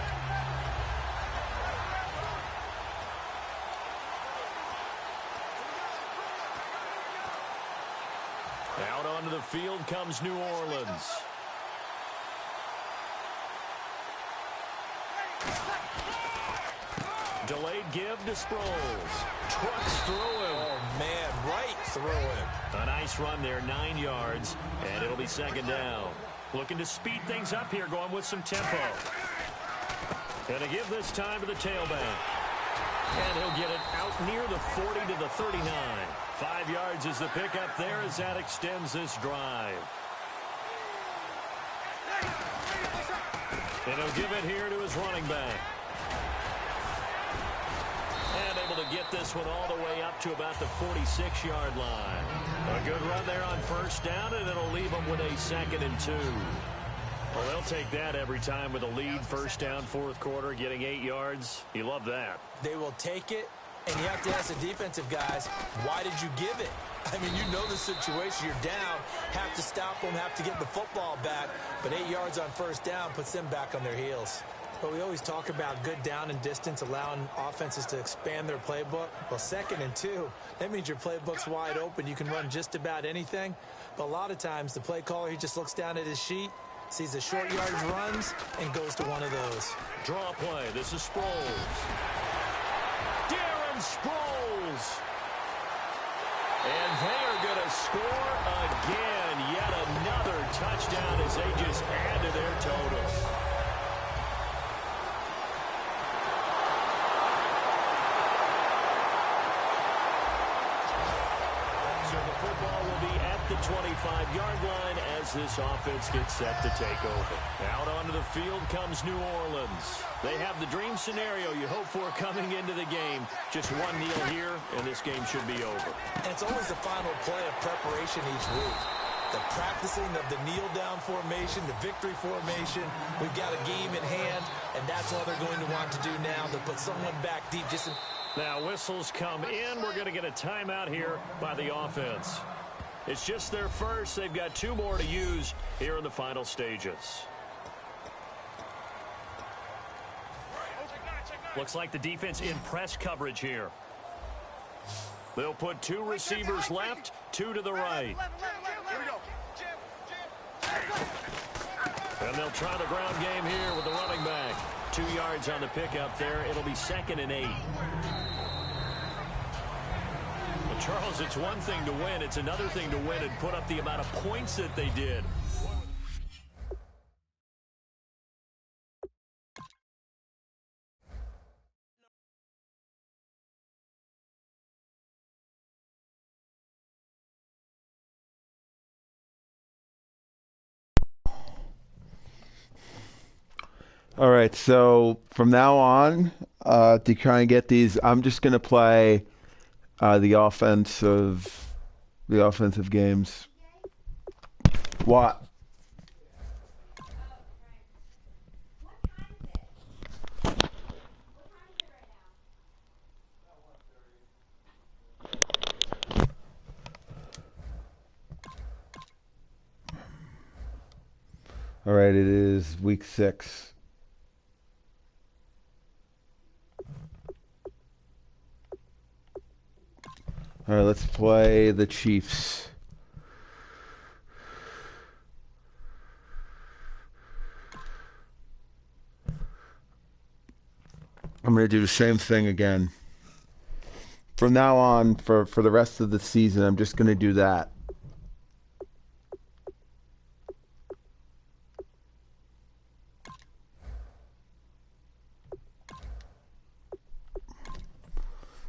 Out onto the field comes New Orleans. Delayed give to Sproles. Trucks through him. Oh, man, right through him. A nice run there, 9 yards, and it'll be second down. Looking to speed things up here, going with some tempo. Going to give this time to the tailback. And he'll get it out near the 40 to the 39. 5 yards is the pickup there as that extends this drive. And he'll give it here to his running back. And able to get this one all the way up to about the 46-yard line. A good run there on first down, and it'll leave them with a 2nd and 2. Well, they'll take that every time with a lead, first down, fourth quarter, getting 8 yards. You love that. They will take it, and you have to ask the defensive guys, why did you give it? I mean, you know the situation. You're down, have to stop them, have to get the football back, but 8 yards on first down puts them back on their heels. But we always talk about good down and distance, allowing offenses to expand their playbook. Well, 2nd and 2, that means your playbook's wide open. You can run just about anything. But a lot of times, the play caller, he just looks down at his sheet, sees the short yardage runs, and goes to one of those. Draw play. This is Sproles. Darren Sproles. And they are going to score again. Yet another touchdown as they just add to their totals. Football will be at the 25-yard line as this offense gets set to take over. Out onto the field comes New Orleans. They have the dream scenario you hope for coming into the game. Just one kneel here, and this game should be over. And it's always the final play of preparation each week. The practicing of the kneel-down formation, the victory formation. We've got a game in hand, and that's all they're going to want to do now, to put someone back deep just in. Now whistles come in. We're going to get a timeout here by the offense. It's just their first. They've got 2 more to use here in the final stages. Looks like the defense in press coverage here. They'll put 2 receivers left, 2 to the right. And they'll try the ground game here with the running back. 2 yards on the pickup there. It'll be 2nd and 8. Charles, it's one thing to win. It's another thing to win and put up the amount of points that they did. All right, so from now on, to try and get these, I'm just going to play the offensive games. What? All right, it is week 6. All right, let's play the Chiefs. I'm going to do the same thing again. From now on, for the rest of the season, I'm just going to do that.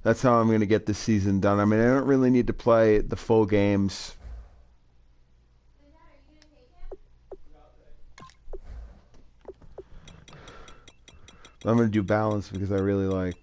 That's how I'm going to get this season done. I mean, I don't really need to play the full games. I'm going to do balance because I really like.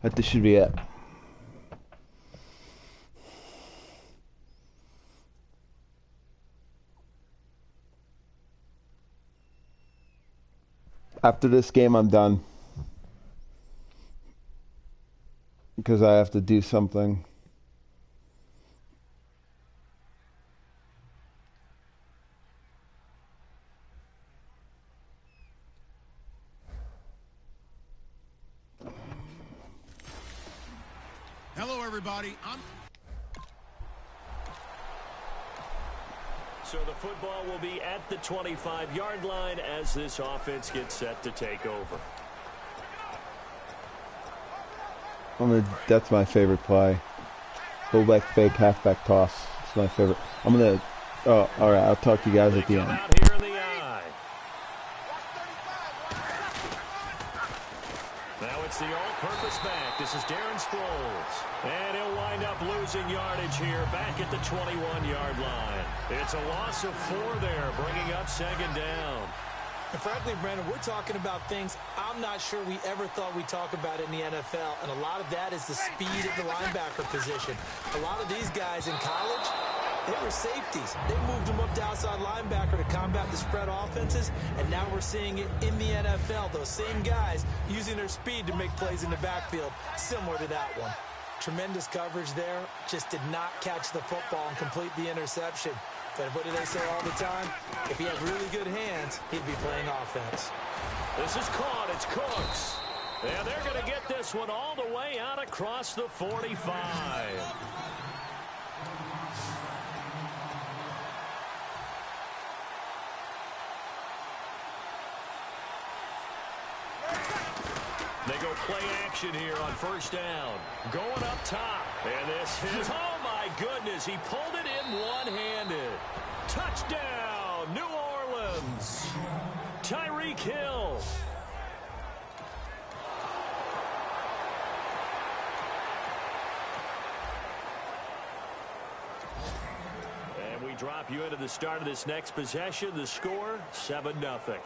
But this should be it. After this game, I'm done. Because I have to do something. Hello, everybody. So the football will be at the 25-yard line as this offense gets set to take over. That's my favorite play. Fullback fake, halfback toss. It's my favorite. I'm going to... Oh, all right. I'll talk to you guys at the end. Out here in the eye. Now it's the all-purpose back. This is Darren Sproles. And he'll wind up losing yardage here back at the 21-yard line. It's a loss of 4 there, bringing up second down. And frankly, Brandon, we're talking about things I'm not sure we ever thought we'd talk about in the NFL. And a lot of that is the speed at the linebacker position. A lot of these guys in college, they were safeties. They moved them up to outside linebacker to combat the spread offenses. And now we're seeing it in the NFL. Those same guys using their speed to make plays in the backfield, similar to that one. Tremendous coverage there. Just did not catch the football and complete the interception. But what do they say all the time? If he had really good hands, he'd be playing offense. This is caught. It's Cooks. And they're going to get this one all the way out across the 45. They go play action here on first down. Going up top. And this is, oh my goodness, he pulled it in one-handed. Touchdown, New Orleans. Tyreek Hill. And we drop you into the start of this next possession. The score, 7-0.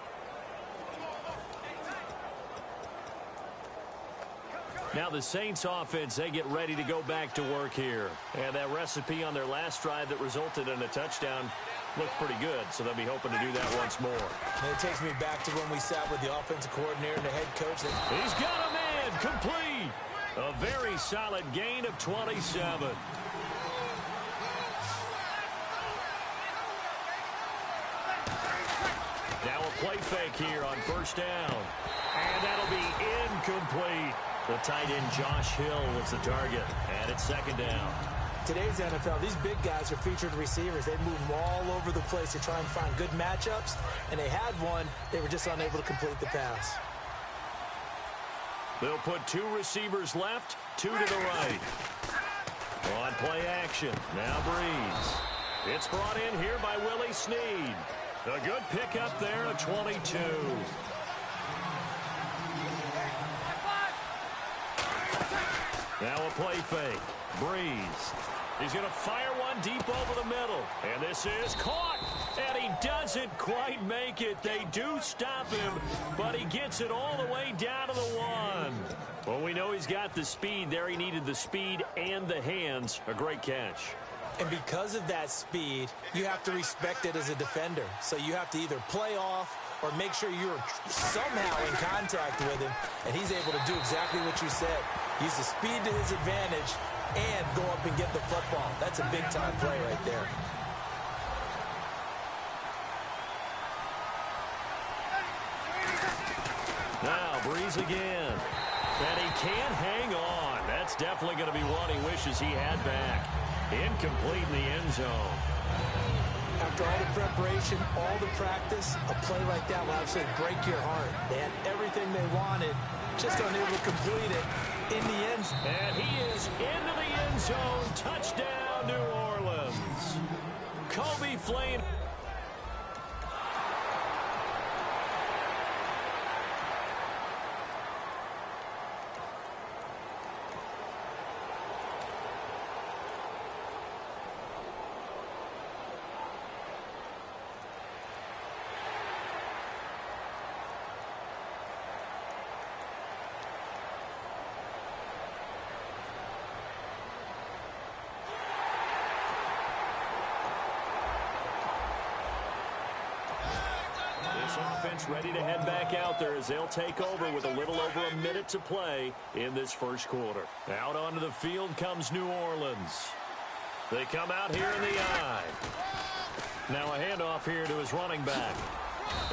Now the Saints offense, they get ready to go back to work here. And that recipe on their last drive that resulted in a touchdown looked pretty good, so they'll be hoping to do that once more. And it takes me back to when we sat with the offensive coordinator and the head coach. He's got a man complete. A very solid gain of 27. Now a play fake here on first down. And that'll be incomplete. The tight end Josh Hill was the target, and it's second down. Today's NFL, these big guys are featured receivers. They move them all over the place to try and find good matchups, and they had one. They were just unable to complete the pass. They'll put 2 receivers left, 2 to the right. On play action, now Breeze. It's brought in here by Willie Snead. A good pickup there, a 22. Now a play fake. Breeze. He's going to fire one deep over the middle. And this is caught. And he doesn't quite make it. They do stop him, but he gets it all the way down to the 1. Well, we know he's got the speed there. He needed the speed and the hands. A great catch. And because of that speed, you have to respect it as a defender. So you have to either play off or make sure you're somehow in contact with him, and he's able to do exactly what you said. Use the speed to his advantage and go up and get the football. That's a big-time play right there. Now, Breeze again. And he can't hang on. That's definitely going to be one he wishes he had back. Incomplete in the end zone. After all the preparation, all the practice, a play like that will absolutely break your heart. They had everything they wanted, just unable to complete it in the end zone. And he is into the end zone. Touchdown, New Orleans. Kobe Flame. offense ready to head back out there as they'll take over with a little over a minute to play in this first quarter. Out onto the field comes New Orleans. They come out here in the I. Now a handoff here to his running back.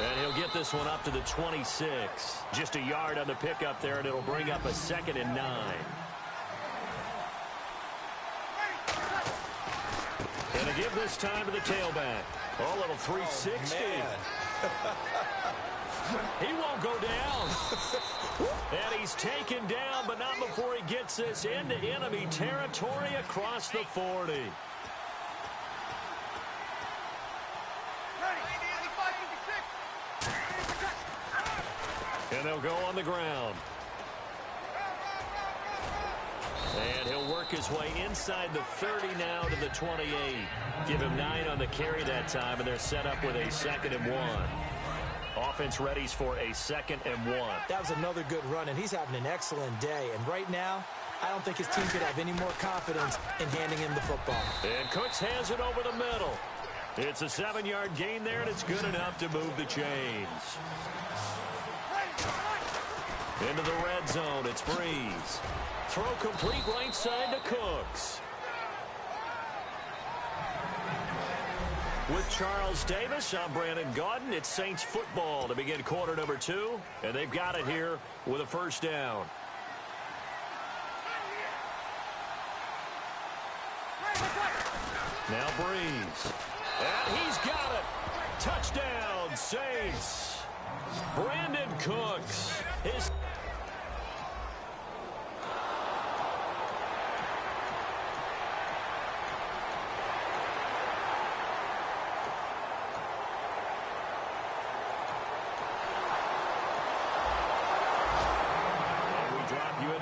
And he'll get this one up to the 26. Just a yard on the pickup there, and it'll bring up a 2nd and 9. And to give this time to the tailback. Oh, little 360. He won't go down. And he's taken down, but not before he gets this into enemy territory across the 40. And they'll go on the ground. And he'll work his way inside the 30 now to the 28. Give him 9 on the carry that time, and they're set up with a 2nd and 1. Offense readies for a 2nd and 1. That was another good run, and he's having an excellent day. And right now, I don't think his team could have any more confidence in handing him the football. And Cooks has it over the middle. It's a 7-yard gain there, and it's good enough to move the chains. Into the red zone, it's Breeze. Throw complete right side to Cooks. With Charles Davis, I'm Brandon Gaudin. It's Saints football to begin quarter number 2, and they've got it here with a first down. Now Breeze. And he's got it. Touchdown, Saints. Brandon Cooks.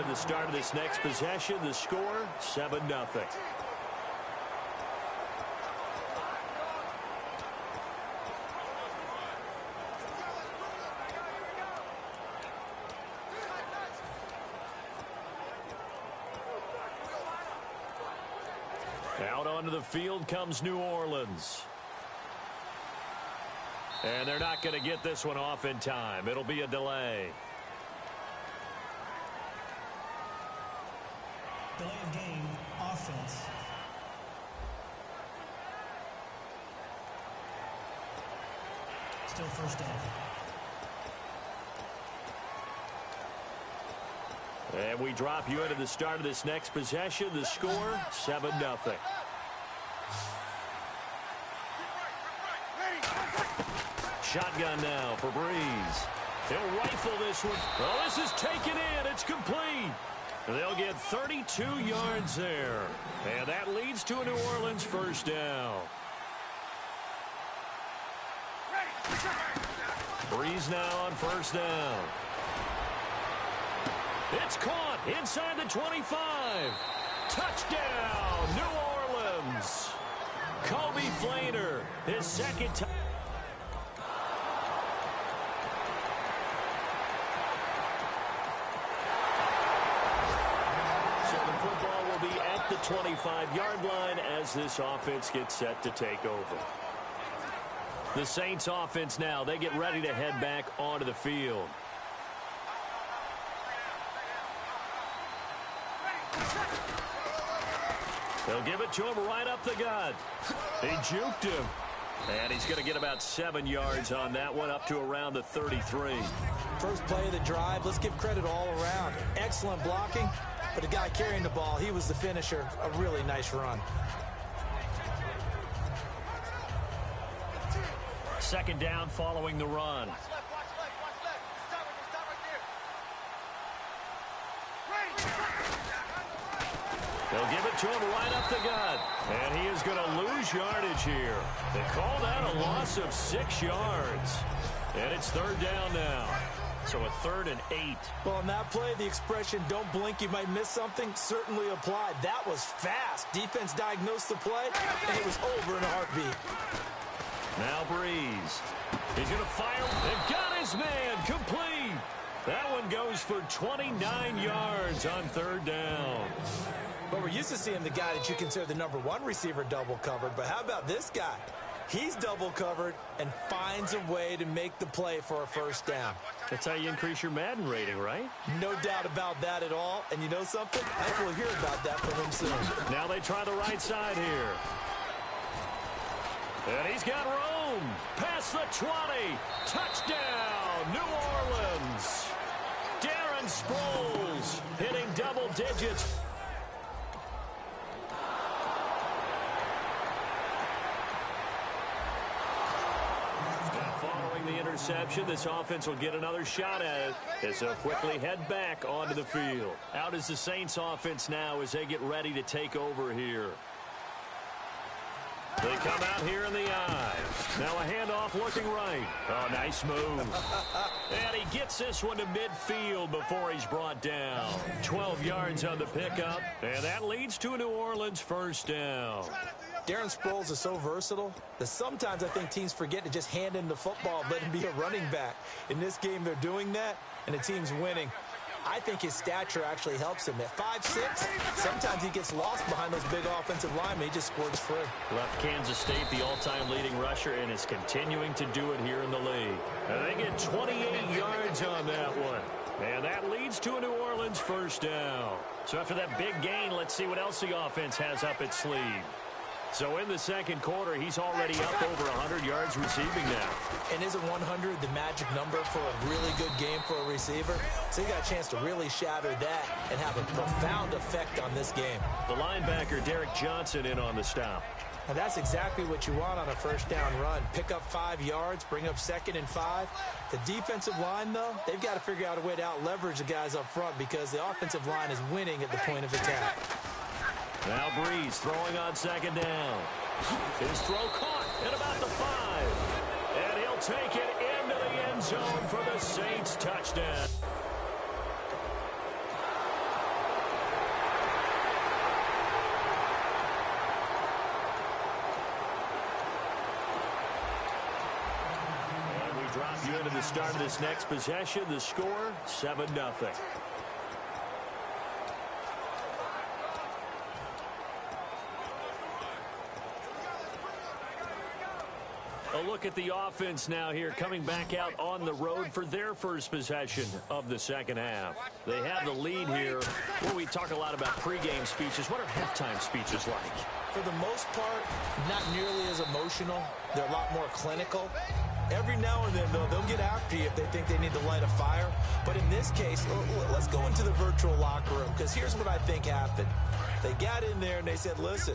The start of this next possession, the score 7-0. Out onto the field comes New Orleans. And they're not going to get this one off in time. It'll be a delay. Delay of game, offense. Still first down. And we drop you into the start of this next possession. The score, 7-0. Shotgun now for Breeze. He'll rifle this one. Oh, this is taken in. It's complete. They'll get 32 yards there. And that leads to a New Orleans first down. Breeze now on first down. It's caught inside the 25. Touchdown, New Orleans. Kobe Flainer, his second time. The 25-yard line as this offense gets set to take over. The Saints offense now, they get ready to head back onto the field. They'll give it to him right up the gut. He juked him. And he's going to get about 7 yards on that one, up to around the 33. First play of the drive, let's give credit all around. Excellent blocking. But the guy carrying the ball, he was the finisher. A really nice run. Second down following the run. Watch left, watch left, watch left. Stop right there. They'll give it to him right up the gut. And he is going to lose yardage here. They call that a loss of 6 yards. And it's third down now. So a 3rd and 8. Well, on that play, the expression, don't blink, you might miss something, certainly applied. That was fast. Defense diagnosed the play, and it was over in a heartbeat. Now Breeze. He's going to fire. And got his man. Complete. That one goes for 29 yards on third down. But we're used to seeing the guy that you consider the #1 receiver double covered. But how about this guy? He's double covered and finds a way to make the play for a first down. That's how you increase your Madden rating, right? No doubt about that at all. And you know something? I think we'll hear about that from him soon. Now they try the right side here. And he's got room. Past the 20. Touchdown, New Orleans. Darren Sproles hitting double digits. Following the interception, this offense will get another shot at it as they'll quickly head back onto the field. Out is the Saints offense now as they get ready to take over here. They come out here in the eye. Now a handoff looking right. Oh, nice move. And he gets this one to midfield before he's brought down. 12 yards on the pickup, and that leads to a New Orleans first down. Darren Sproles is so versatile that sometimes I think teams forget to just hand him the football and let him be a running back. In this game, they're doing that, and the team's winning. I think his stature actually helps him. At 5'6", sometimes he gets lost behind those big offensive linemen. He just squirts free. Left Kansas State the all-time leading rusher and is continuing to do it here in the league. And they get 28 yards on that one. And that leads to a New Orleans first down. So after that big gain, let's see what else the offense has up its sleeve. So in the second quarter, he's already up over 100 yards receiving now. And isn't 100 the magic number for a really good game for a receiver? So he got a chance to really shatter that and have a profound effect on this game. The linebacker, Derek Johnson, in on the stop. And that's exactly what you want on a first down run. Pick up 5 yards, bring up 2nd and 5. The defensive line, though, they've got to figure out a way to out-leverage the guys up front because the offensive line is winning at the point of attack. Now Breeze throwing on second down. His throw caught at about the 5. And he'll take it into the end zone for the Saints touchdown. And we drop you into the start of this next possession. The score, 7-0. A look at the offense now here, coming back out on the road for their first possession of the second half. They have the lead here. Well, we talk a lot about pregame speeches. What are halftime speeches like? For the most part, not nearly as emotional. They're a lot more clinical. Every now and then, though, they'll get after you if they think they need to light a fire. But in this case, let's go into the virtual locker room, because here's what I think happened. They got in there and they said, listen,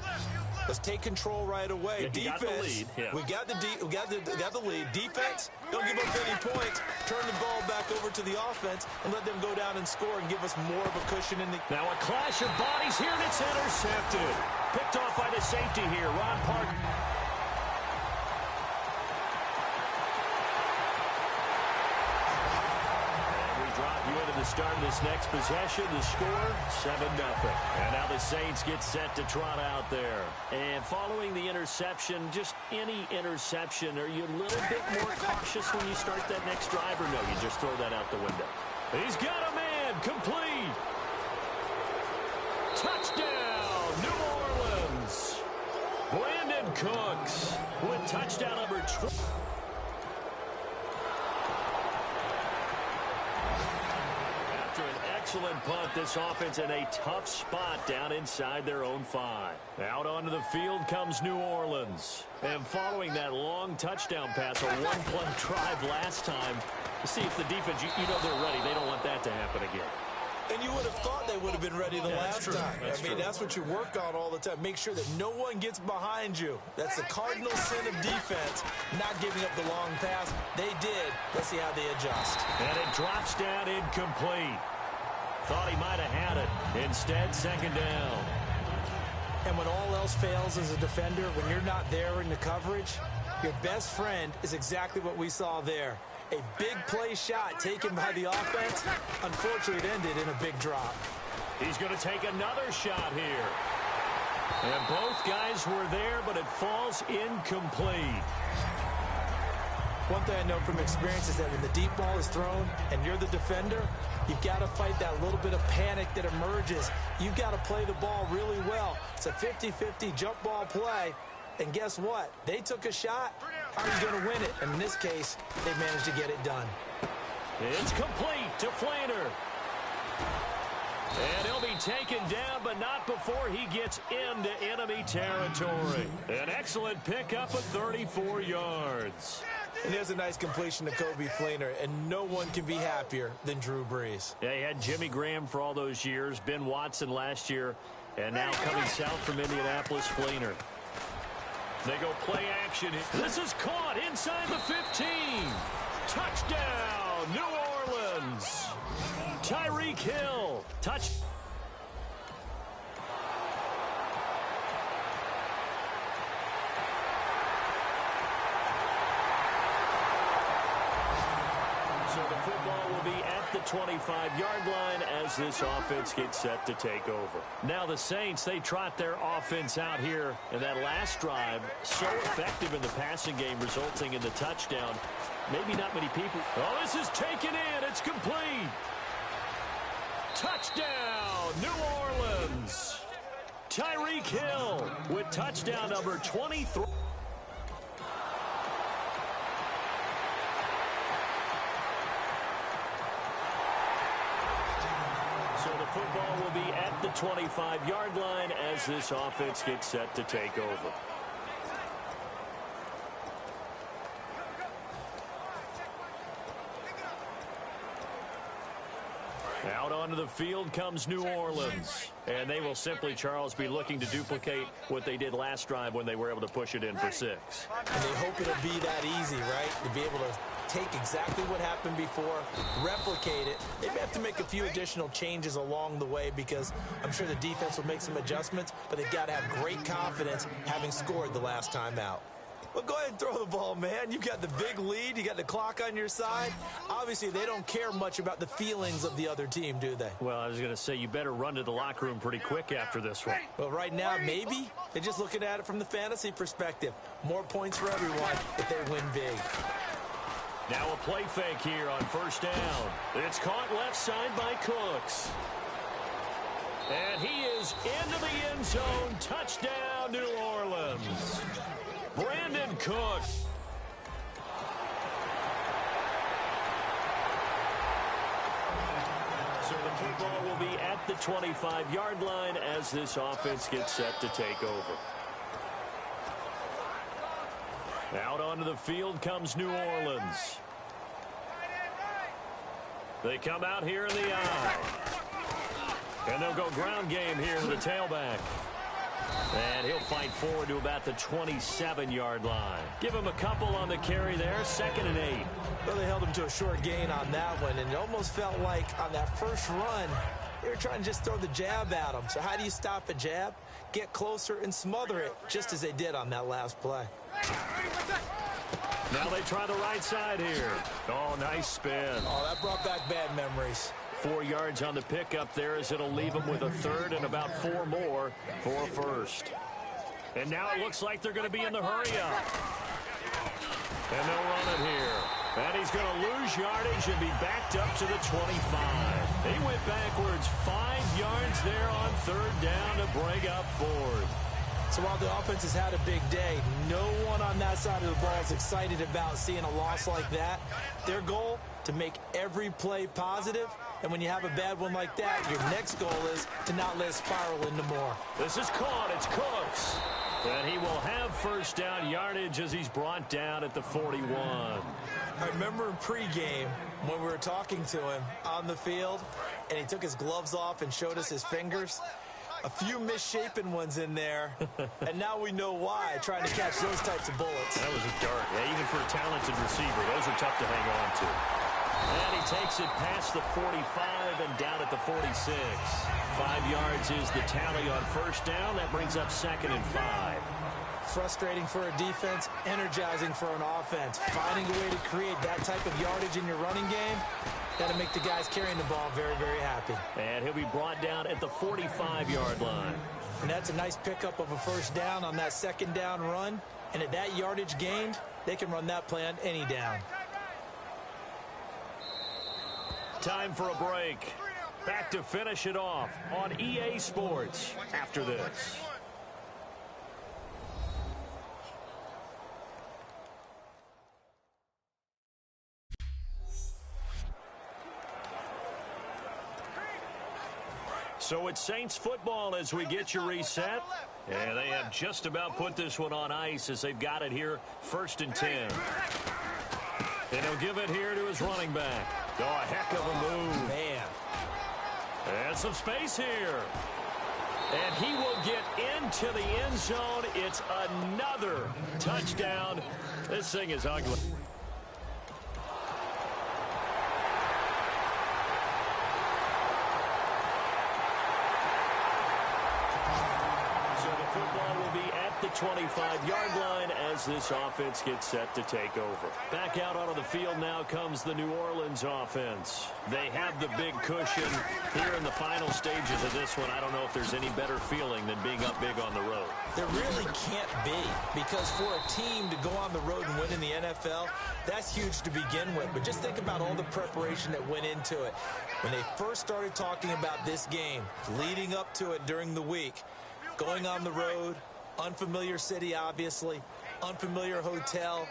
let's take control right away. Yeah, defense, got the lead. Yeah. we got the lead. Defense, don't give up any points. Turn the ball back over to the offense and let them go down and score and give us more of a cushion in the... Now a clash of bodies here, and it's intercepted. Picked off by the safety here, Ron Park. Start of this next possession, the score, 7-0. And now the Saints get set to trot out there. And following the interception, just any interception, are you a little bit more cautious when you start that next drive, or no, you just throw that out the window? He's got a man, complete. Touchdown, New Orleans. Brandon Cooks with touchdown number 12. Excellent punt. This offense in a tough spot down inside their own 5. Out onto the field comes New Orleans. And following that long touchdown pass, a one-play drive last time, to see if the defense, you know they're ready. They don't want that to happen again. And you would have thought they would have been ready the last time. That's what you work on all the time. Make sure that no one gets behind you. That's the cardinal sin of defense, not giving up the long pass. They did. Let's see how they adjust. And it drops down incomplete. Thought he might have had it. Instead, second down. And when all else fails as a defender, when you're not there in the coverage, your best friend is exactly what we saw there. A big play shot taken by the offense. Unfortunately, it ended in a big drop. He's going to take another shot here. And both guys were there, but it falls incomplete. One thing I know from experience is that when the deep ball is thrown and you're the defender, you've got to fight that little bit of panic that emerges. You've got to play the ball really well. It's a 50-50 jump ball play. And guess what? They took a shot. How are you going to win it? And in this case, they managed to get it done. It's complete to Fleener. And he'll be taken down, but not before he gets into enemy territory. An excellent pickup of 34 yards. And there's a nice completion to Kobe Fleener, and no one can be happier than Drew Brees. Yeah, he had Jimmy Graham for all those years, Ben Watson last year, and now coming south from Indianapolis, Fleener. They go play action. This is caught inside the 15. Touchdown, New Orleans. Tyreek Hill. Touch. So the football will be at the 25-yard line as this offense gets set to take over. Now the Saints, they trot their offense out here in that last drive. So effective in the passing game, resulting in the touchdown. Maybe not many people. Oh, this is taken in. It's complete. Touchdown, New Orleans. Tyreek Hill with touchdown number 23. So the football will be at the 25-yard line as this offense gets set to take over. Out onto the field comes New Orleans. And they will simply, Charles, be looking to duplicate what they did last drive when they were able to push it in for 6. And they hope it'll be that easy, right? To be able to take exactly what happened before, replicate it. They may have to make a few additional changes along the way because I'm sure the defense will make some adjustments, but they've got to have great confidence having scored the last time out. Well, go ahead and throw the ball, man. You got the big lead. You got the clock on your side. Obviously, they don't care much about the feelings of the other team, do they? Well, I was going to say, you better run to the locker room pretty quick after this one. Well, right now, maybe. They're just looking at it from the fantasy perspective. More points for everyone if they win big. Now a play fake here on first down. It's caught left side by Cooks. And he is into the end zone. Touchdown, New Orleans. Brandon Cooks. So the football will be at the 25-yard line as this offense gets set to take over. Out onto the field comes New Orleans. They come out here in the eye. And they'll go ground game here to the tailback. And he'll fight forward to about the 27-yard line. Give him a couple on the carry there, 2nd and 8. Well, they held him to a short gain on that one, and it almost felt like on that first run, they were trying to just throw the jab at him. So how do you stop a jab? Get closer and smother it, just as they did on that last play. Now they try the right side here. Oh, nice spin. Oh, that brought back bad memories. 4 yards on the pickup there as it'll leave them with a third and about 4 more for a first. And now it looks like they're going to be in the hurry-up. And they'll run it here. And he's going to lose yardage and be backed up to the 25. He went backwards 5 yards there on 3rd down to bring up 4th. So while the offense has had a big day, no one on that side of the ball is excited about seeing a loss like that. Their goal, to make every play positive. And when you have a bad one like that, your next goal is to not let it spiral into more. This is caught. It's Cooks. And he will have first down yardage as he's brought down at the 41. I remember in pregame when we were talking to him on the field, and he took his gloves off and showed us his fingers. A few misshapen ones in there, and now we know why, trying to catch those types of bullets. That was a dart. Yeah, even for a talented receiver, those are tough to hang on to. And he takes it past the 45 and down at the 46. 5 yards is the tally on first down. That brings up 2nd and 5. Frustrating for a defense, energizing for an offense. Finding a way to create that type of yardage in your running game, that'll make the guys carrying the ball very, very happy. And he'll be brought down at the 45-yard line. And that's a nice pickup of a first down on that 2nd down run. And at that yardage gained, they can run that play on any down. Time for a break. Back to finish it off on EA Sports after this. So it's Saints football as we get you reset. And they have just about put this one on ice as they've got it here, 1st and 10. And he'll give it here to his running back. Oh, a heck of a move. Man. And some space here. And he will get into the end zone. It's another touchdown. This thing is ugly. So the football will be at the 25-yard line as this offense gets set to take over. Back out onto the field now comes the New Orleans offense. They have the big cushion here in the final stages of this one. I don't know if there's any better feeling than being up big on the road. There really can't be, because for a team to go on the road and win in the NFL, that's huge to begin with. But just think about all the preparation that went into it. When they first started talking about this game, leading up to it during the week, going on the road, unfamiliar city, obviously, unfamiliar hotel.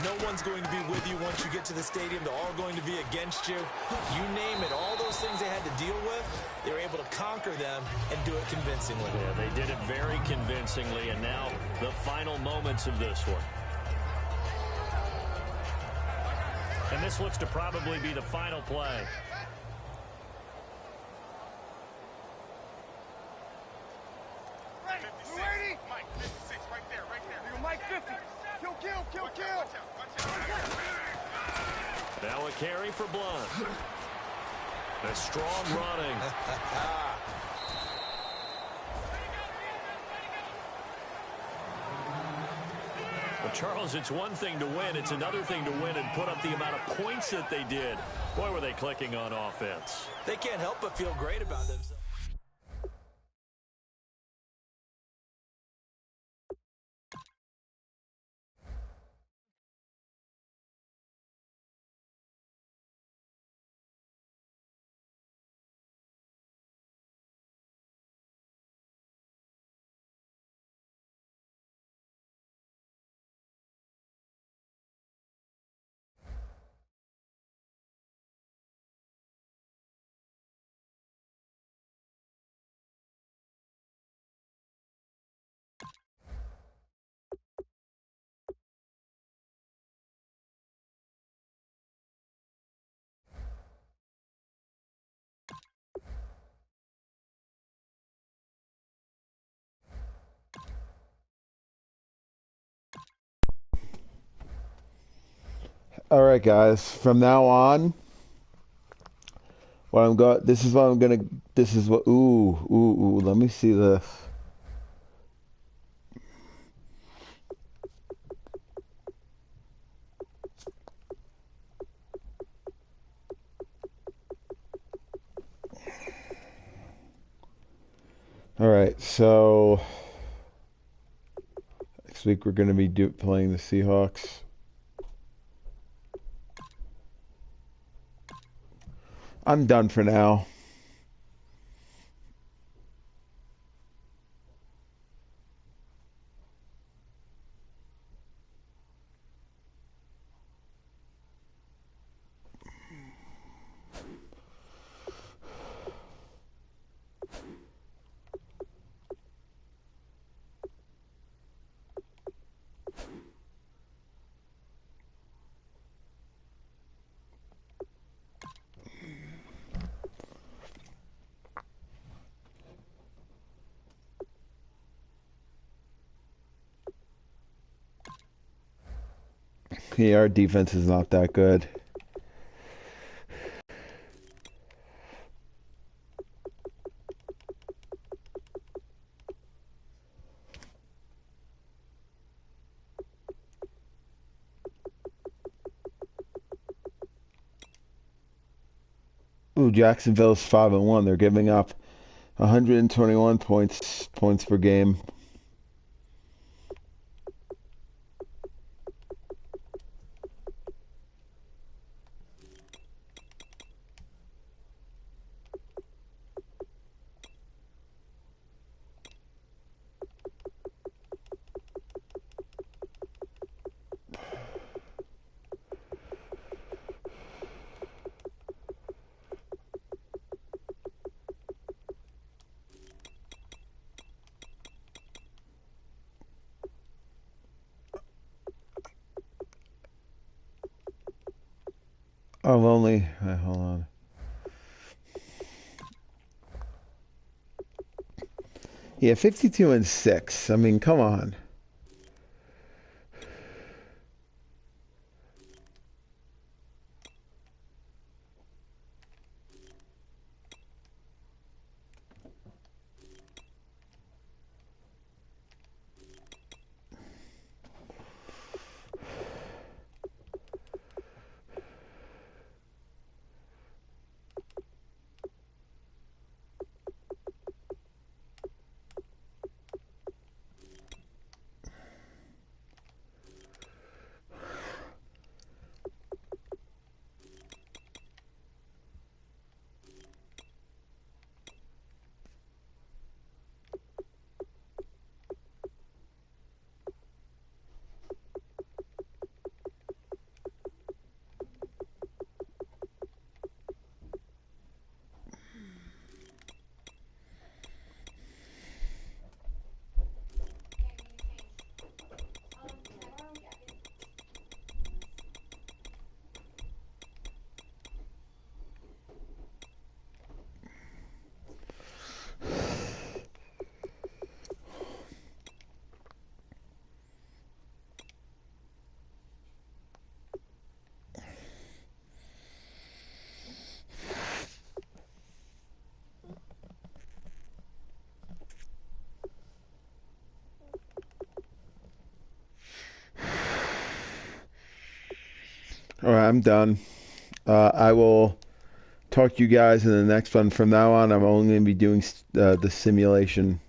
No one's going to be with you once you get to the stadium. They're all going to be against you. You name it, all those things they had to deal with, they were able to conquer them and do it convincingly. Yeah, they did it very convincingly, and now the final moments of this one. And this looks to probably be the final play. Mike, 56, right there, right there. Mike, 50. Kill. Now a carry for Blunt. A strong running. Well, Charles, it's one thing to win. It's another thing to win and put up the amount of points that they did. Boy, were they clicking on offense. They can't help but feel great about themselves. All right, guys. From now on, what I'm going. This is what I'm gonna. This is what. Ooh. Let me see this. All right. So next week we're gonna be playing the Seahawks. I'm done for now. Yeah, our defense is not that good. Ooh, Jacksonville's 5-1. They're giving up 121 points per game. Oh, lonely. Hold on. Yeah, 52-6. I mean, come on. All right, I'm done. I will talk to you guys in the next one. From now on, I'm only going to be doing the simulation.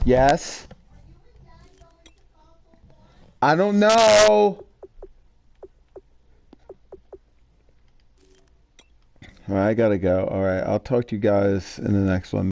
Yes? I don't know. All right, I gotta go. All right, I'll talk to you guys in the next one.